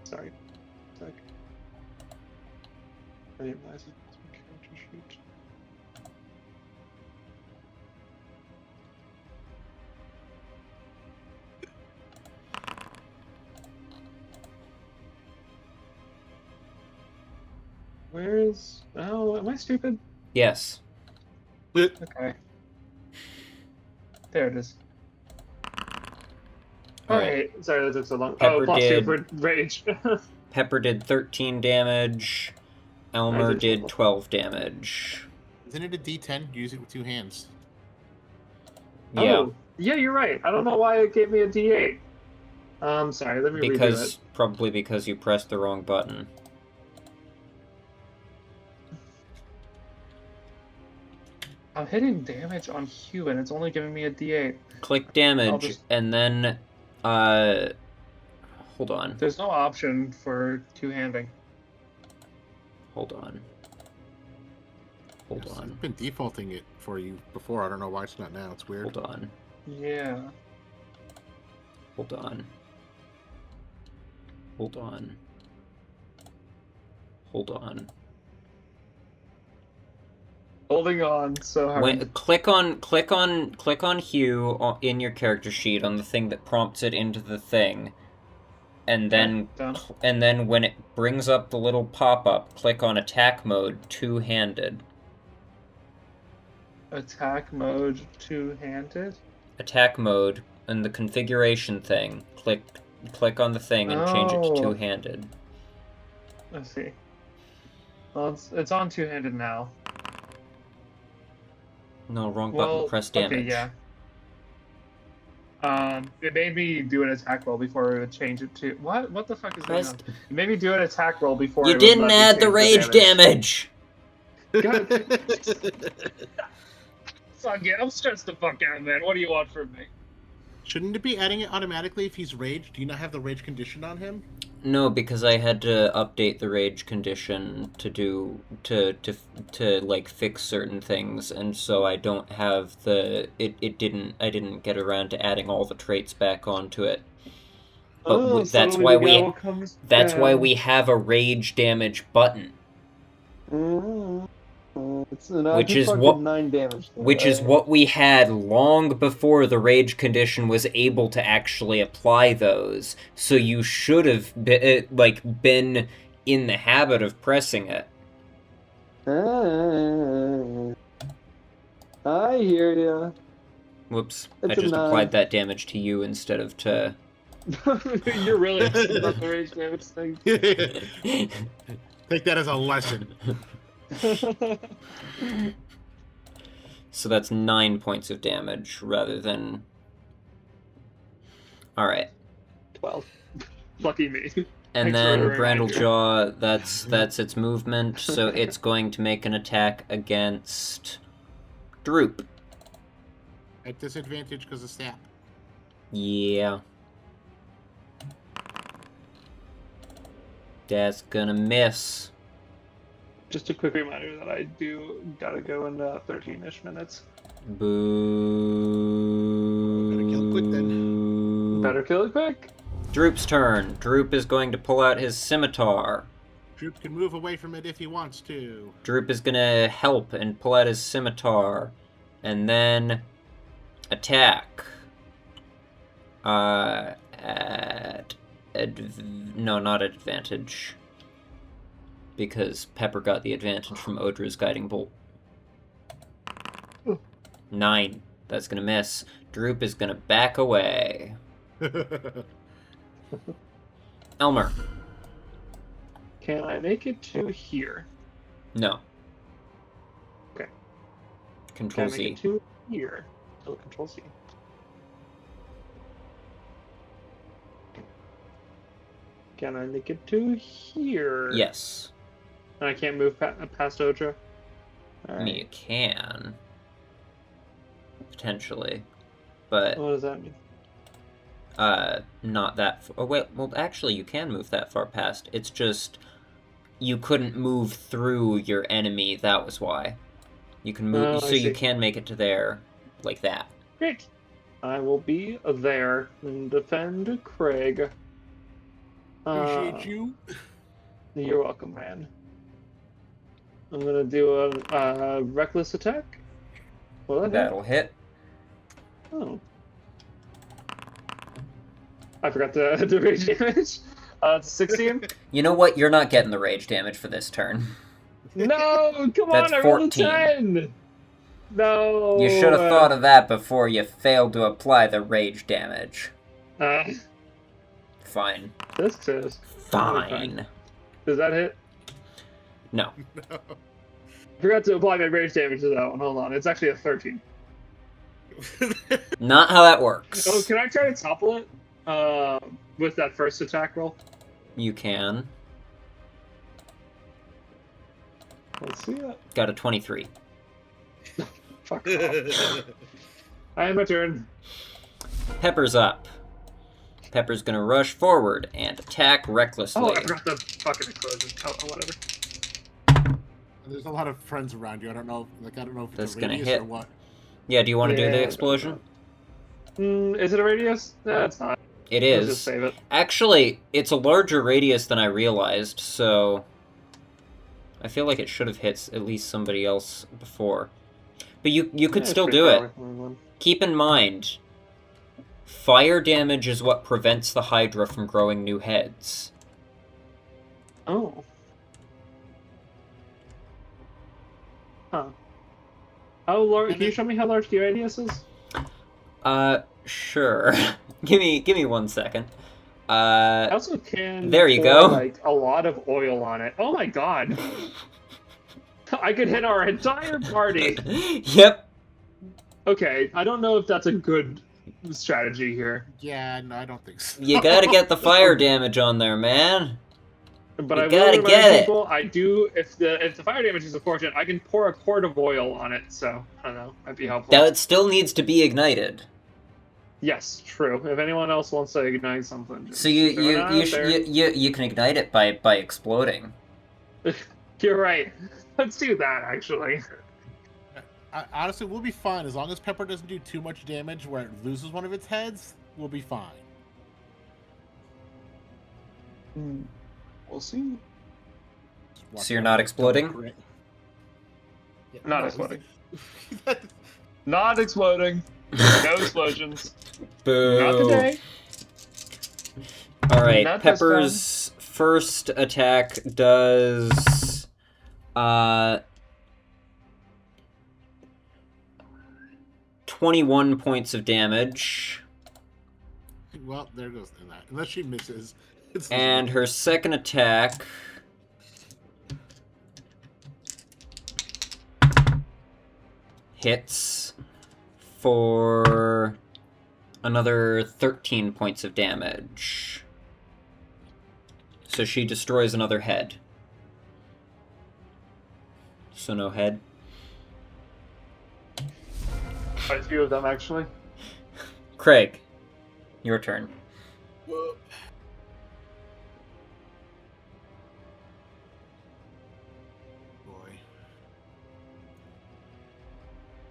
Speaker 3: Sorry. Sec. I didn't realize it was my character sheet. Where is... Oh, am I stupid?
Speaker 1: Yes.
Speaker 3: Okay. There it is. Alright, sorry that took so long.
Speaker 1: Pepper
Speaker 3: Oh, plus
Speaker 1: did-
Speaker 3: 2 for rage.
Speaker 1: Pepper did 13 damage. Elmer did 12 damage.
Speaker 4: Isn't it a D10? Use it with 2 hands.
Speaker 1: Yeah,
Speaker 3: Oh, yeah, you're right. I don't know why it gave me a D8. Sorry, let me redo it.
Speaker 1: because probably because you pressed the wrong button.
Speaker 3: I'm hitting damage on Hugh and it's only giving me a D8.
Speaker 1: Click damage,
Speaker 3: just-
Speaker 1: and then, hold on,
Speaker 3: There's no option for two-handing.
Speaker 1: hold on. Hold
Speaker 4: Yes,
Speaker 1: on,
Speaker 4: I've been defaulting it for you before. I don't know why it's not now. It's weird.
Speaker 1: hold on,
Speaker 3: Yeah.
Speaker 1: hold on. Hold on. Hold on.
Speaker 3: Holding on so hard.
Speaker 1: When, click on Hugh in your character sheet on the thing that prompts it into the thing, and then
Speaker 3: Done.
Speaker 1: when it brings up the little pop-up, click on attack mode two-handed.
Speaker 3: Attack mode two-handed?
Speaker 1: Attack mode and the configuration thing. Click on the thing and change it to
Speaker 3: Oh.
Speaker 1: two-handed.
Speaker 3: Let's see. Well, it's on two-handed now.
Speaker 1: No, wrong button.
Speaker 3: Well,
Speaker 1: Press damage.
Speaker 3: Okay, yeah. It made me do an attack roll before it would change it to... What? What the fuck is going
Speaker 1: Press...
Speaker 3: on? It made me do an attack roll before
Speaker 1: You
Speaker 3: it would
Speaker 1: didn't
Speaker 3: let me
Speaker 1: add the
Speaker 3: change
Speaker 1: rage damage!
Speaker 3: God. Fuck it, I'm stressed the fuck out, man. What do you want from me?
Speaker 4: Shouldn't it be adding it automatically if he's raged? Do you not have the rage condition on him?
Speaker 1: No, because I had to update the rage condition to like fix certain things, and so I don't have the I didn't get around to adding all the traits back onto it. But that's why we have a rage damage button, which is what
Speaker 3: 9 damage.
Speaker 1: which is what we had long before the rage condition was able to actually apply those. So you should have been in the habit of pressing it.
Speaker 3: I hear ya.
Speaker 1: Whoops!
Speaker 3: It's
Speaker 1: I
Speaker 3: a
Speaker 1: just
Speaker 3: 9.
Speaker 1: applied that damage to you instead of to.
Speaker 3: You're really upset about the rage damage thing.
Speaker 4: Take that as a lesson.
Speaker 1: So that's 9 points of damage rather than. All right.
Speaker 3: 12. Lucky me.
Speaker 1: And
Speaker 3: Thanks
Speaker 1: then
Speaker 3: for the reminder.
Speaker 1: Brandlejaw, that's its movement, so it's going to make an attack against Droop.
Speaker 4: At disadvantage because of stat.
Speaker 1: Yeah. That's gonna miss.
Speaker 3: Just a quick reminder that I do gotta go in 13-ish minutes.
Speaker 1: Boo.
Speaker 4: Better kill quick then.
Speaker 3: Better kill it quick.
Speaker 1: Droop's turn. Droop is going to pull out his scimitar.
Speaker 4: Droop can move away from it if he wants to.
Speaker 1: Droop is gonna help and pull out his scimitar. And then attack. No, not at advantage. Because Pepper got the advantage from Odra's guiding bolt. 9. That's gonna miss. Droop is gonna back away. Elmer.
Speaker 3: Can I make it to here?
Speaker 1: No.
Speaker 3: Okay.
Speaker 1: Control
Speaker 3: Can I make
Speaker 1: Z.
Speaker 3: it to here? Oh, Control C. Can I make it to here?
Speaker 1: Yes.
Speaker 3: And I can't move past Odra?
Speaker 1: I mean, you can. Potentially. But,
Speaker 3: What does that mean?
Speaker 1: not that oh, wait, well, actually, you can move that far past. It's just, you couldn't move through your enemy, that was why. You can move,
Speaker 3: Oh,
Speaker 1: so
Speaker 3: I
Speaker 1: you
Speaker 3: see.
Speaker 1: can make it to there, like that.
Speaker 3: Great. I will be there and defend Craig.
Speaker 4: Appreciate you.
Speaker 3: You're welcome, man. I'm gonna do a reckless attack. Will that hit?
Speaker 1: That'll hit.
Speaker 3: Oh. I forgot the rage damage. It's 16.
Speaker 1: You know what? You're not getting the rage damage for this turn.
Speaker 3: No, come
Speaker 1: That's
Speaker 3: on, I rolled a
Speaker 1: 14.
Speaker 3: 10. No.
Speaker 1: You should have thought of that before you failed to apply the rage damage. Fine.
Speaker 3: This is
Speaker 1: Fine.
Speaker 3: Does that hit?
Speaker 1: No.
Speaker 3: I forgot to apply my rage damage to that one. Hold on, it's actually a 13.
Speaker 1: Not how that works.
Speaker 3: Oh, can I try to topple it? With that first attack roll?
Speaker 1: You can.
Speaker 3: Let's see that.
Speaker 1: Got a 23.
Speaker 3: Fuck off. I have my turn.
Speaker 1: Pepper's up. Pepper's gonna rush forward and attack recklessly.
Speaker 3: Oh, I forgot the fucking explosion. Oh, whatever.
Speaker 4: There's a lot of friends around you. I don't know. Like, I don't know if it's
Speaker 1: That's
Speaker 4: a
Speaker 1: gonna
Speaker 4: radius
Speaker 1: hit.
Speaker 4: or what.
Speaker 1: Yeah, do you want to do
Speaker 3: Yeah,
Speaker 1: the
Speaker 3: I
Speaker 1: explosion?
Speaker 3: Is it a radius? No, it's not.
Speaker 1: It
Speaker 3: Let's just
Speaker 1: is.
Speaker 3: save it.
Speaker 1: Actually, it's a larger radius than I realized, so I feel like it should have hit at least somebody else before. But you could
Speaker 3: Yeah, it's
Speaker 1: still
Speaker 3: pretty
Speaker 1: do
Speaker 3: far
Speaker 1: it.
Speaker 3: away from everyone.
Speaker 1: Keep in mind, fire damage is what prevents the Hydra from growing new heads.
Speaker 3: Oh. Huh. How large? Can you show me how large the radius is?
Speaker 1: Sure. give me 1 second.
Speaker 3: I also can.
Speaker 1: There you
Speaker 3: pour,
Speaker 1: go.
Speaker 3: Like a lot of oil on it. Oh my god! I could hit our entire party.
Speaker 1: Yep.
Speaker 3: Okay, I don't know if that's a good strategy here,
Speaker 4: Yeah, no, I don't think so.
Speaker 1: You gotta get the fire damage on there, man.
Speaker 3: but
Speaker 1: You
Speaker 3: I
Speaker 1: gotta
Speaker 3: will remind
Speaker 1: get it.
Speaker 3: people. I do. If the fire damage is unfortunate, I can pour a quart of oil on it. So I don't know. Might be helpful.
Speaker 1: Now it still needs to be ignited.
Speaker 3: Yes, true. If anyone else wants to ignite something, just
Speaker 1: So you
Speaker 3: throw it out there.
Speaker 1: you can ignite it by exploding.
Speaker 3: You're right. Let's do that actually.
Speaker 4: Honestly, we'll be fine as long as Pepper doesn't do too much damage where it loses one of its heads. We'll be fine.
Speaker 3: We'll see.
Speaker 4: Just watch
Speaker 1: So you're
Speaker 4: out.
Speaker 1: not exploding?
Speaker 4: Correct. Yeah,
Speaker 3: Not
Speaker 4: no,
Speaker 3: exploding. Not exploding. No explosions.
Speaker 1: Boo.
Speaker 3: Not today.
Speaker 1: All right,
Speaker 3: Not this
Speaker 1: Pepper's first attack does 21 points of damage,
Speaker 4: Well, there goes that. Unless she misses. It's
Speaker 1: and her second attack hits for another 13 points of damage. So she destroys another head. So no head.
Speaker 3: Quite a few of them actually.
Speaker 1: Craig, your turn.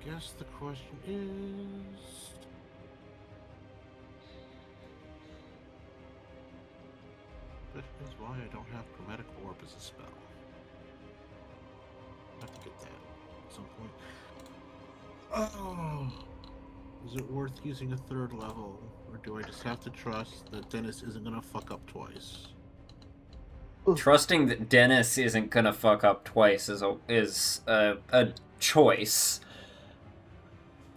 Speaker 4: guess the question is... That is why I don't have Chromatic Orb as a spell. I have to get that at some point. Oh! Is it worth using a 3rd level? Or do I just have to trust that Dennis isn't gonna fuck up twice?
Speaker 1: Trusting that Dennis isn't gonna fuck up twice is a choice.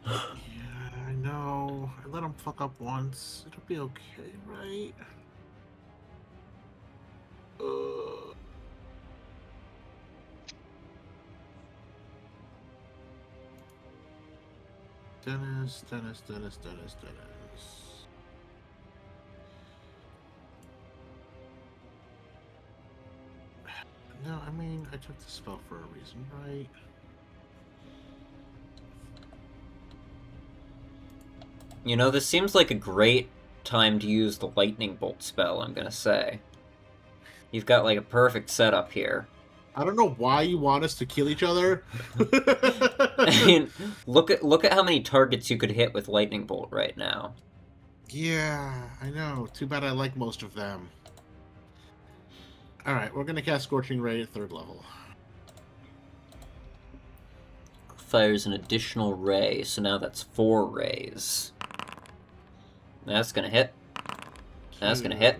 Speaker 4: Yeah, I know. I let him fuck up once. It'll be okay, right? Dennis. No, I mean, I took the spell for a reason, right?
Speaker 1: You know, this seems like a great time to use the lightning bolt spell, I'm gonna say. You've got like a perfect setup here.
Speaker 4: I don't know why you want us to kill each other.
Speaker 1: I mean, look at how many targets you could hit with lightning bolt right now.
Speaker 4: Yeah, I know. Too bad I like most of them. Alright, we're gonna cast Scorching Ray at 3rd level.
Speaker 1: Fires an additional ray, so now that's 4 rays. That's gonna hit. That's gonna hit.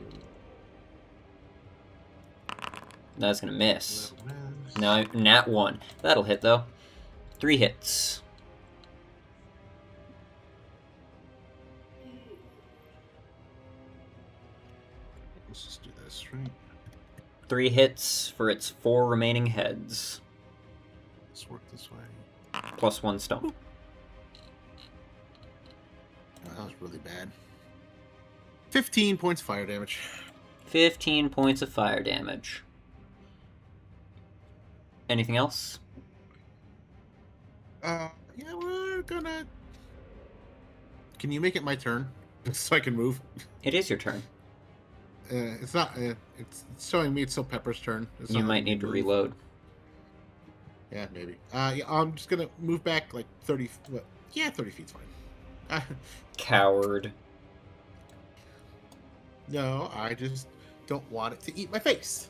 Speaker 1: That's gonna miss. Now, nat 1. That'll hit, though. 3 hits.
Speaker 4: Let's just do this, right?
Speaker 1: 3 hits for its 4 remaining heads.
Speaker 4: Let's work this way.
Speaker 1: Plus 1 stomp.
Speaker 4: Oh, that was really bad. 15 points of fire damage.
Speaker 1: 15 points of fire damage. Anything else?
Speaker 4: Yeah, we're gonna... Can you make it my turn? So I can move?
Speaker 1: It is your turn.
Speaker 4: It's not... it's showing me it's still Pepper's turn. It's
Speaker 1: You
Speaker 4: not
Speaker 1: might
Speaker 4: letting me
Speaker 1: need to
Speaker 4: move.
Speaker 1: reload.
Speaker 4: Yeah, maybe. Yeah, I'm just gonna move back like 30... What? Yeah, 30 feet's fine.
Speaker 1: Coward.
Speaker 4: No, I just don't want it to eat my face.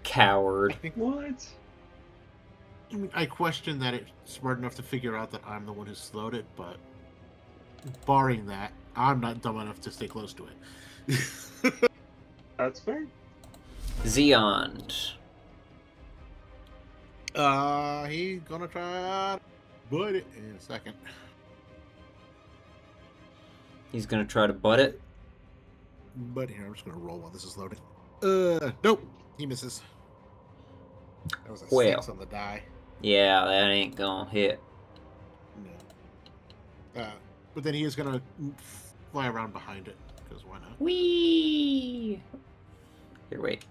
Speaker 1: Coward.
Speaker 3: What?
Speaker 4: I mean, I question that it's smart enough to figure out that I'm the one who slowed it, but barring that, I'm not dumb enough to stay close to it.
Speaker 3: That's fair.
Speaker 1: Zeond.
Speaker 4: He's gonna try to bite it in a second.
Speaker 1: He's gonna try to butt it.
Speaker 4: But here, I'm just gonna roll while this is loading. Nope. He misses. That was a
Speaker 1: Well.
Speaker 4: 6 on the die.
Speaker 1: Yeah, that ain't gonna hit.
Speaker 4: No. But then he is gonna fly around behind it, because why not?
Speaker 1: Whee! Here, wait.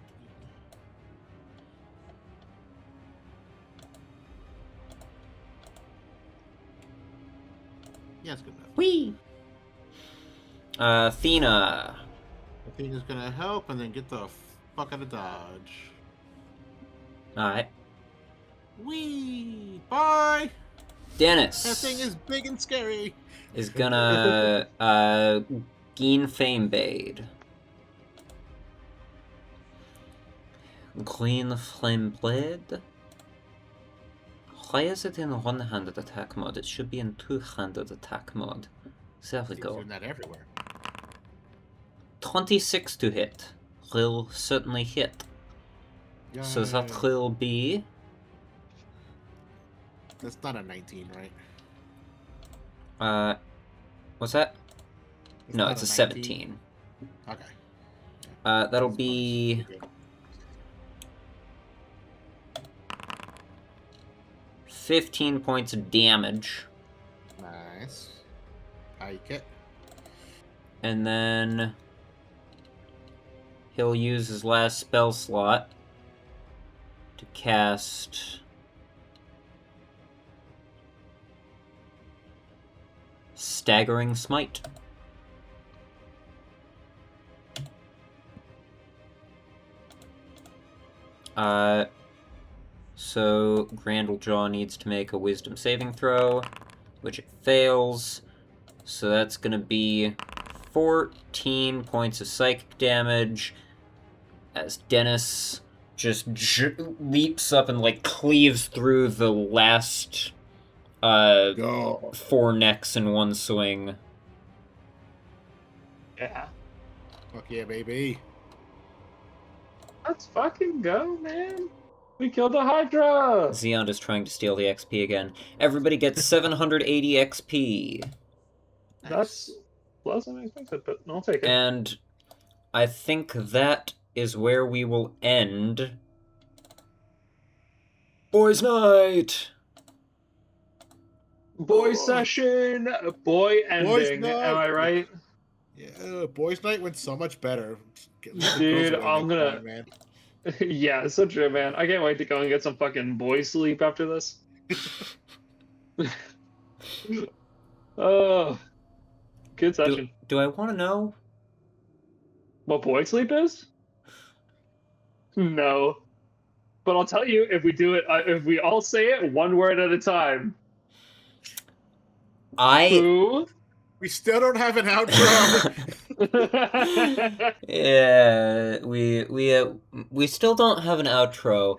Speaker 4: Yeah, it's good enough.
Speaker 1: Whee! Athena.
Speaker 4: I think he's gonna help and then get the fuck out of dodge.
Speaker 1: Alright.
Speaker 4: Whee! Bye!
Speaker 1: Dennis.
Speaker 4: That thing is big and scary.
Speaker 1: Is gonna, gain Fame Bade. Green Flame Blade. Why is it in one-handed attack mode? It should be in two-handed attack mode. There we
Speaker 4: He's
Speaker 1: go.
Speaker 4: doing that everywhere.
Speaker 1: 26 to hit. Will certainly hit. So that
Speaker 4: Yay.
Speaker 1: will be...
Speaker 4: That's not a 19, right?
Speaker 1: What's that? No,
Speaker 4: not
Speaker 1: it's a
Speaker 4: 19?
Speaker 1: 17.
Speaker 4: Okay.
Speaker 1: That'll
Speaker 4: That's
Speaker 1: be...
Speaker 4: close.
Speaker 1: 15 points of damage.
Speaker 4: Nice. Hike it.
Speaker 1: And then... he'll use his last spell slot to cast... Staggering Smite. So Grandlejaw needs to make a Wisdom saving throw. which it fails. So that's going to be 14 points of psychic damage as Dennis just leaps up and, like, cleaves through the last
Speaker 4: Go.
Speaker 1: 4 necks in one swing.
Speaker 3: Yeah.
Speaker 4: Fuck yeah, baby.
Speaker 3: Let's fucking go, man. We killed the Hydra.
Speaker 1: Xeon is trying to steal the XP again. Everybody gets 780 XP.
Speaker 3: That's less than expected, but I'll take it.
Speaker 1: And I think that is where we will end Boys' Night!
Speaker 3: Boy session, boy ending.
Speaker 4: night.
Speaker 3: Am I right?
Speaker 4: Yeah, boys' night went so much better.
Speaker 3: Dude, I'm gonna.
Speaker 4: Fun, man.
Speaker 3: Yeah, it's so true, man. I can't wait to go and get some fucking boy sleep after this. Oh, good session.
Speaker 1: Do I want to know?
Speaker 3: What boy sleep is? No. But I'll tell you, if we do it, if we all say it one word at a time. Who?
Speaker 4: We still don't have an outro.
Speaker 1: Yeah, we still don't have an outro.